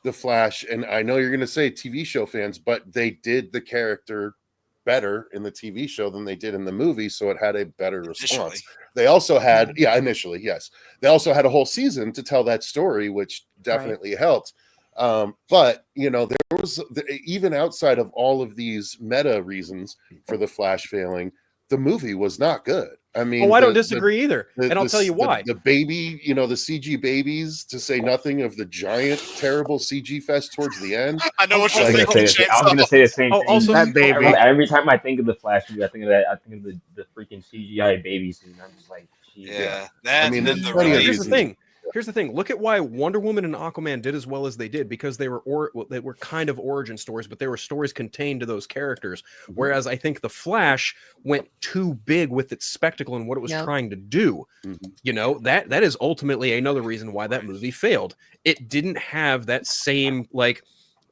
the Flash, and I know you're going to say TV show fans, but they did the character better in the TV show than they did in the movie, so it had a better response. They also had, initially, yes. They also had a whole season to tell that story, which definitely helped. But, there was, even outside of all of these meta reasons for the Flash failing, the movie was not good. I mean, I don't disagree either. And I'll tell you why. The baby, the CG babies, to say nothing of the giant, terrible CG fest towards the end. I know what you're I was going to say the same thing. Also, that baby. Every time I think of the Flash movie, I think of the freaking CGI baby scene. I'm just like, geez. Yeah. That, I mean, and then Here's the thing. Look at why Wonder Woman and Aquaman did as well as they did, because they were kind of origin stories, but they were stories contained to those characters. Whereas I think the Flash went too big with its spectacle and what it was trying to do. That is ultimately another reason why that movie failed. It didn't have that same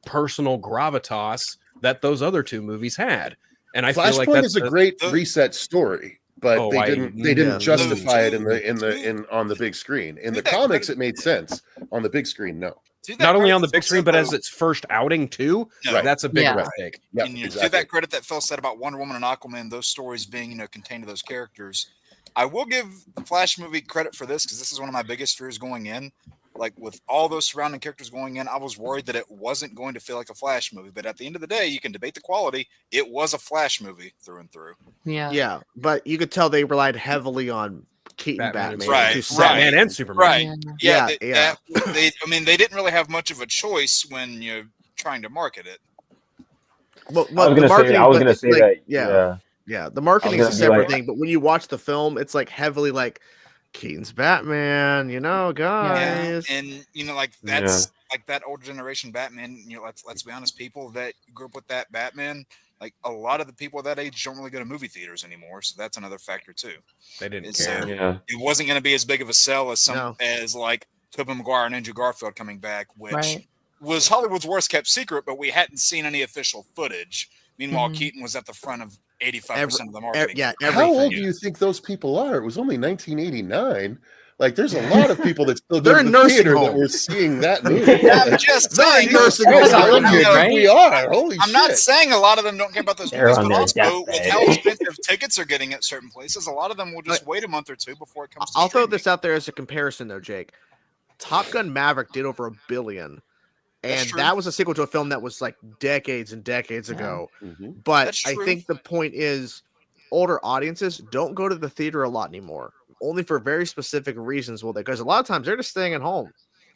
personal gravitas that those other two movies had. And I feel like that's a great reset story. But they didn't justify it on the big screen. In the comics, it made sense. On the big screen, no. Not only on the big screen, but as its first outing too. No. That's a big mistake. Yeah, to that credit that Phil said about Wonder Woman and Aquaman, those stories being contained to those characters. I will give the Flash movie credit for this, because this is one of my biggest fears going in. Like, with all those surrounding characters going in, I was worried that it wasn't going to feel like a Flash movie. But at the end of the day, you can debate the quality. It was a Flash movie through and through. Yeah, but you could tell they relied heavily on Keaton Batman. Batman and Superman. Right. They didn't really have much of a choice when you're trying to market it. Well, I was going to say that. Yeah, the marketing is a separate thing, but when you watch the film, it's heavily Keaton's Batman, guys. Yeah. And that's that old generation Batman. Let's be honest, people that grew up with that Batman, a lot of the people of that age don't really go to movie theaters anymore. So that's another factor too. They didn't care. It wasn't going to be as big of a sell as Tobey Maguire and Andrew Garfield coming back, which was Hollywood's worst kept secret, but we hadn't seen any official footage. Meanwhile, Keaton was at the front of 85% of the marketing. How old do you think those people are? It was only 1989. There's a lot of people that still go to the theater that were seeing that movie. I'm just saying, we are. Holy shit. I'm not saying a lot of them don't care about those movies, but also with how expensive tickets are getting at certain places, a lot of them will just wait a month or two before it comes to I'll throw this out there as a comparison, though, Jake. Top Gun Maverick did over $1 billion. And that was a sequel to a film that was decades and decades ago. But I think the point is older audiences don't go to the theater a lot anymore. Only for very specific reasons will they? Because a lot of times they're just staying at home.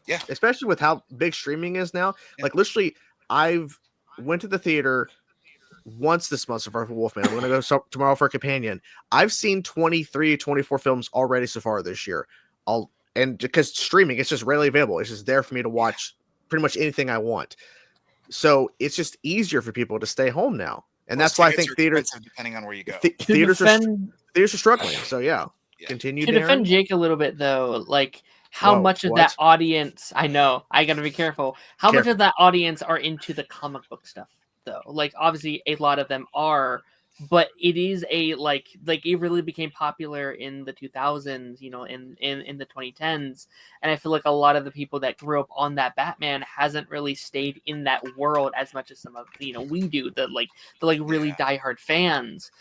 Yeah. Especially with how big streaming is now. Literally, I've went to the theater once this month so far for Wolfman. I'm going to go tomorrow for a Companion. I've seen 23, 24 films already so far this year. And because streaming, it's just readily available. It's just there for me to watch pretty much anything I want. So it's just easier for people to stay home now. And that's why I think theaters, depending on where you go, theaters are struggling. So continue to defend Jake a little bit though. how Whoa, much of what? that audience, I know, I gotta be careful, how much Careful. of that audience are into the comic book stuff, though? Like, obviously, a lot of them are, but it is a, like it really became popular in the 2000s, you know, in the 2010s, and I feel like a lot of the people that grew up on that Batman hasn't really stayed in that world as much as some of, you know, we do, the really diehard fans,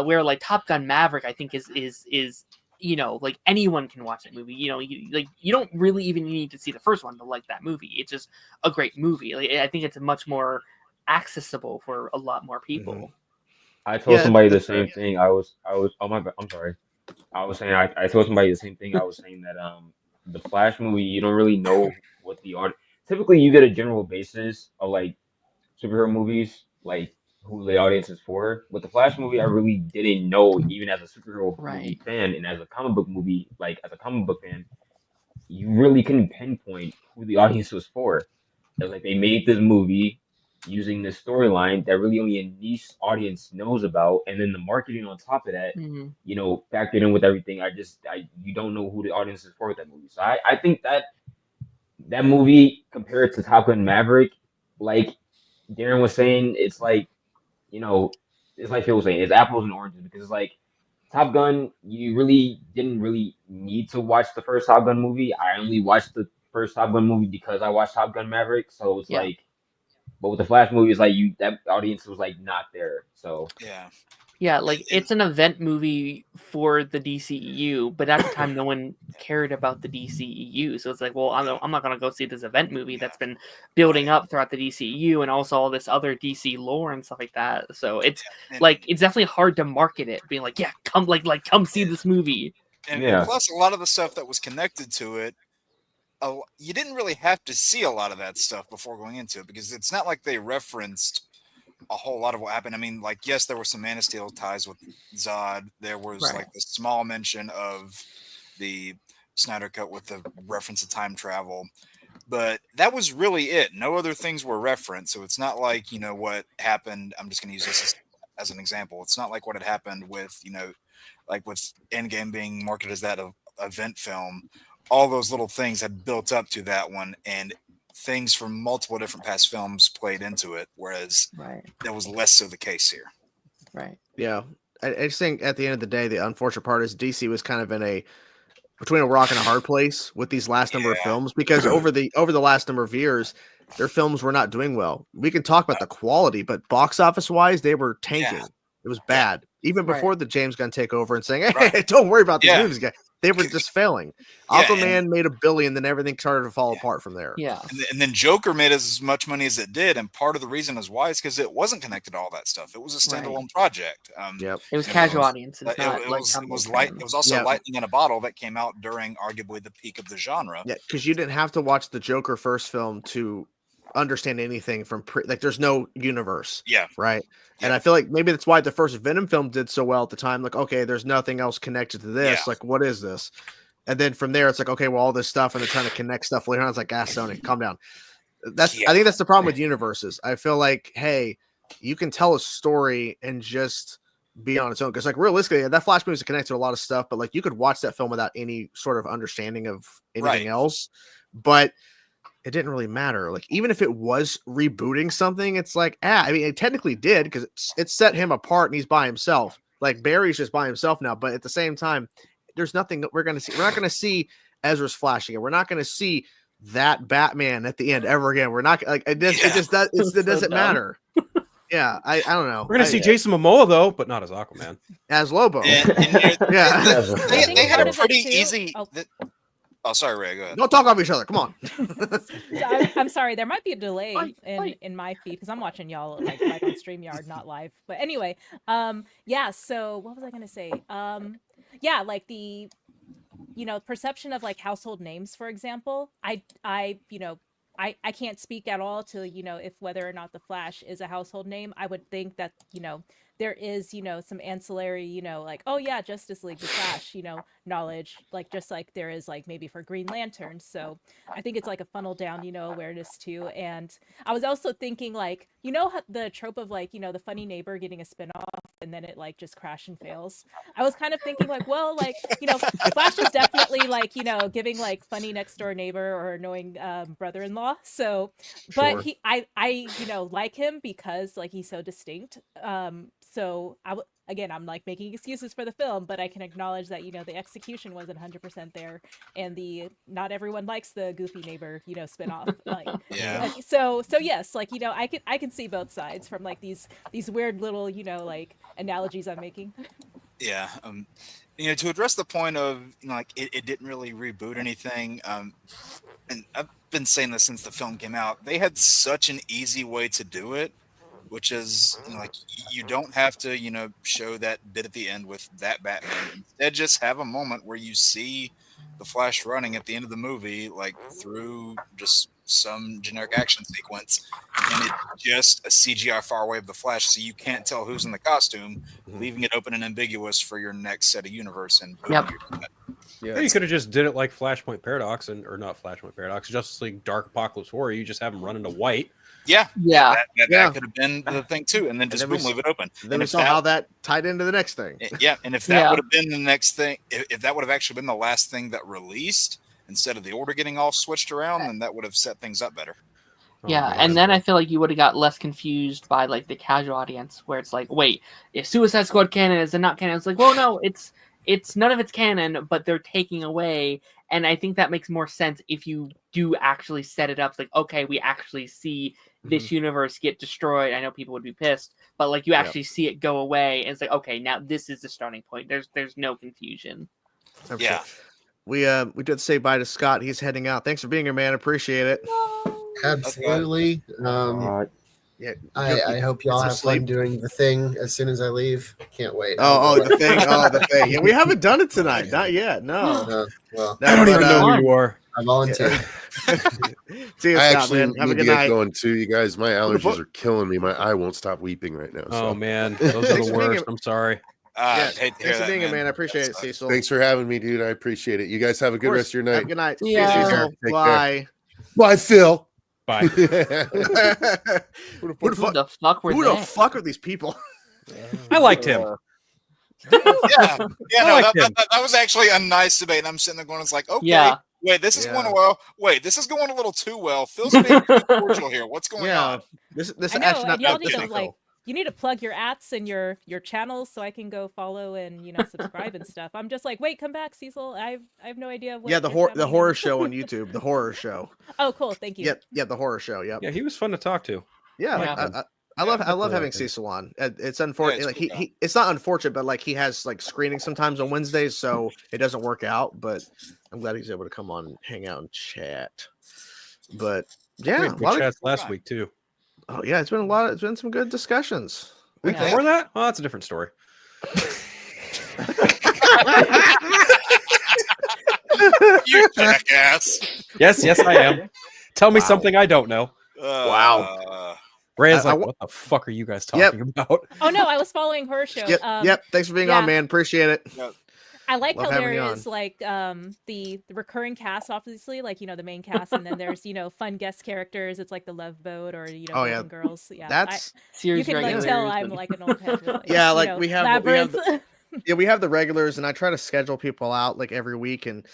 where like Top Gun Maverick, I think is you know, like anyone can watch that movie. You know, you don't really even need to see the first one to like that movie. It's just a great movie. Like, I think it's much more accessible for a lot more people. I told somebody the same thing. I was oh my God, I'm sorry. I was saying I told somebody the same thing. I was saying that the Flash movie, you don't really know what the art. Typically you get a general basis of like superhero movies, like who the audience is for. With the Flash movie, I really didn't know, even as a superhero movie fan and as a comic book movie, like as a comic book fan, you really couldn't pinpoint who the audience was for. It was like they made this movie using this storyline that really only a niche audience knows about, and then the marketing on top of that, you know, factored in with everything. You don't know who the audience is for with that movie. So I think that movie compared to Top Gun Maverick, like Darren was saying, it's like, you know, it's like Phil was saying, it's apples and oranges, because it's like Top Gun, you really didn't really need to watch the first Top Gun movie. I only watched the first Top Gun movie because I watched Top Gun Maverick. So it's like, but with the Flash movie, it's like that audience was like not there. So yeah, like it's an event movie for the DCEU, but at the time, no one cared about the DCEU. So it's like, well, I'm not gonna go see this event movie that's been building up throughout the DCEU and also all this other DC lore and stuff like that. So it's like it's definitely hard to market it, being like, yeah, come come see this movie. And plus, a lot of the stuff that was connected to it, you didn't really have to see a lot of that stuff before going into it, because it's not like they referenced a whole lot of what happened. I mean, like, yes, there were some Man of Steel ties with Zod. There was like the small mention of the Snyder Cut with the reference to time travel, but that was really it. No other things were referenced. So it's not like, you know, what happened. I'm just going to use this as an example. It's not like what had happened with, you know, like with Endgame being marketed as that event film. All those little things had built up to that one, and things from multiple different past films played into it, whereas that was less so the case here. Yeah. I just think at the end of the day, the unfortunate part is DC was kind of in between a rock and a hard place with these last number of films, because over the last number of years, their films were not doing well. We can talk about the quality, but box office wise, they were tanking. It was bad. Even before the James Gunn takeover and saying, hey, don't worry about these movies, guys. They were just failing. Aquaman made $1 billion, then everything started to fall apart from there. And then Joker made as much money as it did, and part of the reason is why is because it wasn't connected to all that stuff. It was a standalone project. It was casual audiences. It was also lightning in a bottle that came out during arguably the peak of the genre. Yeah, because you didn't have to watch the Joker first film to understand anything from like there's no universe. And I feel like maybe that's why the first Venom film did so well at the time. Like, okay, there's nothing else connected to this. Like, what is this? And then from there, it's like, okay, well, all this stuff, and they're trying to connect stuff later on. It's like, Sony, calm down. I think that's the problem with universes. I feel like, hey, you can tell a story and just be on its own. Because, like, realistically, that Flash movie is connected to a lot of stuff, but like, you could watch that film without any sort of understanding of anything else. But it didn't really matter. Like, even if it was rebooting something, it's like, I mean, it technically did, because it set him apart and he's by himself. Like, Barry's just by himself now, but at the same time, there's nothing that we're going to see. We're not going to see Ezra's flashing it. We're not going to see that Batman at the end ever again. We're not like it doesn't matter. I don't know. We're going to see Jason Momoa though, but not as Aquaman. As Lobo. They had a pretty easy. Oh, sorry, Ray. Go ahead. Don't talk off each other. Come on. I'm sorry. There might be a delay in my feed because I'm watching y'all like on StreamYard, not live. But anyway, So what was I gonna say? Like the, perception of like household names, for example. I can't speak at all to if whether or not the Flash is a household name. I would think that there is, some ancillary, like, oh yeah, Justice League, the Flash, knowledge, like just like there is like maybe for Green Lantern. So I think it's like a funnel down, awareness too. And I was also thinking like, the trope of like, the funny neighbor getting a spinoff and then it like just crash and fails. I was kind of thinking like, well, like, Flash is definitely like, giving like funny next door neighbor or annoying brother-in-law. So, but Sure. I like him because like he's so distinct. So again, I'm like making excuses for the film, but I can acknowledge that, the execution wasn't 100% there, and not everyone likes the goofy neighbor, spinoff. Like, Yeah. So yes, like, I can see both sides from like these weird little, like analogies I'm making. Yeah. To address the point of, like it didn't really reboot anything. And I've been saying this since the film came out. They had such an easy way to do it, which is like you don't have to, show that bit at the end with that Batman. Instead, just have a moment where you see the Flash running at the end of the movie, like through just some generic action sequence, and it's just a CGI far away of the Flash, so you can't tell who's in the costume, leaving it open and ambiguous for your next set of universe. And boom, Yep. Yeah, you could have just did it like Flashpoint Paradox, or not Flashpoint Paradox, Justice League Dark Apocalypse War. You just have them run into white. Yeah, Yeah. that could have been the thing too, and then just boom, leave it open. Then we saw how that tied into the next thing. Yeah, and if that would have been the next thing, if that would have actually been the last thing that released instead of the order getting all switched around, then that would have set things up better. Yeah, and then I feel like you would have got less confused by like the casual audience, where it's like, wait, if Suicide Squad canon is not canon, it's like, well, no, it's none of it's canon, but they're taking away. And I think that makes more sense if you do actually set it up. It's like, okay, we actually see this universe get destroyed. I know people would be pissed, but like you actually see it go away, and it's like, okay, now this is the starting point. There's no confusion. Yeah. We did say bye to Scott. He's heading out. Thanks for being here, man. Appreciate it. Absolutely. I hope y'all have fun doing the thing as soon as I leave. Can't wait. The thing. The thing. Yeah, we haven't done it tonight. Not yet. No. Well, I don't even know who you are. I volunteer. See you, I Scott, actually man. Have a need to good get night. going too, you guys. My allergies are killing me. My eye won't stop weeping right now. Oh man, those are the worst. I'm sorry. Thanks for being here, man. I appreciate it, Cecil. Thanks for having me, dude. I appreciate it. You guys have a good rest of your night. Right, good night. See ya. Cecil. Take Bye. care. Bye, Phil. Bye. Who the Who the fuck were Who they? the fuck are these people? I liked him. That was actually a nice debate. And I'm sitting there going, it's like, okay, wait, this is going well. Wait, this is going a little too well. Phil's being too cordial here. What's going on? This I know, actually and y'all not need to Phil. like. You need to plug your ats and your channels so I can go follow and subscribe and stuff. I'm just like, wait, come back, Cecil. I have no idea what. the horror show on YouTube. The horror show. Oh, cool. Thank you. Yep, the horror show. Yep. Yeah, he was fun to talk to. Yeah, I love having Cecil on. It's unfortunate. It's not unfortunate, but like he has like screenings sometimes on Wednesdays, so it doesn't work out. But I'm glad he's able to come on and hang out and chat. But yeah, We had good chats last week too. Oh yeah, it's been some good discussions. Week before that? Oh, that's a different story. You jackass. Yes, I am. Tell me something I don't know. Wow. Ray's like, what the fuck are you guys talking about? Oh no, I was following her show. Yep. Thanks for being on, man. Appreciate it. Yep. I like Love how having there you is like the recurring cast, obviously, like the main cast, and then there's fun guest characters. It's like the Love Boat or Golden Girls. Yeah, that's you can like tell I'm like an old head. With, like, we have we have the regulars, and I try to schedule people out like every week, and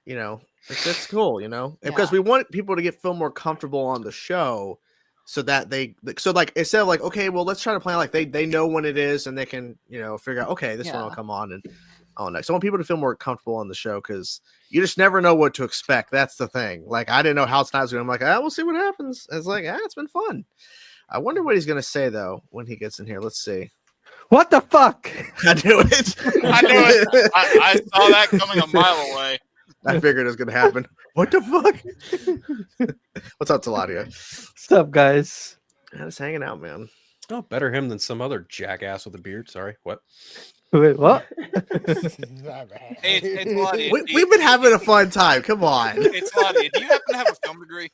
it's cool, because we want people to feel more comfortable on the show. So that instead of like, okay, well, let's try to plan like they know when it is, and they can figure out, okay, this one will come on and next. I want people to feel more comfortable on the show because you just never know what to expect. That's the thing. Like I didn't know how tonight's going. I'm like, we'll see what happens. And it's like, it's been fun. I wonder what he's gonna say though when he gets in here. Let's see. What the fuck? I knew it. I knew it. I saw that coming a mile away. I figured it was gonna happen. What the fuck? What's up, Taladia? What's up, guys? Just hanging out, man. Oh, better him than some other jackass with a beard. Sorry, what? Wait, what? Hey, Taladia, we've been having a fun time. Come on. Hey, Taladia, do you happen to have a film degree?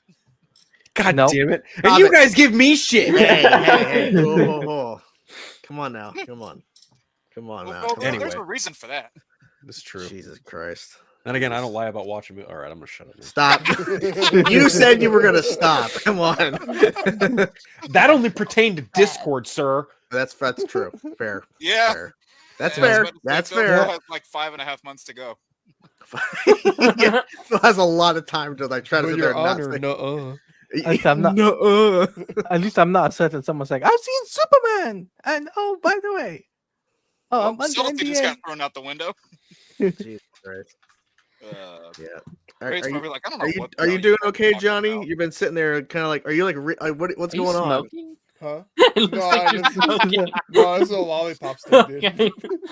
God damn it! And you guys give me shit. Hey. Come on now. Come on. Come on now. Well, Come on. there's a reason for that. This is true. Jesus Christ. And again, I don't lie about watching movies. All right, I'm gonna shut up. Now. Stop. You said you were gonna stop. Come on. That only pertained to Discord, sir. That's true. Fair. Yeah. Fair. That's Yeah, I was fair. about to say, That's Phil fair. has like 5.5 months to go. Yeah, Phil has a lot of time to like try to But sit there your and not honor, say. no. At least I'm not. No. At least I'm not certain. Someone's like, I've seen Superman, and oh, by the way, Oh, I'm under Celtic just NDA. got thrown out the window. Jesus Christ. Yeah. Rate's Are you, probably like, I don't know are you, what the are you hell doing guys okay, talking Johnny? about. You've been sitting there kind of like, are you like, what's Are you going on? smoking? Huh? It looks No, like you're this is- smoking. No, this is a lollipop stick, dude. Okay.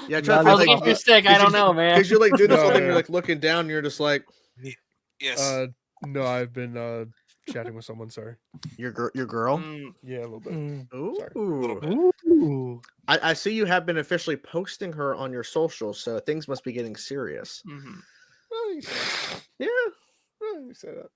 Yeah, I try to was think If you're sick, I don't know, man. because you're like doing this whole No, thing. yeah. You're like looking down. And you're just like Yes. No, I've been chatting with someone. Sorry. your girl. Mm, Yeah, a little bit. Sorry. Ooh. Ooh. I see you have been officially posting her on your socials, so things must be getting serious. mhm. Well, you can say Yeah. that. Well, you can say that.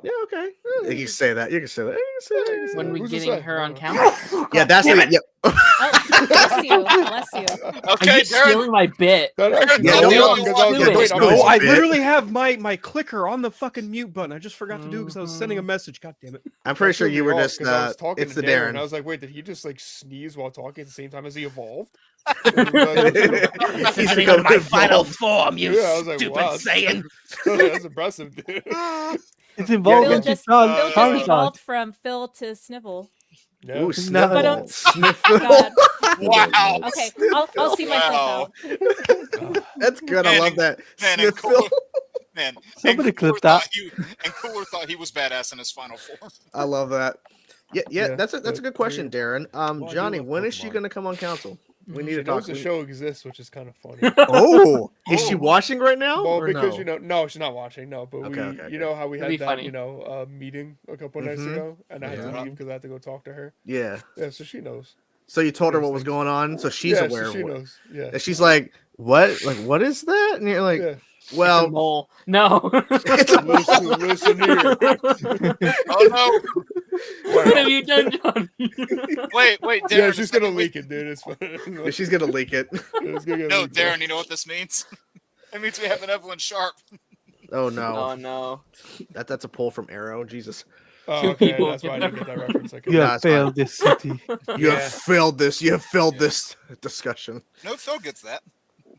Yeah. Okay. You can say that. You can say that. You can say that. You can say When that. we Who's to getting say? her on Oh. count? Yeah, that's it. Yep. Oh, bless you. Bless you. Are Okay, you stealing my bit? That actually Yeah, threw me no, off because I was do like, it. wait, I'm No, gonna I I say it. literally have my clicker on the fucking mute button. I just forgot to do it because I was sending a message. God damn it. I'm pretty That sure threw you me were off just. 'cause I was talking It's to the Darren. Darren. I was like, wait, did he just like sneeze while talking at the same time as he evolved? He's become my final form, you Yeah, I was like, stupid wow. Saiyan. That's impressive, dude. It's involved Phil in just, Charizard. Phil just evolved from Phil to Snivel. Yeah. Ooh, No. sniffle. God. Wow. Okay, I'll see myself Wow. out. That's good. I Man, love that. Man, and Sniffle. Cooler, man, Somebody and Cooler clip that. and Cooler thought he was badass in his final form. I love that. Yeah, Yeah, that's a but good question, Darren. Well, I do Johnny, love when is she Pokemon. going to come on council? We need She to talk. knows the show exists, which is kind of funny. Oh, is she Oh. watching right now? Well, or because no? no, she's not watching. No, but Okay, okay, you know how we That'd had be that, funny. meeting a couple nights Mhm. ago, and I had Yeah. to leave because I had to go talk to her. Yeah. Yeah, so she knows. So you told her what Those was things. going on, so she's Yeah, aware so of she what. knows. Yeah. And she's like, "What? Like, what is that?" And you're like, Yeah. "Well, Mole. No. it's a Listen here. Oh no! What have you done, John? Wait, Darren. Yeah, the she's gonna second leak week- it, dude. It's fine. she's gonna leak it." It's gonna get No, leaked, bro. Darren. You know what this means? It means we have an Evelyn Sharp. Oh Oh no, no. that's a pull from Arrow. Jesus, Oh, Two okay, people that's why I get didn't get that reference. I You couldn't- Nah, have it's fine. failed this city. you Yeah. have failed this. You have failed this discussion. No, Phil gets that.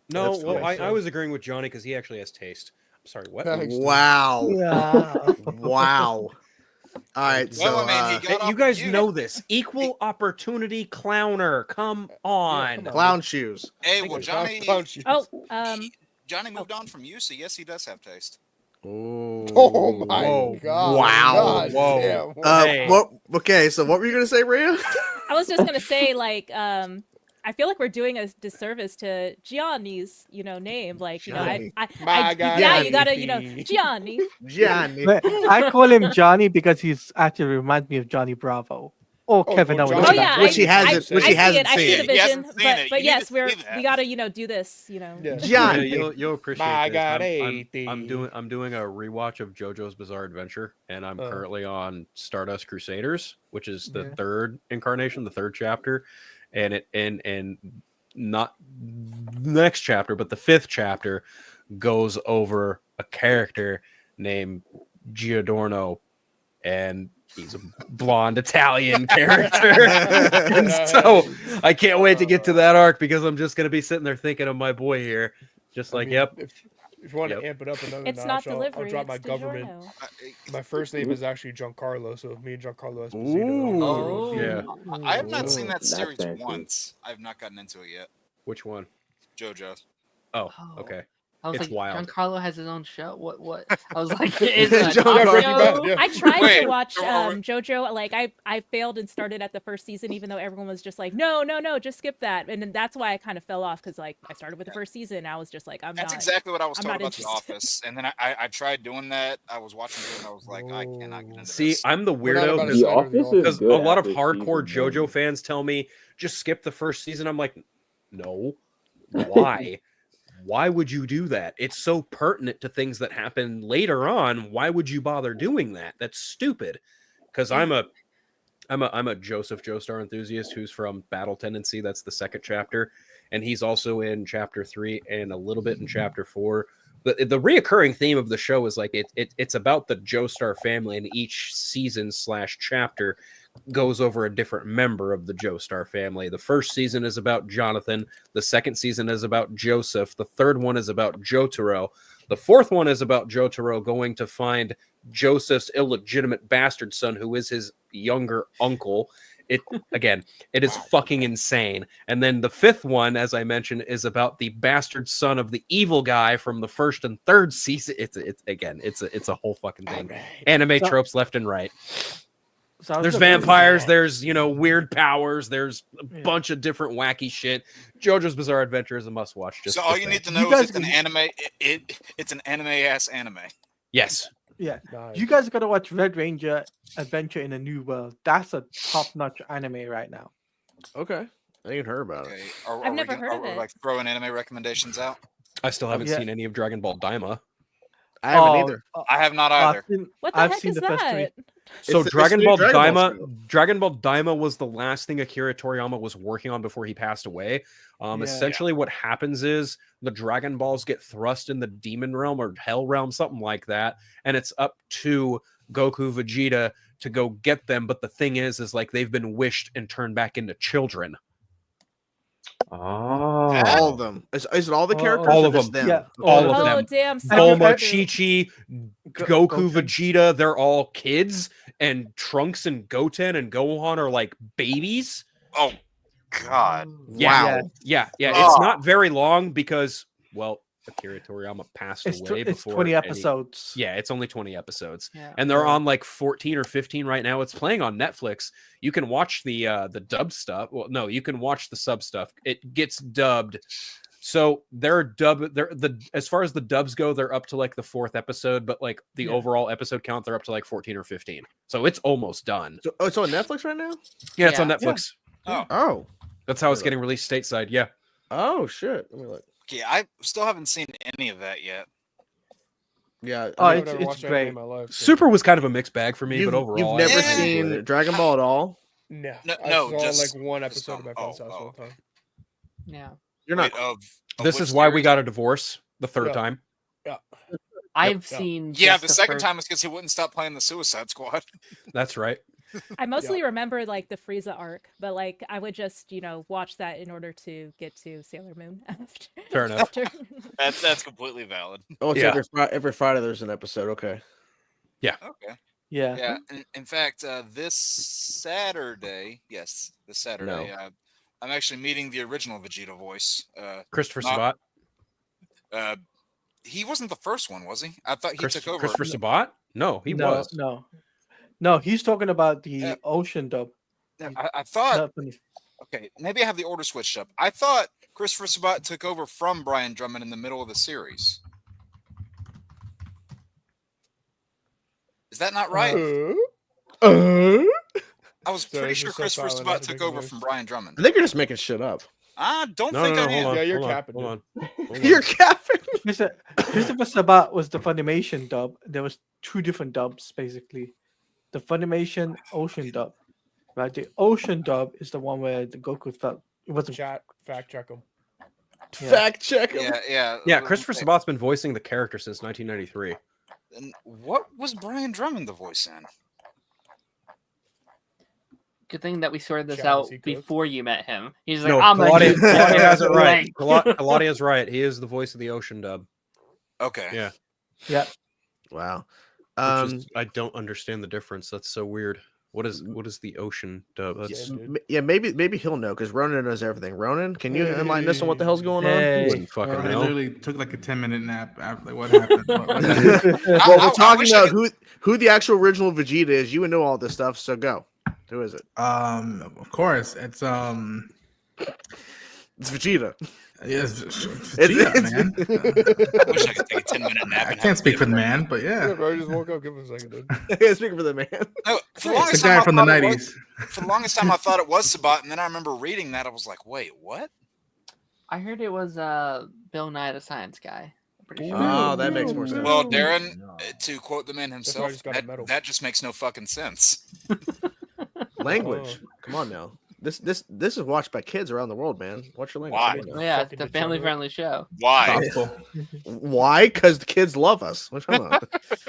No, That's well, funny. I was agreeing with Johnny because he actually has taste. I'm sorry, what? Thanks, dude. Wow, Yeah. wow. All right, so Well, I mean, he Hey, got off you the guys unit. know this. Equal opportunity clowner. Come on. come on. clown shoes. Hey, Like well, a Johnny. clown shoes. Oh, Johnny moved on from you, so yes, he does have taste. Oh my Whoa. god! Wow. God Whoa. damn. Hey. What? Okay, so what were you gonna say, Rhea? I was just gonna say, like, I feel like we're doing a disservice to Gianni's, name. Like, Gianni. yeah, you gotta, Gianni. Gianni. Johnny. But I call him Johnny because he's actually reminds me of Johnny Bravo. Or Kevin well, Owens. Oh Johnny- yeah, Which he hasn't- I which he see hasn't it. I see seen. the He vision, hasn't seen it. but You yes, need to see that. we gotta, do this. Yeah. Johnny. You'll appreciate My this. God, I'm doing a rewatch of JoJo's Bizarre Adventure, and I'm Oh. currently on Stardust Crusaders, which is the Yeah. third incarnation, the third chapter, and not the next chapter, but the fifth chapter goes over a character named Giordano, and he's a blonde Italian character. And so I can't wait to get to that arc because I'm just gonna be sitting there thinking of my boy here, just I like, mean, yep. If you want Yep. to amp it up another It's notch, not I'll delivery. drop my It's government. DiGiorno. My first name is actually Giancarlo, so me and Giancarlo Esposito. Ooh. Oh. Yeah. I have not seen that That's series fancy. once. I have not gotten into it yet. Which one? JoJo. Oh, Oh. okay. I was It's like, wild. Giancarlo has his own show. What? I was like, is it a John talk Breaking show? Bad, yeah. I tried Wait, to watch so are we- JoJo. Like I failed and started at the first season, even though everyone was just like, no, just skip that. And then that's why I kind of fell off because like I started with the first season. I was just like, That's not. exactly what I was I'm told not about The interested. Office. And then I tried doing that. I was watching it and I was like, I cannot get into See, this. I'm the We're not weirdo about to The slander Office is because good a lot of after hardcore season JoJo one. fans tell me just skip the first season. I'm like, no. Why? Why would you do that? It's so pertinent to things that happen later on. Why would you bother doing that? That's stupid. Because I'm I'm a Joseph Joestar enthusiast who's from Battle Tendency. That's the second chapter, and he's also in chapter 3 and a little bit in chapter 4. The reoccurring theme of the show is like it's about the Joestar family, and each season / chapter goes over a different member of the Joestar family. The first season is about Jonathan. The second season is about Joseph. The third one is about Jotaro. The fourth one is about Jotaro going to find Joseph's illegitimate bastard son, who is his younger uncle. It is fucking insane. And then the fifth one, as I mentioned, is about the bastard son of the evil guy from the first and third season. It's a whole fucking thing. Anime tropes left and right. So there's vampires, there's weird powers, there's a bunch of different wacky shit. JoJo's Bizarre Adventure is a must watch. So all you need to know is it's an anime. It's an anime ass anime. Yes. Yeah. Nice. You guys got to watch Red Ranger Adventure in a New World. That's a top-notch anime right now. Okay. I didn't heard about it. I've never heard of it. Like throwing anime recommendations out. I still haven't seen any of Dragon Ball Daima. I haven't either. I have not either. What the heck is that? So Dragon Ball Daima was the last thing Akira Toriyama was working on before he passed away. Essentially what happens is the Dragon Balls get thrust in the demon realm or hell realm, something like that, and it's up to Goku, Vegeta to go get them. But the thing is like they've been wished and turned back into children. Oh, all of them. Is it all the characters? All of them. Yeah. All of them. Oh, damn. Bulma, Chi-Chi, Goku, Vegeta, they're all kids. And Trunks and Goten and Gohan are like babies. Oh, God. Wow. Yeah. It's not very long because, well, Akira Toriyama passed away before. It's 20 episodes. It's only 20 episodes. Yeah. And they're on like 14 or 15 right now. It's playing on Netflix. You can watch the dub stuff. Well, no, you can watch the sub stuff. It gets dubbed. So as far as the dubs go, they're up to like the 4th episode, but like the overall episode count, they're up to like 14 or 15. So it's almost done. So it's on Netflix right now? Yeah, it's on Netflix. Yeah. Oh. That's how it's getting released stateside. Yeah. Oh shit. Let me look. Okay, I still haven't seen any of that yet. Yeah. It's great. Super was kind of a mixed bag for me, but overall, you've never seen Dragon Ball at all? No, no, I just saw like one episode of my friend's house one time. Yeah. You're not. This is why we got a divorce the third time. Yeah. I've seen. Yeah, the second time is because he wouldn't stop playing the Suicide Squad. That's right. I mostly remember like the Frieza arc, but like I would just watch that in order to get to Sailor Moon after. Fair enough. That's completely valid. Oh, it's every Friday there's an episode. Okay. Yeah. Okay. Yeah. In fact, this Saturday, I'm actually meeting the original Vegeta voice. Christopher Sabat. He wasn't the first one, was he? I thought he took over. Christopher Sabat? No, he was. No, he's talking about the Ocean dub. I thought. Okay, maybe I have the order switched up. I thought Christopher Sabat took over from Brian Drummond in the middle of the series. Is that not right? I was pretty sure Christopher Sabat took over from Brian Drummond. I think you're just making shit up. I don't think I am. Yeah, you're capping. Hold on. You're capping. Christopher Sabat was the Funimation dub. There was 2 different dubs basically. The Funimation Ocean dub, right? The Ocean dub is the one where the Goku felt it wasn't. Fact check him. Fact check him. Yeah, Christopher Sabat's been voicing the character since 1993. And what was Brian Drummond the voice in? Good thing that we sorted this out before you met him. He's like, No, I'm Claudia has it right. Blank. Claudia's right. He is the voice of the Ocean dub. Okay. Yeah. Wow. I don't understand the difference. That's so weird. What is the Ocean dub? That's... Yeah, maybe he'll know because Ronan knows everything. Ronan, can you enlighten us on what the hell's going on? He wouldn't fucking I know. literally took like a 10-minute nap after what happened. Well, we're talking about who the actual original Vegeta is. You would know all this stuff, so go. Who is it? Of course, it's Vegeta. Yes, Vegeta, man. I wish I could take a 10-minute nap. I can't speak for the man, but yeah. Bro, I just woke up. Give him a second, dude. I can't speak for the man. No, for the It's longest the guy time, from the 90s. For the longest time, I thought it was Sabat, and then I remember reading that. I was like, wait, what? I heard it was Bill Nye the Science Guy. I'm pretty sure. Oh, that makes more sense. Well, Darren, to quote the man why I himself, just got a medal. that just makes no fucking sense. Language. Come on now. This is watched by kids around the world, man. Watch your language. Why? Come on now. Yeah, it's a family-friendly show. Why? Why? Because the kids love us. Which I'm not.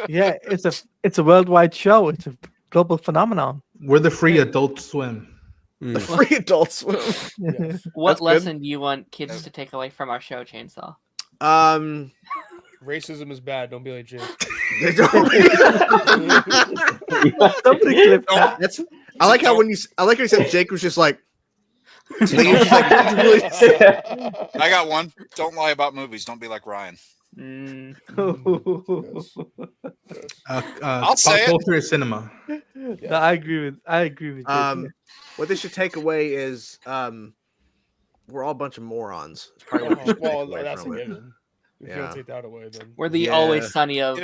Yeah, it's a worldwide show. It's a global phenomenon. We're the free Adult Swim. The free Adult Swim. What That's lesson do you want kids to take away from our show, Chainsaw? Racism is bad. Don't be like Jake. I like how you said Jake was just like. I got one. Don't lie about movies. Don't be like Ryan. I'll say it. Cinema. No, I agree with Jake. What they should take away is we're all a bunch of morons. It's probably what they should take away that's a from it. given. If you don't take that away, then we're the Always Sunny of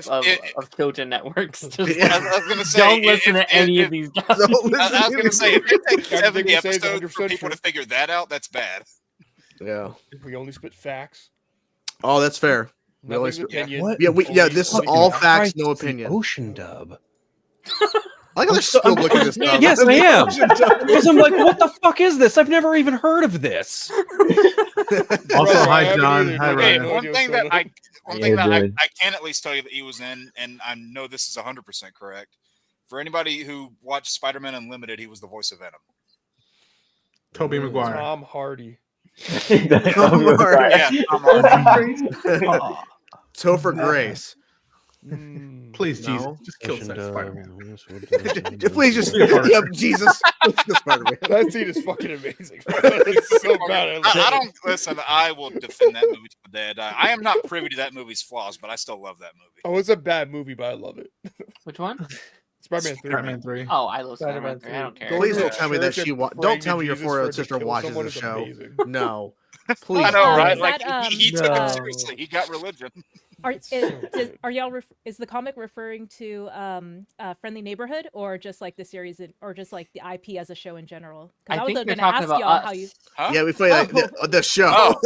children networks. Just I was gonna say, don't listen to any of these guys. I was gonna say, if it takes 70 episodes for people to figure that out, that's bad. Yeah. If we only spit facts. Oh, that's fair. We only Opinion. this is all facts, no opinion. Ocean dub. I like how they're still looking at this stuff. Yes, I am. Because I'm like, what the fuck is this? I've never even heard of this. Also, hi John. Hi Okay, Ryan. one thing that I can at least tell you that he was in, and I know this is 100% correct. For anybody who watched Spider-Man Unlimited, he was the voice of Venom. Tobey Maguire. Tom Hardy. Tom Hardy. Topher Grace. Please, Jesus, just kill Spider-Man. Please, just Jesus. Spider-Man. That scene is fucking amazing. It's so bad. I don't listen. I will defend that movie to the dead. I am not privy to that movie's flaws, but I still love that movie. Oh, it's a bad movie, but I love it. Which one? Spider-Man 3. Oh, I love Spider-Man 3. I don't care. Please don't tell me that don't tell me your 4-year-old sister watches the show. Amazing. No. Please. I know, right? Like, he took it seriously. He got religion. Is the comic referring to Friendly Neighborhood, or just like the series, or just like the IP as a show in general? I was think going they're to talking ask about y'all us. how you. Huh? Yeah, we play like the show.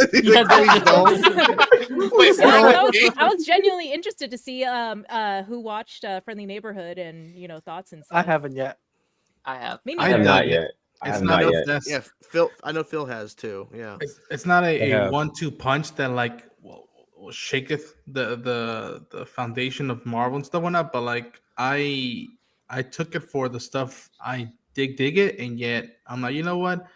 I was genuinely interested to see who watched Friendly Neighborhood and thoughts and stuff. I haven't yet. I have. I have not yet. It's not yet. Yeah, Phil. I know Phil has too. Yeah. It's not a 1-2 punch that like shaketh the foundation of Marvel and stuff whatnot, but like I took it for the stuff I dig it, and yet I'm like, you know what?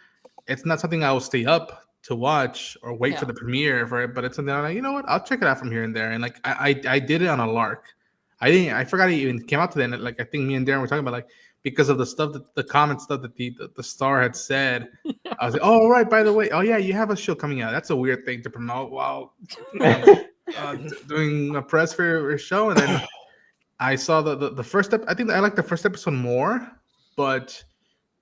It's not something I will stay up to watch or wait for the premiere for it, but it's something I'm like, you know what? I'll check it out from here and there. And like I did it on a lark. I forgot it even came out to then. Like I think me and Darren were talking about like because of the stuff that the comment stuff that the star had said. I was like, oh right, by the way, oh yeah, you have a show coming out. That's a weird thing to promote while doing a press for your show. And then I saw the first I think I like the first episode more, but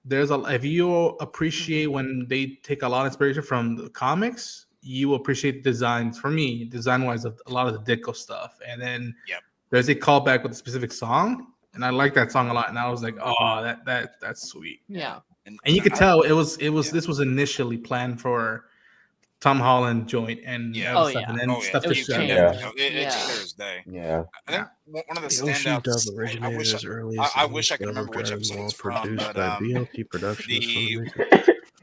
if you appreciate when they take a lot of inspiration from the comics, you appreciate designs. For me, design wise, a lot of the Ditko stuff, and then there's a callback with a specific song, and I like that song a lot. And I was like, oh, that's sweet. Yeah, and you could tell this was initially planned for Tom Holland joint and stuff, and then stuff to show. It's clear as day. Yeah, I think one of the standouts. I wish I could remember which episode it's from, but BLT Productions.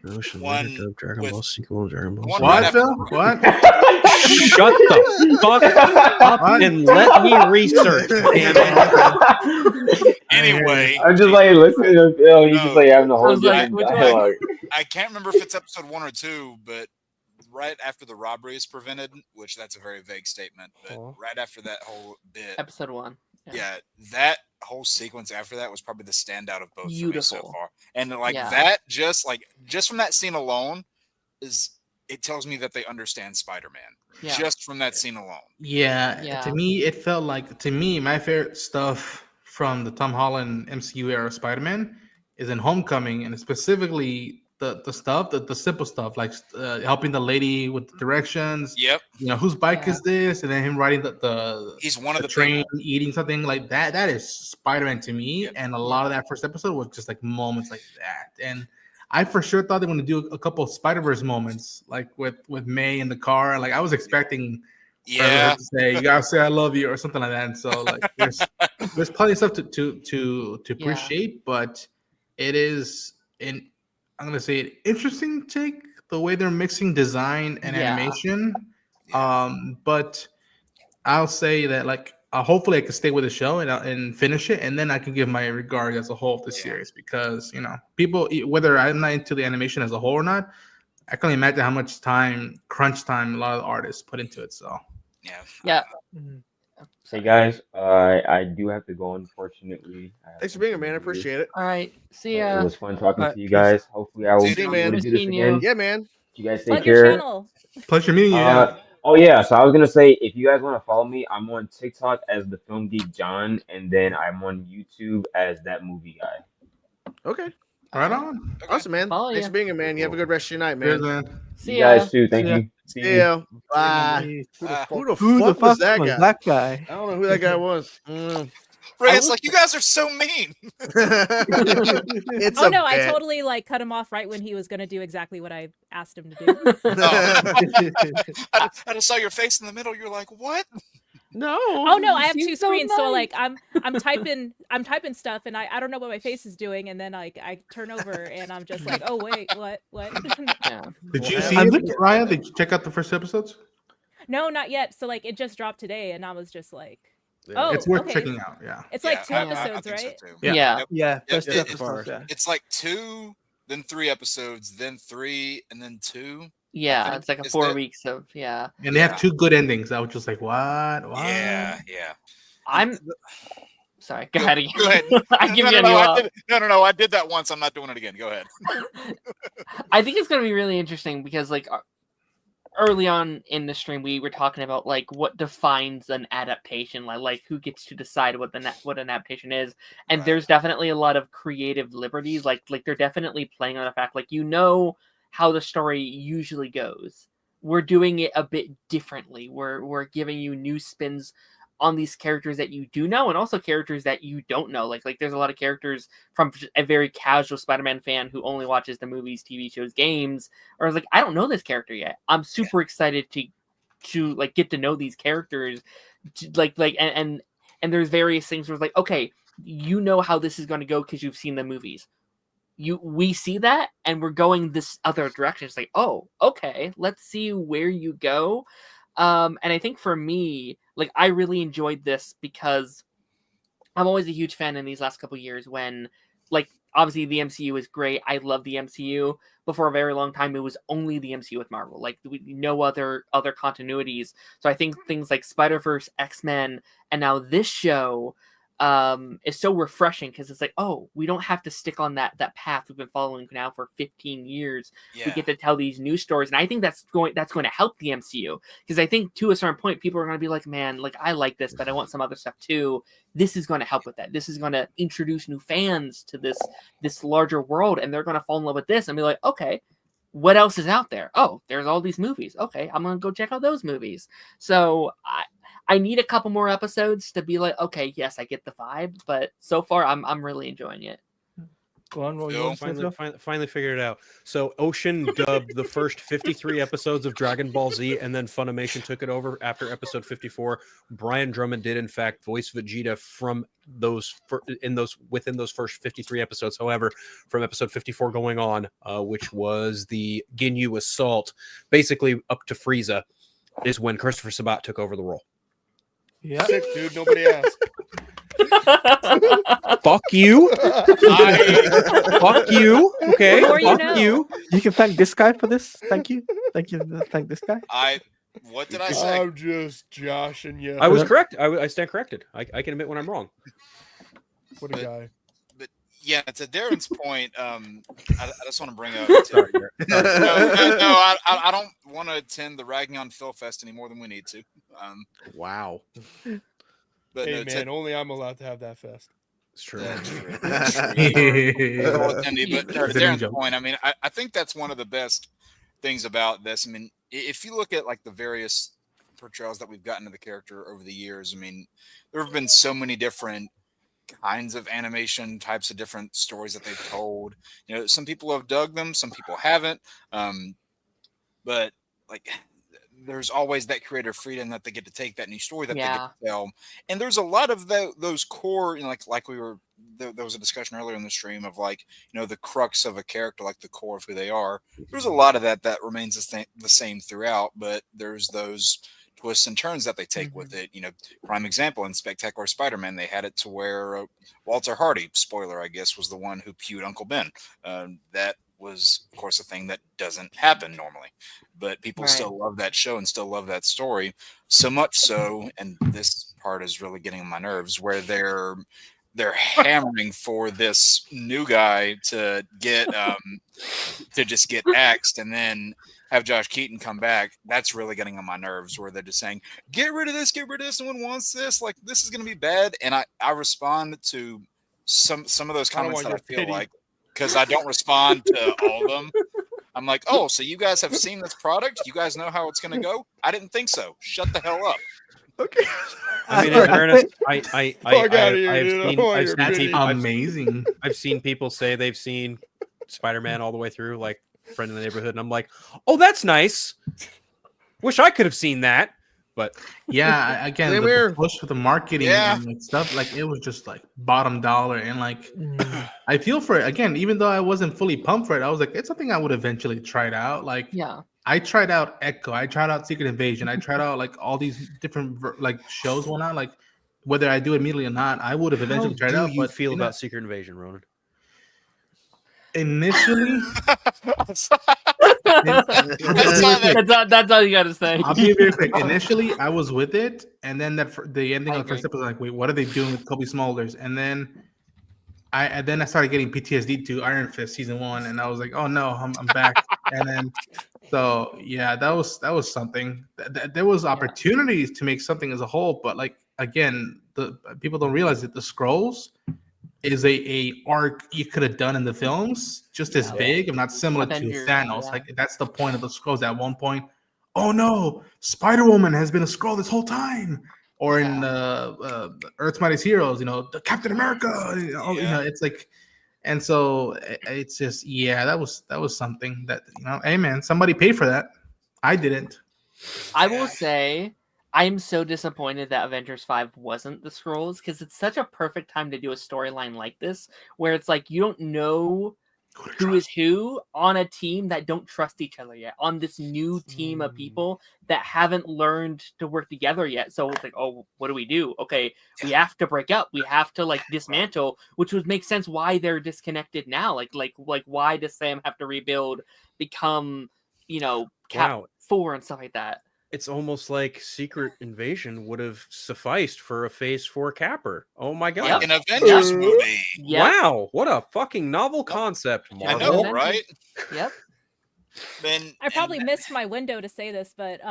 the one with what? Phil? What? Shut the fuck up and let me research. Damn it. Anyway, I'm just like listening to Phil. He's just like having the whole dialogue. I can't remember if it's episode 1 or 2, but right after the robbery is prevented, which that's a very vague statement, but right after that whole bit, episode 1. Yeah, that whole sequence after that was probably the standout of both for me so far. And like that, just from that scene alone, it tells me that they understand Spider-Man. Yeah. Just from that scene alone. Yeah. To me, it felt like my favorite stuff from the Tom Holland MCU era Spider-Man is in Homecoming, and specifically the stuff, the simple stuff, like helping the lady with the directions. Yep. Whose bike is this? And then him riding he's one of the train, eating something like that. That is Spider-Man to me. Yep. And a lot of that first episode was just like moments like that. And I for sure thought they were going to do a couple of Spider-Verse moments, like with May in the car. Like I was expecting to say, you gotta say I love you or something like that. And so like there's plenty of stuff to appreciate, but it is I'm gonna say an interesting take the way they're mixing design and animation. But I'll say that like hopefully I can stay with the show and finish it, and then I can give my regard as a whole to the series, because people, whether I'm not into the animation as a whole or not, I can imagine how much crunch time a lot of the artists put into it. So yeah. Hey guys, I do have to go, unfortunately. Thanks for being here, man. I appreciate it. All right, see It ya. was fun talking to you guys. Hopefully I will be able to do this again. Yeah, man. You guys take Plug your care. channel. Pleasure meeting you. Oh yeah, so I was gonna say, if you guys want to follow me, I'm on TikTok as the Film Geek John, and then I'm on YouTube as that movie guy. Okay. Right on. Awesome, man. Thanks for being here, man. You have a good rest of your night, man. Cheers, man. See you guys too. Thank you. See ya. Bye. Who the fuck was that guy? That guy. I don't know who that guy was. Ray, it's like, you guys are so mean. It's oh no, I totally like cut him off right when he was going to do exactly what I asked him to do. I just saw your face in the middle. You're like, what? No. Oh no, I have two so screens, so nice. like I'm typing stuff, and I don't know what my face is doing, and then like I turn over and I'm just like, oh wait, what? Yeah. Did you see it, Ryan? Did you check out the first episodes? No, not yet. So like it just dropped today, and I was just like, oh, It's worth okay. checking out. Yeah. It's like two I episodes, think right? so too. Yeah. Yeah, first It- episode, yeah. It's like 2, then 3 episodes, then 3, and then 2. Yeah, it's like a Is 4 that- weeks of And they have 2 good endings. I was just like, what? Yeah. I'm sorry. Go ahead again. Go ahead. I give you a no, new I did that once. I'm not doing it again. Go ahead. I think it's going to be really interesting because, like, early on in the stream, we were talking about like what defines an adaptation, like who gets to decide what an adaptation is, and there's definitely a lot of creative liberties. Like they're definitely playing on the fact, like, how the story usually goes. We're doing it a bit differently. We're giving you new spins on these characters that you do know, and also characters that you don't know. Like there's a lot of characters from a very casual Spider-Man fan who only watches the movies, TV shows, games, or I was like, I don't know this character yet. I'm super excited to like get to know these characters, and there's various things where it's like, okay, you know how this is going to go because you've seen the movies. We see that, and we're going this other direction. It's like, oh, okay, let's see where you go. And I think for me, like, I really enjoyed this because I'm always a huge fan in these last couple of years when, like, obviously the MCU is great. I love the MCU. But for a very long time, it was only the MCU with Marvel. Like, no other continuities. So I think things like Spider-Verse, X-Men, and now this show is so refreshing because it's like, oh, we don't have to stick on that path we've been following now for 15 years. We get to tell these new stories, and I think that's going to help the MCU, because I think to a certain point people are going to be like, man, like, I like this, but I want some other stuff too. This is going to help with that. This is going to introduce new fans to this larger world, and they're going to fall in love with this and be like, okay, what else is out there? Oh, there's all these movies. Okay, I'm going to go check out those movies. So I need a couple more episodes to be like, okay, yes, I get the vibe, but so far I'm really enjoying it. Go on, Roy, you want to say stuff? Finally figured it out. So Ocean dubbed the first 53 episodes of Dragon Ball Z, and then Funimation took it over after episode 54. Brian Drummond did, in fact, voice Vegeta from within those first 53 episodes. However, from episode 54 going on, which was the Ginyu assault, basically up to Frieza, is when Christopher Sabat took over the role. Yeah, sick, dude. Nobody asked. Fuck you. Fuck you. Okay. Fuck you. You can thank this guy for this. Thank you. Thank this guy. What did I say? I'm just joshing you. I was correct. I stand corrected. I can admit when I'm wrong. What a guy. But yeah, to Darren's point, I just want to bring up. Sorry, I don't want to attend the Ragging on Phil Fest any more than we need to. Wow. But hey, man, only I'm allowed to have that fest. It's true. That's true. That's true. But to Darren's point, I mean, I think that's one of the best things about this. I mean, if you look at like the various portrayals that we've gotten of the character over the years, I mean, there have been so many different kinds of animation, types of different stories that they've told. You know, some people have dug them, some people haven't. But like there's always that creative freedom that they get to take that new story that they get to tell. And there's a lot of those core, you know, like we were, there was a discussion earlier in the stream of like, you know, the crux of a character, like the core of who they are. There's a lot of that remains the same throughout, but there's those twists and turns that they take with it. You know, prime example in Spectacular Spider-Man, they had it to where Walter Hardy, spoiler, I guess, was the one who pewed Uncle Ben. That was, of course, a thing that doesn't happen normally, but people still love that show and still love that story so much so. And this part is really getting on my nerves, where they're hammering for this new guy to get to just get axed and then have Josh Keaton come back. That's really getting on my nerves, where they're just saying, get rid of this, no one wants this, like this is going to be bad. And I respond to some of those comments that I feel like, because I don't respond to all of them. I'm like, oh, so you guys have seen this product? You guys know how it's going to go? I didn't think so. Shut the hell up. Okay. I mean, in fairness, I've seen people say they've seen Spider-Man all the way through, like Friend in the Neighborhood, and I'm like, oh, that's nice. Wish I could have seen that. But yeah, again, the push for the marketing and stuff, like it was just like bottom dollar. And like, I feel for it again, even though I wasn't fully pumped for it, I was like, it's something I would eventually try it out. Like, I tried out Echo, I tried out Secret Invasion, I tried out like all these different like shows, whatnot. Like, whether I do it immediately or not, I would have eventually tried out. How do you feel about Secret Invasion, Ronan? Initially, that's all you gotta say. I'll be very quick. Initially, I was with it, and then the ending of the first episode was like, wait, what are they doing with Kobe Smulders? And then I started getting PTSD to Iron Fist season 1, and I was like, oh no, I'm back. And then so yeah, that was something. There was opportunities to make something as a whole, but like again, the people don't realize that the Skrulls is a arc you could have done in the films just as big, if not similar to Thanos. Like that's the point of the Skrulls. At one point, oh no, Spider-Woman has been a Skrull this whole time. Or in Earth's Mightiest Heroes, you know, the Captain America. You know, it's like, and so it's just that was something that, you know, hey man, somebody paid for that. I didn't. I will say, I'm so disappointed that Avengers 5 wasn't the Skrulls, because it's such a perfect time to do a storyline like this, where it's like you don't know who is who on a team that don't trust each other yet, on this new team of people that haven't learned to work together yet. So it's like, oh, what do we do? Okay, we have to break up. We have to like dismantle, which would make sense why they're disconnected now. Like why does Sam have to rebuild, become, you know, Cap 4 and stuff like that? It's almost like Secret Invasion would have sufficed for a Phase 4 capper. Oh my god. Like an Avengers movie. Yep. Wow, what a fucking novel concept, Marvel. I know, right? Yep. I probably missed my window to say this, but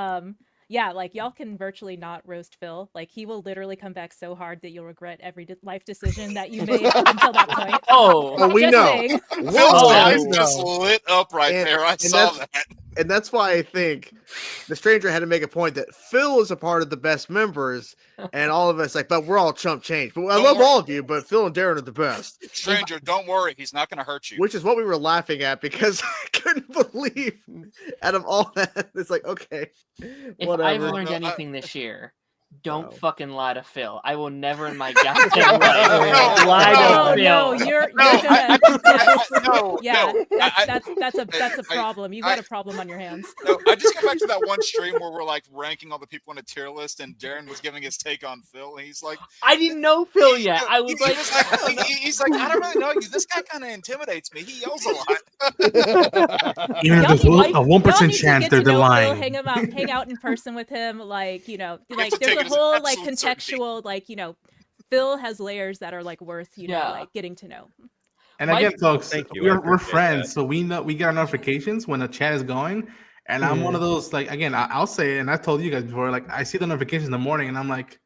yeah, like y'all can virtually not roast Phil. Like he will literally come back so hard that you'll regret every life decision that you made up until that point. Oh, we know. Phil's eyes just lit up there. I saw that. And that's why I think the Stranger had to make a point that Phil is a part of the best members, and all of us like, but we're all chump change. But I love all of you, but Phil and Darren are the best. Stranger, don't worry, he's not going to hurt you. Which is what we were laughing at, because I couldn't believe out of all that, it's like, okay, if whatever. I've learned anything this year, don't fucking lie to Phil. I will never in my goddamn life lie to Phil. No, you're gonna. That's a problem. You got a problem on your hands. No, I just go back to that one stream where we're like ranking all the people in a tier list, and Darren was giving his take on Phil, and he's like, I didn't know Phil yet. I was like, he's like, I don't really know you. This guy kind of intimidates me. He yells a lot. Even if there's a 1% chance they're lying. Hang out in person with him, like, you know, like there's a whole like contextual, like, you know, Phil has layers that are like worth, you know, like getting to know. And again, folks, we're friends, so we know, we get our notifications when the chat is going. And I'm one of those, like, again, I'll say it, and I've told you guys before, like, I see the notifications in the morning, and I'm like,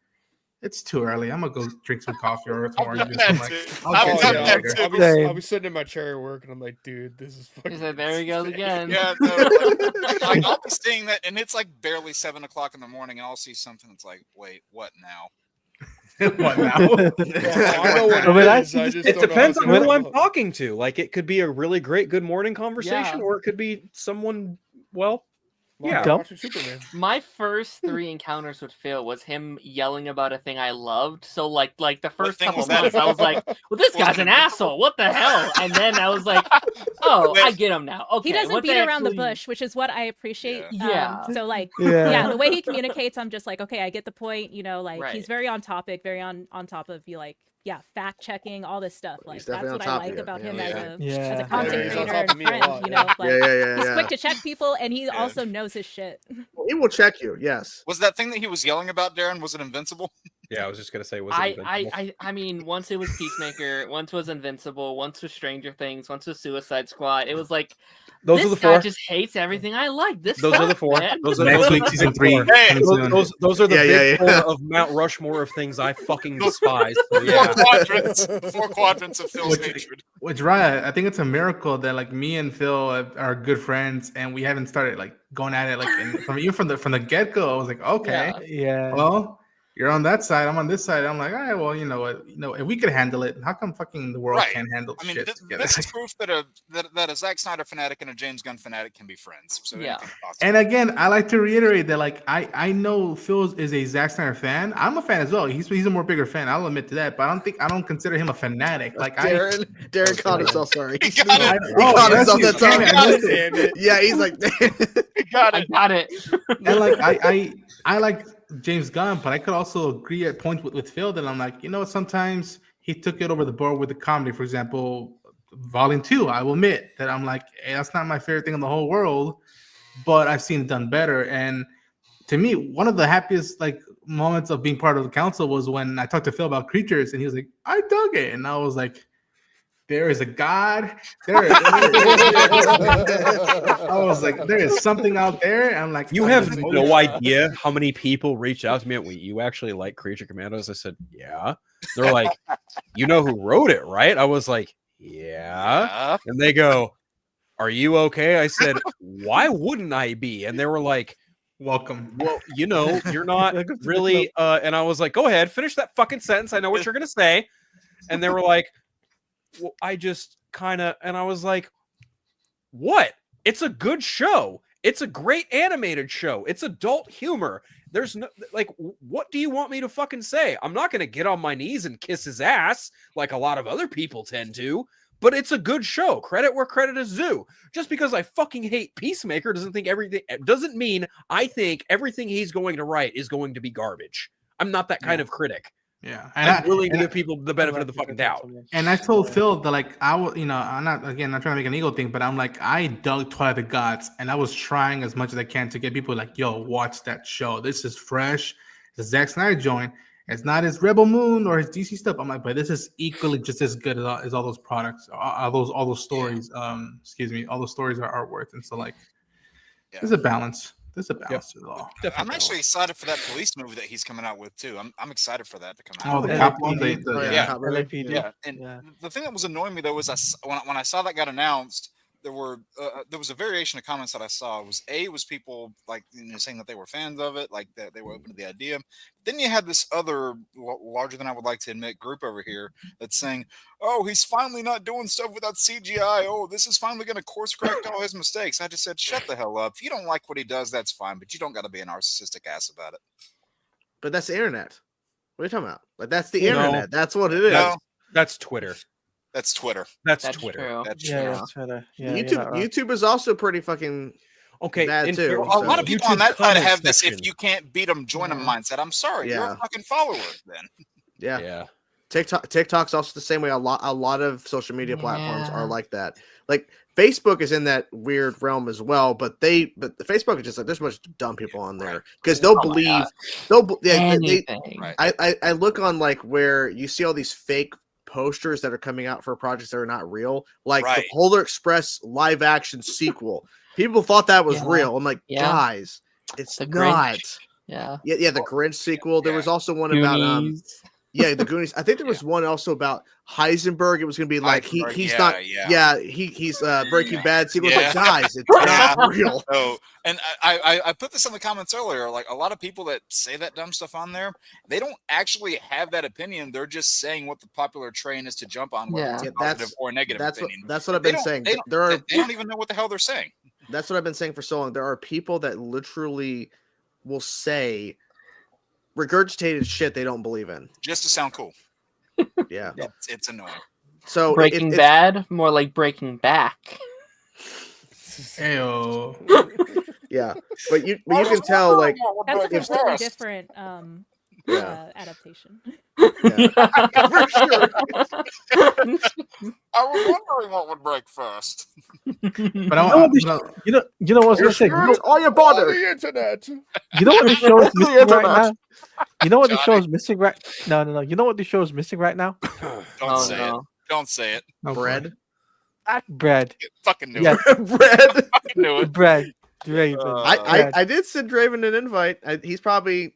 it's too early. I'm gonna go drink some coffee or orange juice. I'll be sitting in my chair at work, and I'm like, dude, this is fucking. There he goes again. Yeah, no, like, I'll be seeing that, and it's like barely 7 o'clock in the morning, and I'll see something that's like, wait, what now? What now? I know what it depends on who I'm talking to. Like, it could be a really great good morning conversation, or it could be someone, well, Watching Superman. My first 3 encounters with Phil was him yelling about a thing I loved. So like the first couple months, I was like, "Well, this guy's an asshole. What the hell?" And then I was like, "Oh, I get him now." Okay, he doesn't beat around the bush, which is what I appreciate. Yeah. So like, the way he communicates, I'm just like, okay, I get the point. You know, like he's very on topic, very on top of you, like. Yeah, fact checking, all this stuff. Like that's what I like about him as a content creator and friend. You know, like he's quick to check people, and he also knows his shit. He will check you. Yes. Was that thing that he was yelling about, Darren? Was it Invincible? Yeah, I was just gonna say, was it Invincible? I mean, once it was Peacemaker, once was Invincible, once was Stranger Things, once was Suicide Squad. It was like those this are the guy 4. just hates everything I like. Those are the 4. Those are next week, season 3. Those are the big 4 of Mount Rushmore of things I fucking despise. So, the 4 quadrants of Phil's hatred. Which Ryan, I think it's a miracle that like me and Phil are good friends, and we haven't started like going at it like from the get go. I was like, okay, well. You're on that side. I'm on this side. I'm like, all right, well, you know what? You know, if we could handle it, how come fucking the world can't handle shit together? This is proof that a Zack Snyder fanatic and a James Gunn fanatic can be friends. So and again, I like to reiterate that, like, I know Phil is a Zack Snyder fan. I'm a fan as well. He's a more bigger fan. I'll admit to that. But I don't consider him a fanatic. Like Darren caught himself. Sorry, he got it. He caught himself that time. Yeah, he's like, he got it. I got it. And like I like James Gunn, but I could also agree at points with Phil that I'm like, you know, sometimes he took it over the board with the comedy. For example, Volume 2, I will admit that I'm like, hey, that's not my favorite thing in the whole world, but I've seen it done better. And to me, one of the happiest like moments of being part of the council was when I talked to Phil about Creatures, and he was like, I dug it. And I was like, there is a God. I was like, there is something out there. I'm like, you have no idea how many people reached out to me. You actually like Creature Commandos? I said, yeah. They're like, you know who wrote it, right? I was like, yeah. And they go, are you okay? I said, why wouldn't I be? And they were like, welcome. Well, you know, you're not really. And I was like, go ahead, finish that fucking sentence. I know what you're gonna say. And they were like, well, I just kind of, and I was like, what? It's a good show. It's a great animated show. It's adult humor. There's no, like, what do you want me to fucking say? I'm not going to get on my knees and kiss his ass like a lot of other people tend to, but it's a good show. Credit where credit is due. Just because I fucking hate Peacemaker doesn't mean I think everything he's going to write is going to be garbage. I'm not that kind of critic. Yeah, and I'm willing to give people the benefit of the fucking doubt. And I told Phil that, like, I'm not trying to make an ego thing, but I'm like, I dug Twilight of the Gods, and I was trying as much as I can to get people like, yo, watch that show. This is fresh. It's a Zack Snyder joint. It's not his Rebel Moon or his DC stuff. I'm like, but this is equally just as good as all those products, all those stories. All those stories are worth. And so, like, there's a balance. There's a balance to it all. I'm actually excited for that police movie that he's coming out with too. I'm excited for that to come out. Oh, the cop one. Yeah. And the thing that was annoying me though was when I saw that got announced, there was a variation of comments that I saw. It was people like saying that they were fans of it, like that they were open to the idea. Then you had this other larger than I would like to admit group over here that's saying, "Oh, he's finally not doing stuff without CGI. Oh, this is finally going to course correct all his mistakes." I just said, "Shut the hell up. If you don't like what he does, that's fine, but you don't got to be a narcissistic ass about it." But that's the internet. What are you talking about? Like that's the internet. That's what it is. No. That's Twitter. That's Twitter. That's Twitter. True. That's Twitter. Yeah, YouTube is also pretty fucking bad too. A lot of people on that side have this "if you can't beat them, join them" mindset. I'm sorry, you're a fucking follower then. Yeah. TikTok's also the same way. A lot of social media platforms are like that. Like Facebook is in that weird realm as well, but the Facebook is just like there's a bunch of dumb people on there because they'll believe I look on like where you see all these fake posters that are coming out for projects that are not real, like the Polar Express live action sequel. People thought that was real. I'm like, guys, it's not. Grinch. The Grinch sequel. There was also one about the Goonies. I think there was one also about Heisenberg. It was going to be like he's Breaking Bad sequel. It's like, guys, it's not real. Oh, and I put this in the comments earlier. Like a lot of people that say that dumb stuff on there, they don't actually have that opinion. They're just saying what the popular train is to jump on, whether it's a positive or negative opinion. That's what I've been saying. They don't even know what the hell they're saying. That's what I've been saying for so long. There are people that literally will say regurgitated shit they don't believe in. Just to sound cool. Yeah. It's annoying. So Breaking Bad, more like Breaking Back. Ayo. Yeah, but you can tell like That's a if- completely different adaptation. For sure. I was wondering what would break first. But You know what I was gonna say. All your bother. the internet. You know what the show is missing right internet. now? You know what the show is missing right? No. You know what the show is missing right now? Don't say it. Don't say it. Bread. Bread. Fucking knew Yes. it. Bread. Fucking knew it. Bread. Draven. I did send Draven an invite. He's probably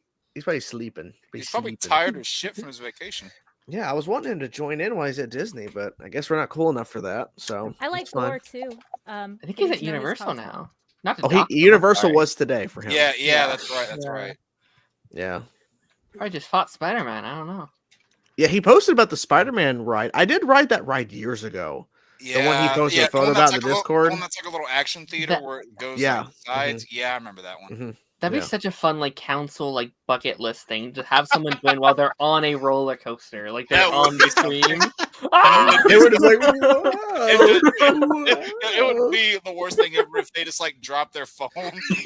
sleeping. He's probably tired as shit from his vacation. Yeah, I was wanting him to join in while he's at Disney, but I guess we're not cool enough for that. So I like it's fine. Gore too. I think he's at Universal now. Not to Oh, dock him, Universal sorry. was today for him. Yeah, that's right. That's right. Yeah. I just fought Spider-Man. I don't know. Yeah, he posted about the Spider-Man ride. I did ride that ride years ago. Yeah, the one he posted a the photo one about that's in the like Discord. The one that's like a little action theater where it goes on the sides. Yeah, I remember that one. That'd be such a fun council bucket list thing to have someone join while they're on a roller coaster, like they're on the screen. They were just like, it would be the worst thing ever if they just drop their phone.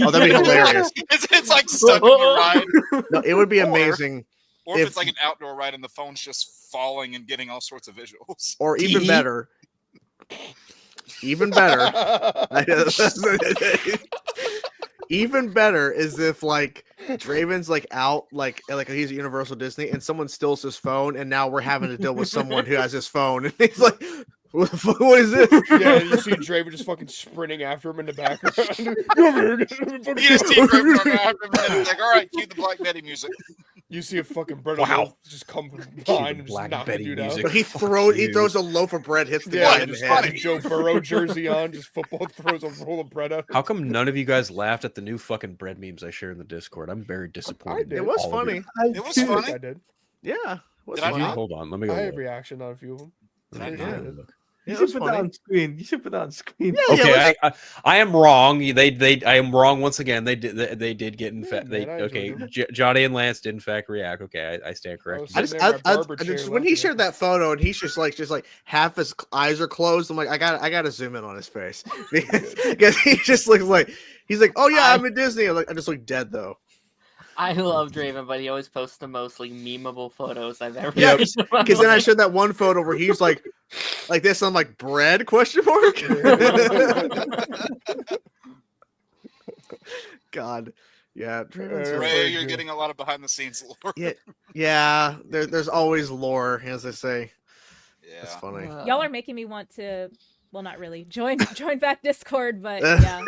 Oh, that'd be hilarious. It's like stuck in the ride. No, it would be amazing. Or if it's like an outdoor ride and the phone's just falling and getting all sorts of visuals. Or even better. Even better. Even better is if Draven's out like he's at Universal Disney and someone steals his phone and now we're having to deal with someone who has his phone and he's like, what is this? Yeah, you see Draven just fucking sprinting after him in the background. You just see Draven running after him and it's like, all right, cue the Black Betty music. You see a fucking bread just come behind and just Black knock the Betty dude music. out. But he throws a loaf of bread, hits the guy in the just head. fucking Joe Burrow jersey on, just football throws a roll of bread out. How come none of you guys laughed at the new fucking bread memes I shared in the Discord? I'm very disappointed. It was in all of you. funny. It was funny. I did. Yeah. It was Did I funny. not? Hold on, let me go. I had look. reaction on a few of them. Did I Yeah. not? You Yeah, it should was put that funny. on screen. You should put that on screen. Yeah, Okay, I am wrong. I am wrong once again. They did get in fact. man, I Okay, enjoyed Johnny and Lance did in fact react. Okay, I stand corrected. I just when he shared that photo and he's just half his eyes are closed. I'm like, I gotta zoom in on his face because he just looks like he's like, oh yeah, I'm in Disney. I just look dead though. I love Draven, but he always posts the most memeable photos I've ever Yeah, seen. because then I showed that one photo where he's like this. I'm like, bread? Question mark. God, yeah. Ray, you're getting a lot of behind the scenes lore. Yeah. There's always lore, as I say. Yeah, That's funny. Y'all are making me want to. Well, not really. Join back Discord, but yeah.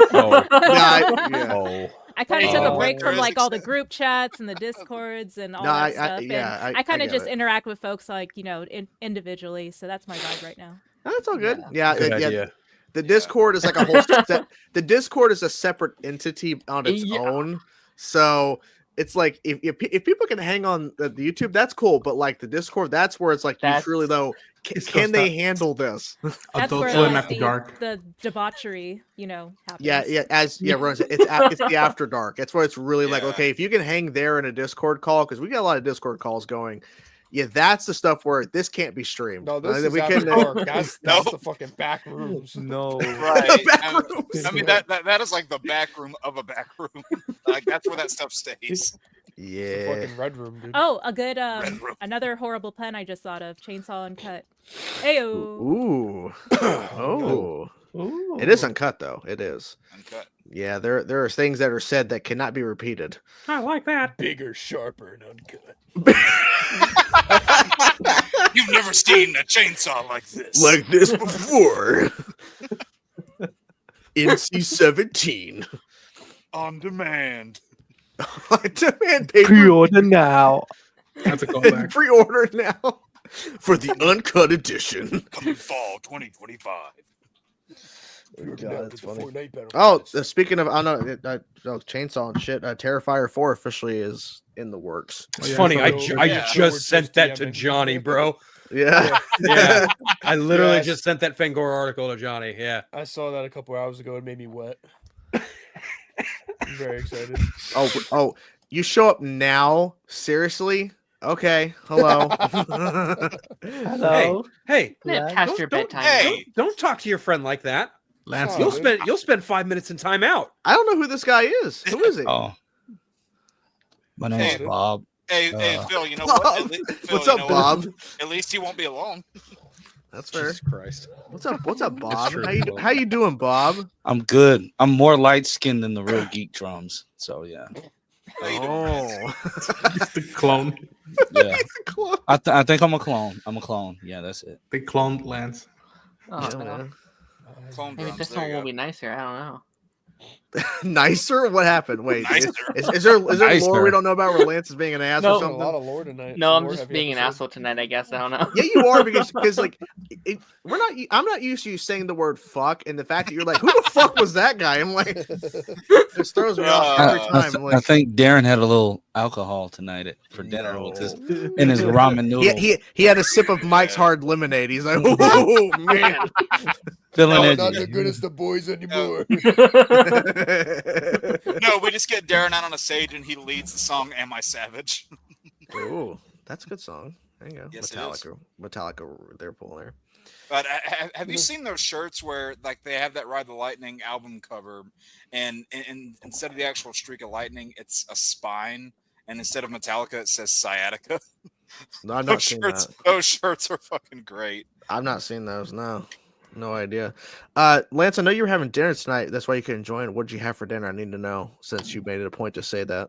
I kind of took a break from all the group chats and the Discords and all that stuff. I kind of just interact with folks individually. So that's my vibe right now. That's all good. Good idea. The Discord is like a whole. The Discord is a separate entity on its own. So it's like if people can hang on the YouTube, that's cool. But the Discord, that's where it's truly though. Can they handle this? That's Adult where Swim after dark. The debauchery, happens. Yeah. Rose, it's the after dark. That's where it's really okay, if you can hang there in a Discord call, because we got a lot of Discord calls going. Yeah, that's the stuff where this can't be streamed. No, this is after dark. That's the fucking back rooms. No, right. Rooms. I mean that is like the back room of a back room. That's where that stuff stays. Yeah. Fucking red room, dude. Oh, a good another horrible pen I just thought of. Chainsaw Uncut. Ayo. Ooh. Oh. Ooh. It is uncut though. It is. Uncut. Yeah, there are things that are said that cannot be repeated. I like that. Bigger, sharper, and uncut. You've never seen a chainsaw like this. Like this before. NC-17. On demand. On demand paper. Pre-order now. That's a callback. Pre-order now for the uncut edition. Coming fall 2025. God, that's funny. Oh, speaking of, I know Chainsaw and shit. Terrifier 4 officially is in the works. It's funny. I just sent that to Johnny, bro. Yeah. I literally just sent that Fangor article to Johnny. Yeah. I saw that a couple hours ago. It made me wet. I'm very excited. Oh, you show up now? Seriously? Okay. Hello. Hello. Hey, Past your bedtime. Hey, don't talk to your friend like that. Lance, You'll spend 5 minutes in timeout. I don't know who this guy is. Who is he? Oh, my name's Hey. Bob. hey, Phil. You know Bob. what? Phil, What's you up, know Bob? At least he won't be alone. That's fair. Jesus Christ. What's up, Bob? true, How you doing, Bob? I'm good. I'm more light skinned than the real geek drums. So yeah, Oh. the clone. yeah. I think I'm a clone. I'm a clone. Yeah, that's it. They cloned Lance. Oh, Yeah, no. man. Clone Maybe drums, this there one you will go. be nicer. I don't know. Nicer? What happened? Wait, Nicer. is there lore Nicer. we don't know about where Lance is being an ass No. or There's a lot something? of lore tonight. No, Some I'm lore just heavy being an episode. asshole tonight. I guess I don't know. Yeah, you are because like I'm not used to you saying the word fuck, and the fact that you're like, who the fuck was that guy? I'm like, this throws me off every time. I'm I like, think Darren had a little alcohol tonight for dinner with his in his ramen noodle. he had a sip of Mike's hard lemonade. He's like, oh man. Feeling No, it. not the good as the boys anymore. No, we just get Darren out on a stage and he leads the song "Am I Savage?" Ooh, that's a good song. There you go. Yes, it is. Metallica, they're pulling there. But have you seen those shirts where like they have that Ride the Lightning album cover, and instead of the actual streak of lightning, it's a spine, and instead of Metallica, it says sciatica. No, I've not seen that. Those shirts are fucking great. I've not seen those. No idea. Lance, I know you were having dinner tonight. That's why you couldn't join. What did you have for dinner? I need to know since you made it a point to say that.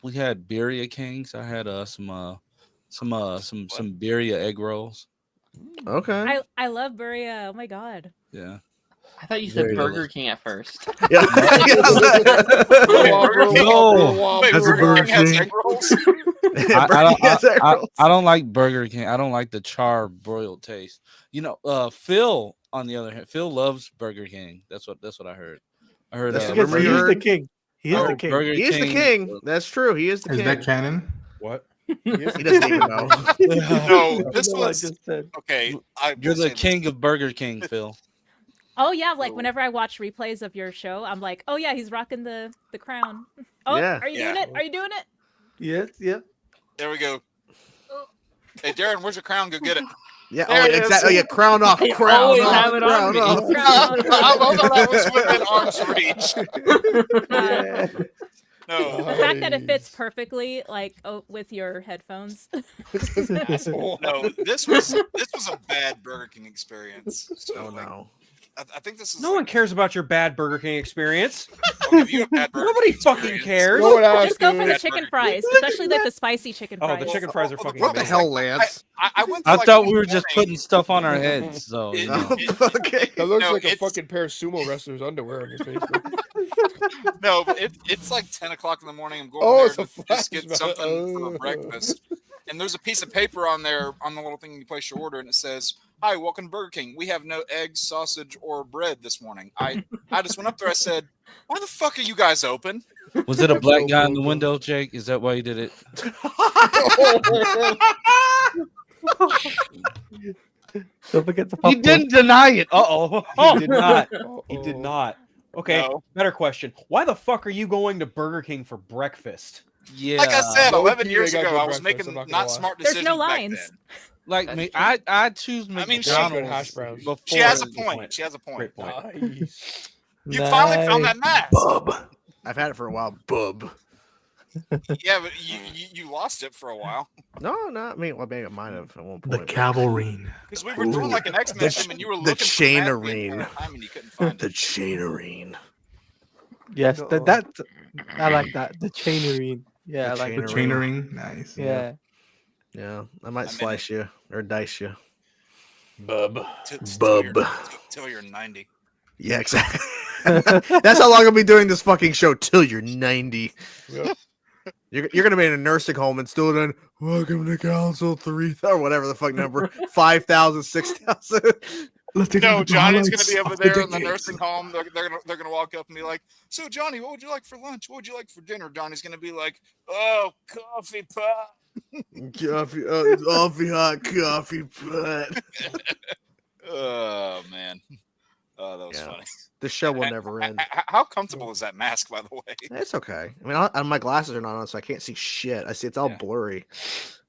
We had birria kings. I had some birria egg rolls. Okay. I love Barrera. Oh my god. Yeah. I thought you said Very Burger delicious. King at first. Yeah. No, Wait, that's a Burger Burger King has King. egg rolls? I don't like Burger King. I don't like the char broiled taste. You know, Phil on the other hand, Phil loves Burger King. That's what I heard. I heard That's uh, the Because rumor he you is the heard? king. He is the king. Burger He is the king. That's true. He is the Is king. that canon? What? He doesn't even know. No, this That's what I was just said. okay. You're the king of Burger King, Phil. Oh yeah, like whenever I watch replays of your show, I'm like, oh yeah, he's rocking the crown. Oh, Yeah. are you Yeah. doing it? Are you doing it? Yes, yep. There we go. Hey, Darren, where's your crown? Go get it. Yeah, There it is. exactly. Yeah, crown off, They crown always off, have it on crown me. off. I love how that was within arm's reach. Yeah. No, The fact that it fits perfectly, like with your headphones. no, this was a bad Burger King experience. So, Oh like, no. I think this is No one cares about your bad Burger King experience. I'll give you a bad Burger Nobody King fucking experience. cares. No one asked, Just go for the dude. chicken fries, especially like the spicy chicken Oh, fries. the chicken fries are Oh, fucking What the amazing. hell, Lance? I went to I like thought one we were just morning- putting stuff on our heads. So you It- know. Okay. That looks No, like a it's- fucking pair of sumo wrestlers' underwear on your face. No, but it's like 10 o'clock in the morning. I'm going Oh, there it's a to just get flashback. something for Oh. breakfast. And there's a piece of paper on there on the little thing you place your order, and it says, "Hi, welcome to Burger King. We have no eggs, sausage, or bread this morning." I just went up there. I said, "Why the fuck are you guys open?" Was it a black guy in the window, Jake? Is that why you did it? Don't forget the He popcorn. didn't deny it. Oh, he did not. He did Uh-oh. not. Okay, No. better question. Why the fuck are you going to Burger King for breakfast? Yeah. Like I said, Low 11 key, years they got ago, good I was breakfast, making I'm not not gonna lie. smart There's decisions no back lines. then. Like That's me, true. I choose I mean, she- McDonald's hash browns. before. She has a Good point. point. She has a point. Great point. Nice. You finally found that mask. Bub. I've had it for a while. Bub. Yeah, but you lost it for a while No, not me. Well, maybe I might have at one point. The cavalry. because we were doing like an X-Men and you were the looking for the mask the chainarine. entire time and you couldn't find The it. chainarine. Yes, No. that I like that. The chainerine. Yeah, The I like The the chainarine. chainering. Nice. Yeah. Yeah, I might I'm in slice you or dice you. Bub. Bub. Till you're 90. Yeah, exactly. That's how long I'll be doing this fucking show till you're 90. Yep. You're gonna be in a nursing home and still doing welcome to council 3 or whatever the fuck number 5,000 6,000. No, Johnny's gonna be over there in the nursing home. They're gonna walk up and be like, "So Johnny, what would you like for lunch? What would you like for dinner?" Johnny's gonna be like, "Oh, coffee pot." Coffee, hot coffee pot. Oh man. Oh, that was funny. The show will never end. How comfortable is that mask, by the way? It's okay. I mean, my glasses are not on, so I can't see shit. I see it's all blurry.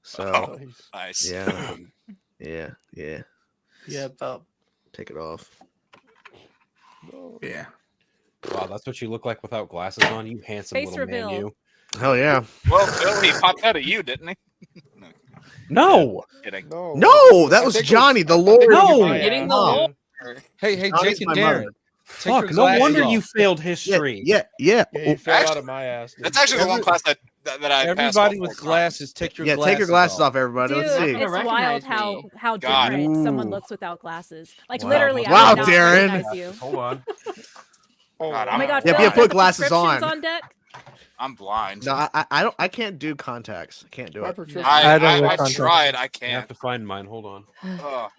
So nice. Yeah. Yeah, but take it off. Yeah. Wow, that's what you look like without glasses on, you handsome Face little reveal. man. You. Hell yeah. Well, Phil, he popped out of you, didn't he? No. Kidding. No, that was Johnny, the Lord. No. Getting the Lord. Hey, Johnny's Jake and my Darren. mother. Fuck, no wonder you failed history. Yeah. Yeah, you fell out of my ass. Dude. That's actually the one class that I passed. Everybody with glasses, take your take your glasses off, everybody. Dude, Let's see. it's wild how God. different someone looks without glasses. Like Wow. literally, Wow, I would not Darren. recognize you. Hold on. Oh my god! Yeah, Phil, put are glasses prescriptions on. deck? I'm blind. No, I can't do contacts. I can't do it. I tried. I I can't. have to find mine. Hold on.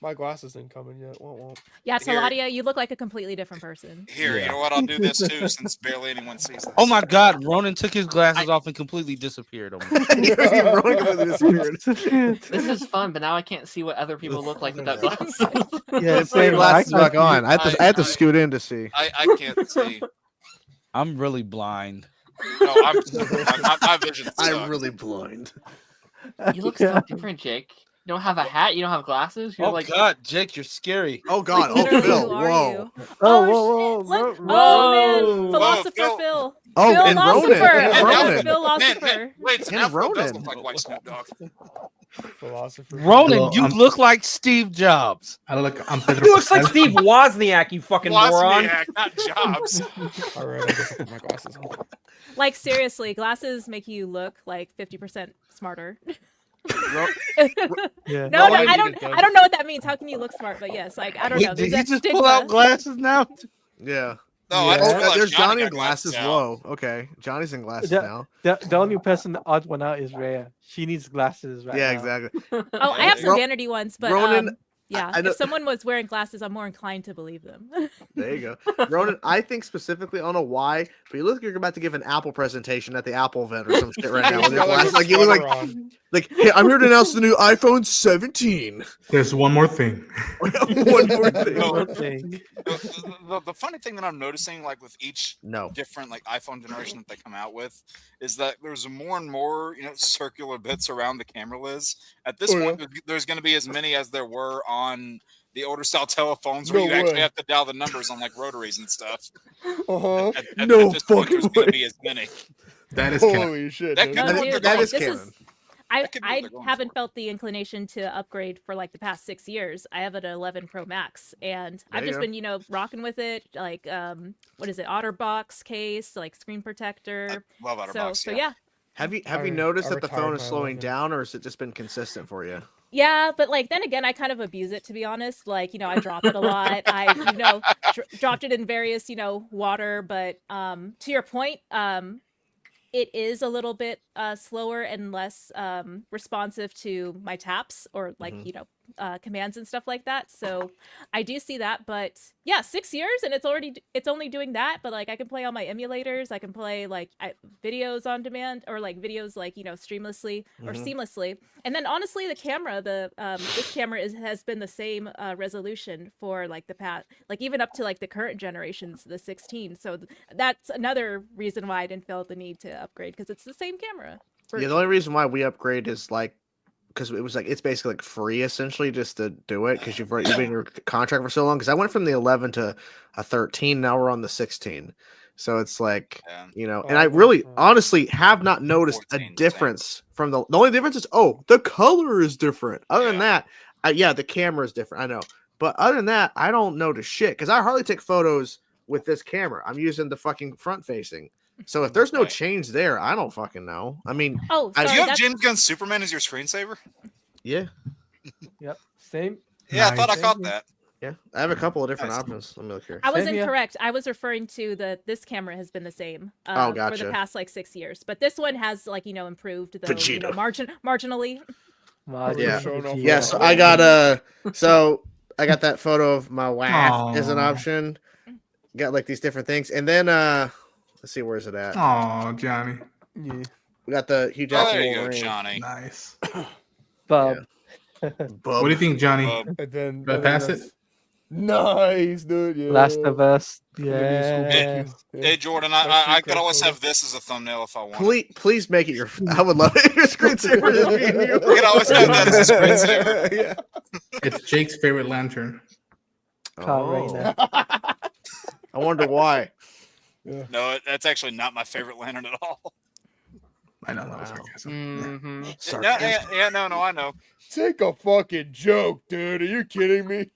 My glasses didn't come in yet. Won't. Yeah, Here. Taladia, you look like a completely different person. Here, you know what? I'll do this too, since barely anyone sees this. Oh my God! Ronan took his glasses off and completely disappeared. This is fun, but now I can't see what other people look like without glasses. Yeah, Put your glasses back on. I have to scoot in to see. I can't see. I'm really blind. No, my vision sucks. I'm really blind. You look so different, Jake. You don't have a hat. You don't have glasses. You're Oh like, God, Jake, you're scary. Oh God. Like, Oh literally, Phil. who are Whoa. you? whoa, Look. whoa, Oh man, whoa. philosopher Whoa, Phil. Oh, Phil and Ronan. Philosopher. And Ronan. Philosopher. Wait, so And now Phil does Ronan. look like White Snoop Dogg. Philosopher. Ronan, Well, you look like Steve Jobs. I look. I'm Pedro He looks like Pascal. Steve Wozniak, you fucking moron. Wozniak, not Jobs. All right, I guess I'll put my glasses on. Like seriously, glasses make you look like 50% smarter. Yeah. No, Ronan I needed don't. them. I don't know what that means. How can you look smart? But yes, like I don't know. Wait, There's did he that just stigma. pull out glasses now? Yeah. No, I Yeah. just Oh, realized there's Johnny in got glasses. now. Whoa. Okay. Johnny's in glasses The- now. The only person the odd one out is Rhea. She needs glasses right Yeah, now. exactly. Oh, I have some Ro- vanity ones, but Ronan, yeah, I know- if someone was wearing glasses, I'm more inclined to believe them. There you go. Ronan, I think specifically, I don't know why, but you look like you're about to give an Apple presentation at the Apple event or some shit right now with your glasses. Like you look like, hey, I'm here to announce the new iPhone 17. There's one more thing. One more thing. One thing. The funny thing that I'm noticing, like with each different like iPhone generation that they come out with, is that there's more and more circular bits around the camera lens. At this point, there's going to be as many as there were on the older style telephones where No you actually way. have to dial the numbers on like rotaries and stuff. Uh-huh. At No this point, there's fucking going to way. be as many. That is Holy shit. That dude. could No, be what dude, they're that going is for. this canon. I That could be what they're going haven't for. felt the inclination to upgrade for like the past 6 years. I have an 11 Pro Max, and I've There just you been rocking with it. Like what is it? OtterBox case, like screen protector. Love OtterBox. So yeah. Have you I- noticed I that the retired phone is my slowing 11. down, or has it just been consistent for you? Yeah, but like then again, I kind of abuse it to be honest. Like I drop it a lot. I dropped it in various water. But to your point, it is a little bit slower and less responsive to my taps or like commands and stuff like that. So I do see that. But yeah, 6 years and it's only doing that. But like I can play on my emulators. I can play like videos on demand or like videos like streamlessly or seamlessly. And then honestly, the camera, this camera has been the same resolution for like the past, like even up to like the current generations, the 16. So that's another reason why I didn't feel the need to upgrade because it's the same camera. Yeah, the only reason why we upgrade is like because it was like it's basically like free essentially just to do it because you've been in your contract for so long. Because I went from the 11 to a 13, now we're on the 16. So it's like and I really honestly have not noticed a 14, difference from the only difference is the color is different. Other than that, the camera is different. I know, but other than that, I don't notice shit because I hardly take photos with this camera. I'm using the fucking front facing. So if there's no change there, I don't fucking know. I mean, oh, Do you have James Gunn's Superman as your screensaver? Yeah. Yep. Same. Yeah, I thought I Same caught here. that. Yeah, I have a couple of different options. Let me look here. I was Same here. incorrect. I was referring to this camera has been the same for gotcha. the past like 6 years, but this one has like improved though Vegeta. marginally. Yeah. Showing off Yeah, so I got I got that photo of my wife as an Aw. option. Got like these different things, and then let's see, where's it at? Oh, Johnny. Yeah. We got the Hugh Oh, Jackson there you go, Wolverine. Johnny. Nice. Bob. What do you think, Johnny? And then Did I pass it? Nice, dude. Yeah. Last of Us. Yeah. Hey, Jordan, I could always have this as a thumbnail if I want. Please make it your. I would love it. Your screensaver. Just me and you. You can always have that as a screensaver. Yeah. It's Jake's favorite lantern. Right now. I wonder why. No, that's actually not my favorite lantern at all. I know that was sarcasm. No, I know. Take a fucking joke, dude. Are you kidding me?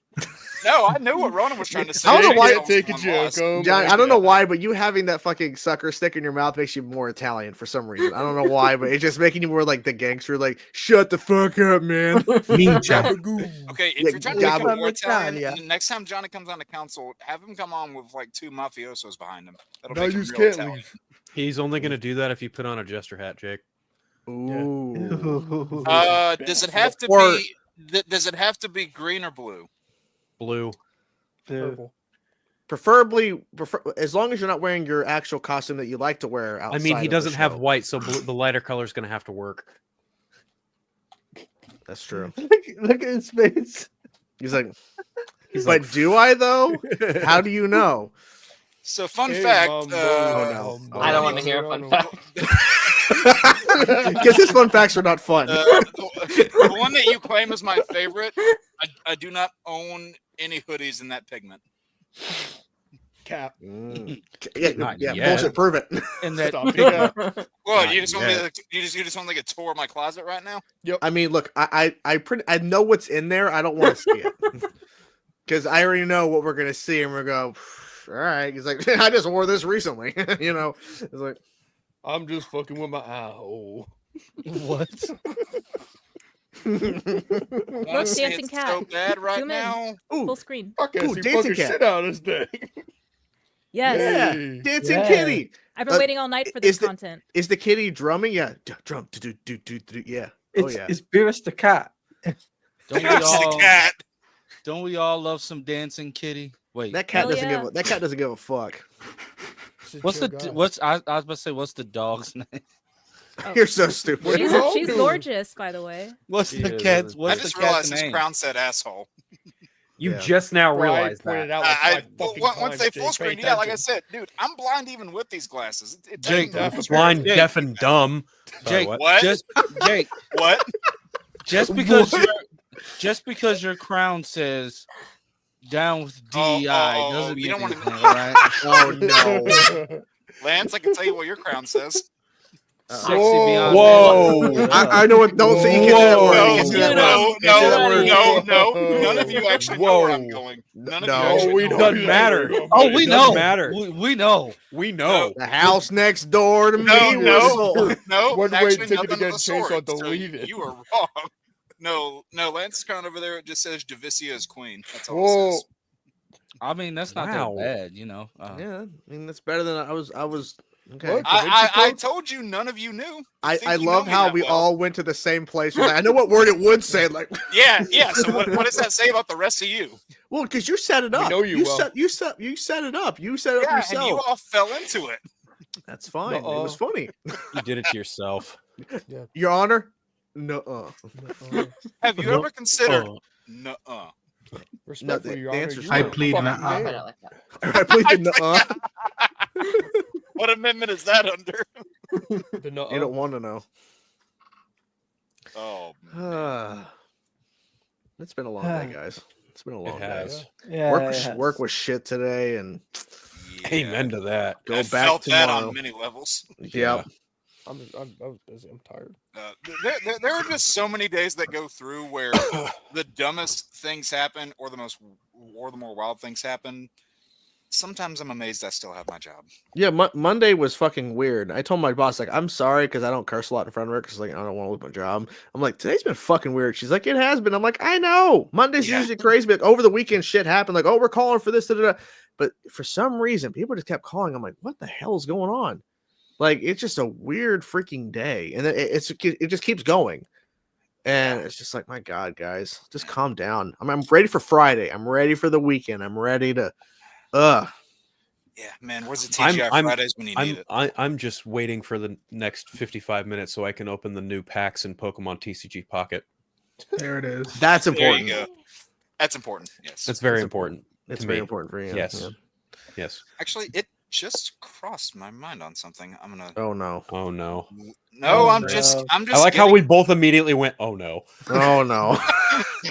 No, I knew what Ronan was trying to say. I don't know why. Take a joke. Oh John, my I don't know God. why, but you having that fucking sucker stick in your mouth makes you more Italian for some reason. I don't know why, but it's just making you more like the gangster. Like, shut the fuck up, man. Okay, if you're trying to become more Italian, Italia. and the next time Johnny comes on the council, have him come on with like 2 mafiosos behind him. That'll No, make him you real can't Italian. leave. He's only going to do that if you put on a jester hat, Jake. Ooh. Does it have to Or- be? Does it have to be green or blue? Blue. Purple. Preferably, as long as you're not wearing your actual costume that you like to wear outside. I mean, he of the doesn't have show. white, so the lighter color is going to have to work. That's true. Look at his face. He's like, He's but like, do I though? How do you know? So, fun Hey, fact. Mom, I don't want to hear a fun fact. Because his fun facts are not fun. The one that you claim is my favorite, I do not own any hoodies in that pigment. Cap. Yeah, Not yeah, yet. bullshit. Prove it. And that Stop it. Well, Not you just want me yet. to, you just want me to tour my closet right now? I mean, look, I know what's in there. I don't want to see it because I already know what we're gonna see, and we're go. All right. He's like, I just wore this recently. You know, it's like, I'm just fucking with my eye hole. What? Want to see dancing it cat. so bad right Zoom in. now? Full screen. I can't Ooh, see dancing fucking cat. shit out of this thing. Yes. yeah, Hey. dancing Yeah. kitty. I've been waiting all night for this content. Is the kitty drumming? Yeah, drum. Yeah. Oh It's yeah. it's Beerus the cat. Don't we There's the all? cat. Don't we all love some dancing kitty? Wait, That cat Hell doesn't yeah. give. That cat doesn't give a fuck. what's the what's? I was about to say, what's the dog's name? You're so stupid. She's gorgeous, by the way. What's She the is, cat's? isn't I What's the just cat's realized his name? crown said asshole. You Yeah. just now Bro, I realized pointed that. out like five fucking Once times, they Jake. full Pay screen, yeah, like I attention. said, dude, I'm blind even with these glasses. It Jake, doesn't move. Blind, Jake. deaf, and dumb. Sorry, Jake, what? What? Just Jake, What? just because your crown says down with DEI doesn't you mean don't want anything, to. right? Oh no. Lance, I can tell you what your crown says. Sexy beyond. Whoa. I know what. Don't say you can't say that word. No, You can't say that word. no, Can't say that word. no. None of you actually know where I'm Whoa. going. None of No, you actually we know don't where Doesn't I'm matter. going. Oh, we It know. doesn't matter. We know. We know. The house next door to me. No. One way Actually, ticket nothing of again, the Chainsaw, sort. don't So leave it. You are wrong. No, Lance's crown over there, it just says Javicia is queen. That's all Whoa. it says. I mean, that's not Wow. that bad, you know. Yeah, I mean that's better than I was. Okay. What? I told you none of you knew. You I think you love know me how that we well. all went to the same place. We're like, I know what word it would say. Like, Yeah. So what does that say about the rest of you? well, because you set it We up. know you well. set it up. You set it up Yeah, yourself. and you all fell into it. That's fine. It Nuh-uh. was funny. You did it to yourself. Your Honor. No. Have you ever considered? Nuh-uh. Respectfully, the Your Honor, answer's you I were plead fucking nuh-uh. there. I like that. I plead the nuh-uh. What amendment is that under? The nuh-uh. You don't want to know. Oh, It's been a long day, guys. It's been a long It day. has. Yeah. Work was shit today, and Amen to that. go I back felt that tomorrow. on many levels. Yep. I was busy. I'm tired. There are just so many days that go through where the dumbest things happen, or the more wild things happen. Sometimes I'm amazed I still have my job. Yeah, Monday was fucking weird. I told my boss, like, I'm sorry because I don't curse a lot in front of her because, like, I don't want to lose my job. I'm like, today's been fucking weird. She's like, it has been. I'm like, I know. Monday's usually crazy, but like, over the weekend, shit happened. Like, oh, we're calling for this. Da-da-da. But for some reason, people just kept calling. I'm like, what the hell is going on? Like, it's just a weird freaking day. And then it just keeps going. And it's just like, my God, guys, just calm down. I'm ready for Friday. I'm ready for the weekend. I'm ready to, Yeah, man. Where's the TGI Fridays when you need it? I'm just waiting for the next 55 minutes so I can open the new packs in Pokemon TCG Pocket. There it is. That's There important. you go. That's important. Yes. That's very important. It's very important for you. Yes. Yeah. Yes. Actually, it just crossed my mind on something. I'm gonna. Oh no. Oh no. No, I'm just. I like how we both immediately went, "Oh no." Oh no.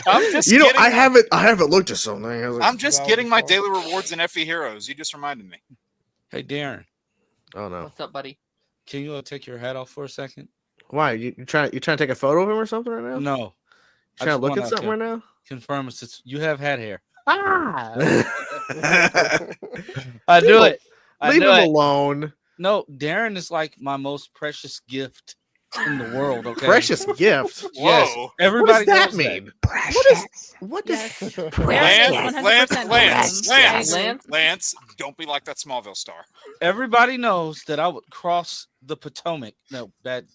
I'm just. I haven't looked at something. I'm just getting my daily rewards in FE Heroes. You just reminded me. Hey, Darren. Oh no. What's up, buddy? Can you take your hat off for a second? Why? You trying to take a photo of him or something right now? No. You trying to look at something right now? Confirm us. You have hat hair. Ah! I knew it. Leave him alone. No, Darren is like my most precious gift in the world. Okay. Precious gift. Yes. Whoa. Everybody What does that knows mean? Precious. What does Lance, don't be like that Smallville star. Everybody knows that I would cross the Potomac. No, bad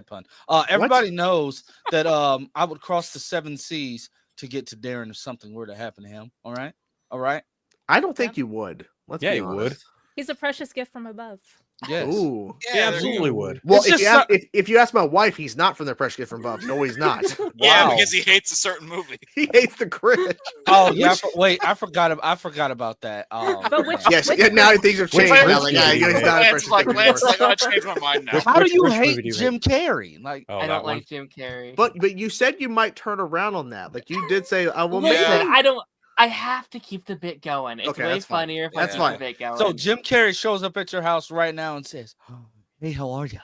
pun. Everybody knows that I would cross the 7 seas to get to Darren if something were to happen to him. All right. I don't think you would. Let's be honest. would. He's a precious gift from above. Yes. Ooh. Yeah, absolutely would. Well, if you ask my wife, he's not from the Precious Gift from Above. No, he's not. Yeah, because he hates a certain movie. He hates the Grinch. Oh yeah. I forgot about that. But which? Yes. Now things have changed. He's not a Precious Gift. Lance, I changed my mind now. How do you hate Jim Carrey? Like, I don't like Jim Carrey. But you said you might turn around on that. Like you did say, I will. Listen, I have to keep the bit going. It's way funnier if I keep the bit going. So Jim Carrey shows up at your house right now and says, "Hey, how are you?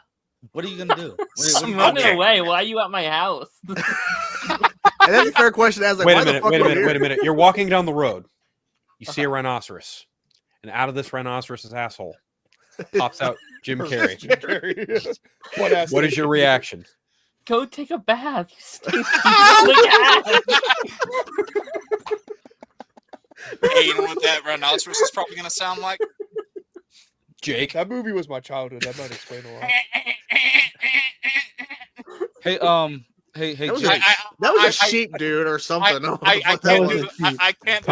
What are you gonna do?" I'm running away. Why are you at my house? And that's a fair question. As like, wait a minute. You're walking down the road. You see a rhinoceros, and out of this rhinoceros's asshole pops out Jim Carrey. What is your reaction? Go take a bath. You stink. Hey, you know what that rhinoceros is probably going to sound like? Jake. That movie was my childhood. That might explain a lot. Hey, Jake. That was a sheep, dude, or something. I can't do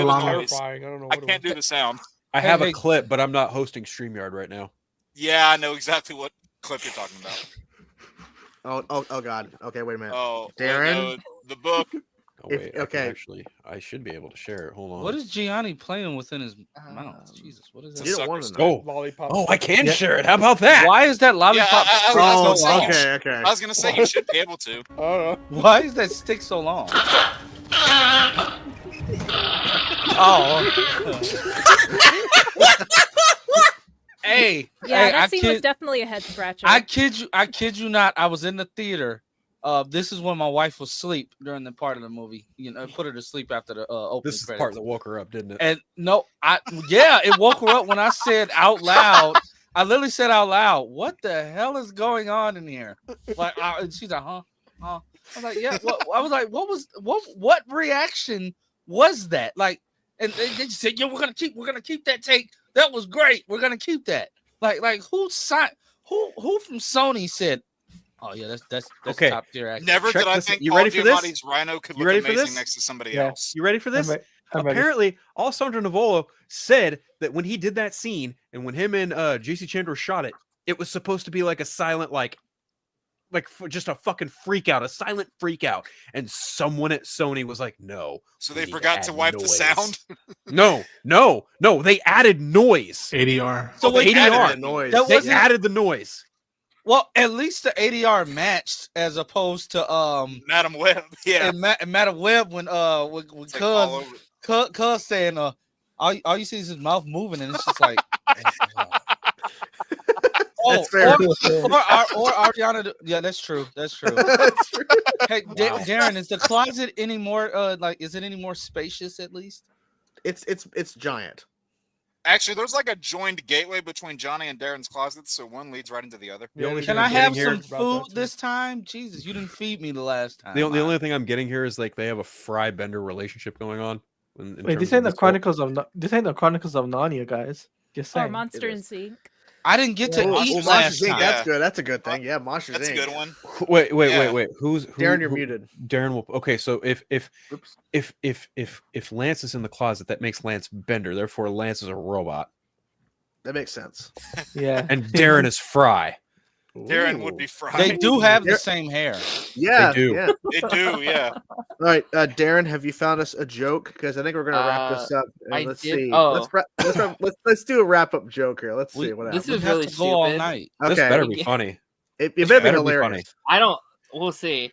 the noise. I don't know. I can't do the sound. I have a clip, but I'm not hosting StreamYard right now. Yeah, I know exactly what clip you're talking about. Oh God. Okay, wait a minute. Oh, Darren, no, the book. Oh, wait, actually, I should be able to share it. Hold on. What is Gianni playing within his mouth? Jesus, what is that? You don't want to know. Lollipop. I can share it. How about that? Why is that lollipop? Okay. I was gonna say you should be able to. Why is that stick so long? Hey, that scene was definitely a head scratcher. I kid you not. I was in the theater. This is when my wife was asleep during the part of the movie. You know, put her to sleep after the opening. This is the part that woke her up, didn't it? And no, it woke her up when I said out loud. I literally said out loud, "What the hell is going on in here?" Like, she's like, "Huh?" I was like, "Yeah." What reaction was that? Like, and they just said, "Yeah, we're gonna keep that take. That was great. We're gonna keep that." Like who from Sony said? Oh yeah, that's okay. Top tier acting. Never did I think you ready for this? Giamatti's Rhino could look amazing next to somebody else. You ready for this? I'm Apparently, Alessandro Navolo said that when he did that scene and when him and JC Chandler shot it, it was supposed to be like a silent, like just a fucking freak out, a silent freak out. And someone at Sony was like, "No." So they forgot to wipe the sound. No. They added noise. ADR. So they ADR. added the noise. They added the noise. Well, at least the ADR matched as opposed to Madam Web. Yeah. And Madam Web when Cuz saying all you see is his mouth moving and it's just like That's fair. Or Ariana. Yeah, that's true. That's true. Hey, Darren, is the closet any more is it any more spacious at least? It's giant. Actually, there's like a joined gateway between Johnny and Darren's closets, so one leads right into the other. Can I have some food this time? Jesus, you didn't feed me the last time. The only thing I'm getting here is like they have a Fry Bender relationship going on. Wait, this ain't the Chronicles of Narnia, guys. Just saying. Or Monsters Inc. I didn't get to eat last time. That's good. That's a good thing. Yeah, Monsters That's Inc. a good one. Wait. Who's Darren? You're muted. Darren will. Okay, so if Lance is in the closet, that makes Lance Bender. Therefore, Lance is a robot. That makes sense. Yeah. And Darren is Fry. Darren would be fried. They do have the same hair. Yeah, They do. Yeah. They do, yeah. All right, Darren, have you found us a joke? Because I think we're gonna wrap this up. And let's see. Let's do a wrap up joke here. Let's see what happens. This is really go all stupid. night. Okay. This better be funny. It better be hilarious. I don't. We'll see.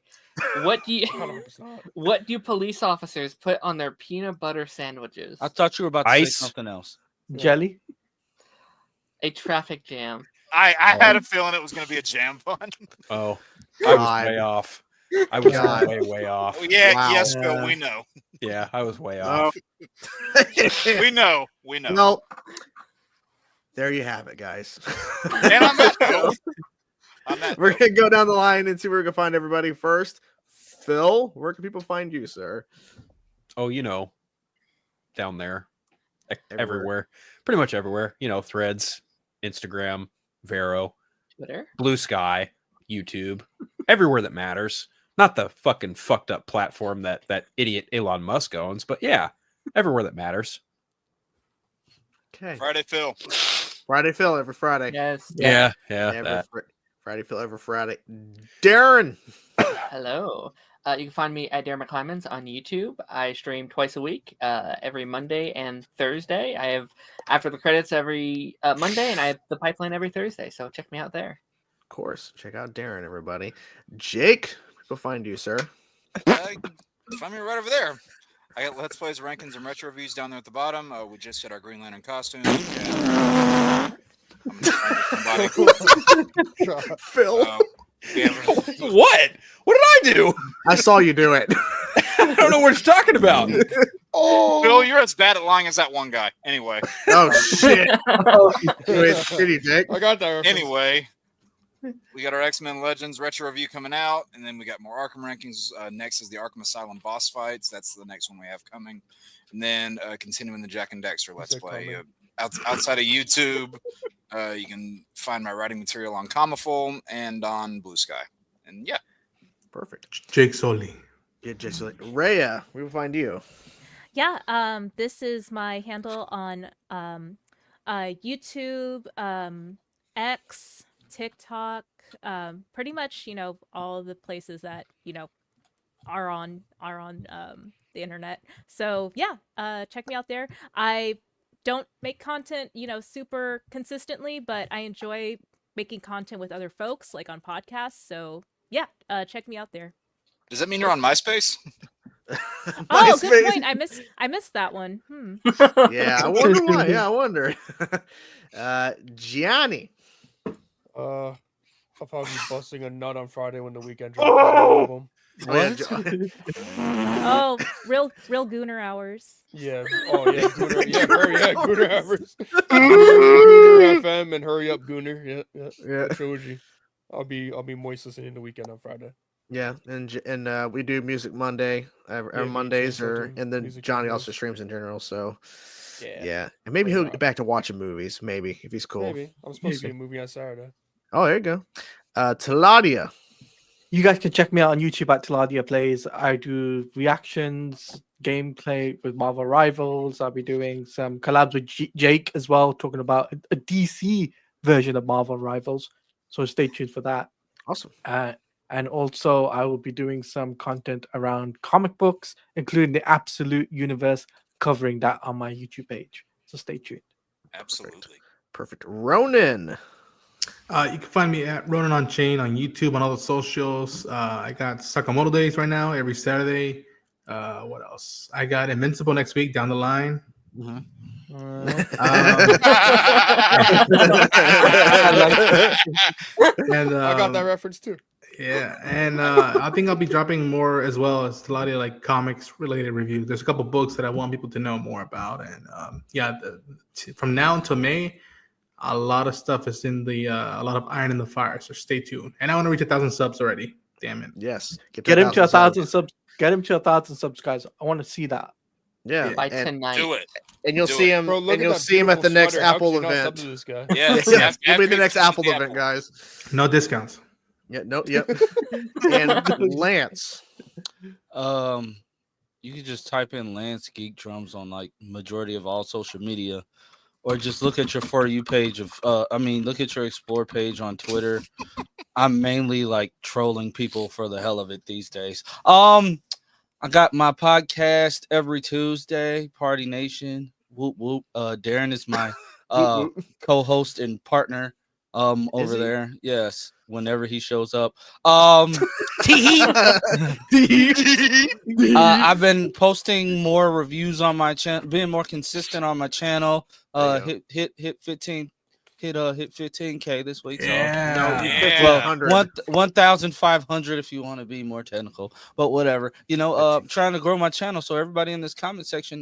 What do police officers put on their peanut butter sandwiches? I thought you were about to Ice. say something else. Jelly. A traffic jam. I had a feeling it was going to be a jam pun. Oh, I was way off. I was way off. Oh, yeah, Wow. yes, Phil, we know. Yeah, I was way off. We know. Well, there you have it, guys. And on that note, we're gonna go down the line and see where we can find everybody first. Phil, where can people find you, sir? Oh, down there, everywhere, pretty much everywhere. Threads, Instagram, Vero, Twitter, Blue Sky, YouTube, everywhere that matters. Not the fucking fucked up platform that idiot Elon Musk owns, but yeah, everywhere that matters. Okay. Friday Phil every Friday. Yes. Yeah. Friday Phil every Friday. Darren. Hello. You can find me at Darren McClymans on YouTube. I stream twice a week, every Monday and Thursday. I have After the Credits every Monday, and I have The Pipeline every Thursday. So check me out there. Of course. Check out Darren, everybody. Jake, people find you, sir. Find me right over there. I got Let's Plays, Rankings, and Retro Reviews down there at the bottom. We just did our Green Lantern costumes. Phil. What? What did I do? I saw you do it. I don't know what you're talking about. Phil, you're as bad at lying as that one guy. Anyway. Oh, shit. Shitty, Jake. I got that. Anyway, we got our X-Men Legends retro review coming out, and then we got more Arkham rankings. Next is the Arkham Asylum boss fights. That's the next one we have coming. And then continuing the Jack and Dexter Let's Play. Outside of YouTube, you can find my writing material on Comaful and on Blue Sky. And yeah. Perfect. Jake Soli. Yeah, Jake Soli. Rhea, we will find you. Yeah, this is my handle on YouTube, X, TikTok, pretty much, all the places that, are on the internet. So yeah, check me out there. I don't make content, super consistently, but I enjoy making content with other folks, like on podcasts. So yeah, check me out there. Does that mean you're on MySpace? Oh, good point. I missed that one. Yeah, I wonder why. Yeah, I wonder. Gianni. I'll probably be busting a nut on Friday when the weekend drops. Oh, real Gooner hours. Yeah. Oh yeah, Gooner. Yeah, Gooner hours. Gooner FM and hurry up, Gooner. Yeah. Trilogy. I'll be moist listening the weekend on Friday. Yeah, and we do Music Monday every Mondays, and then Johnny also streams in general. So yeah, and maybe he'll get back to watching movies. Maybe if he's cool. Maybe I'm supposed to see a movie on Saturday. Oh, there you go. Taladia. You guys can check me out on YouTube at Taladia Plays. I do reactions, gameplay with Marvel Rivals. I'll be doing some collabs with Jake as well, talking about a DC version of Marvel Rivals. So stay tuned for that. Awesome. And also, I will be doing some content around comic books, including the Absolute Universe, covering that on my YouTube page. So stay tuned. Absolutely. Perfect. Ronan. You can find me at Ronan on Chain on YouTube, on all the socials. I got Sakamoto Days right now, every Saturday. What else? I got Invincible next week down the line. And I got that reference too. Yeah, and I think I'll be dropping more as well as a lot of like comics related reviews. There's a couple books that I want people to know more about, and from now until May, a lot of stuff is in the a lot of iron in the fire. So stay tuned. And I want to reach 1,000 subs already. Damn it! Yes, get him to 1,000 subs. Get him to 1,000 subs, guys. I want to see that. Yeah, by tonight. Do it. And you'll see him. Bro, and you'll see him at the next Apple event. Yeah, he'll be the next Apple event, guys. No discounts. Yeah, no, yep. And Lance. You can just type in Lance Geek Drums on like majority of all social media, or just look at your For You page of look at your Explore page on Twitter, I'm mainly like trolling people for the hell of it these days. I got my podcast every Tuesday, Party Nation. Whoop whoop. Darren is my co-host and partner over there. Yes, whenever he shows up. I've been posting more reviews on my channel, being more consistent on my channel. Hit 15K this week. Yeah. Well, 1,500 if you want to be more technical, but whatever. Trying to grow my channel. So everybody in this comment section,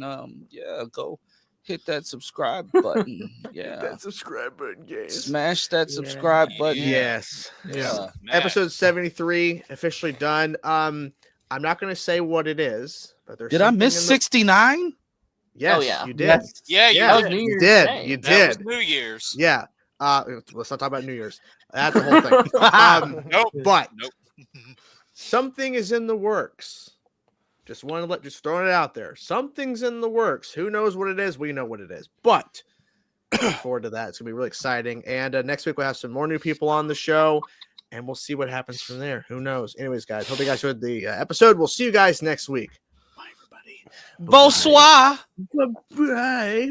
go hit that subscribe button. Yeah, that subscribe button, guys. Smash that subscribe button. Yes. Yeah. Episode 73 officially done. I'm not going to say what it is, but there's. Did I miss 69? Yes, you did. Yeah, you did. You That was did. New Year's. Yeah. Let's not talk about New Year's. That's the whole thing. Nope. But something is in the works. Just throwing it out there. Something's in the works. Who knows what it is? We know what it is. But look forward to that. It's gonna be really exciting. And next week we'll have some more new people on the show, and we'll see what happens from there. Who knows? Anyways, guys, hope you guys enjoyed the episode. We'll see you guys next week. Bye, everybody. Bonsoir. Bye.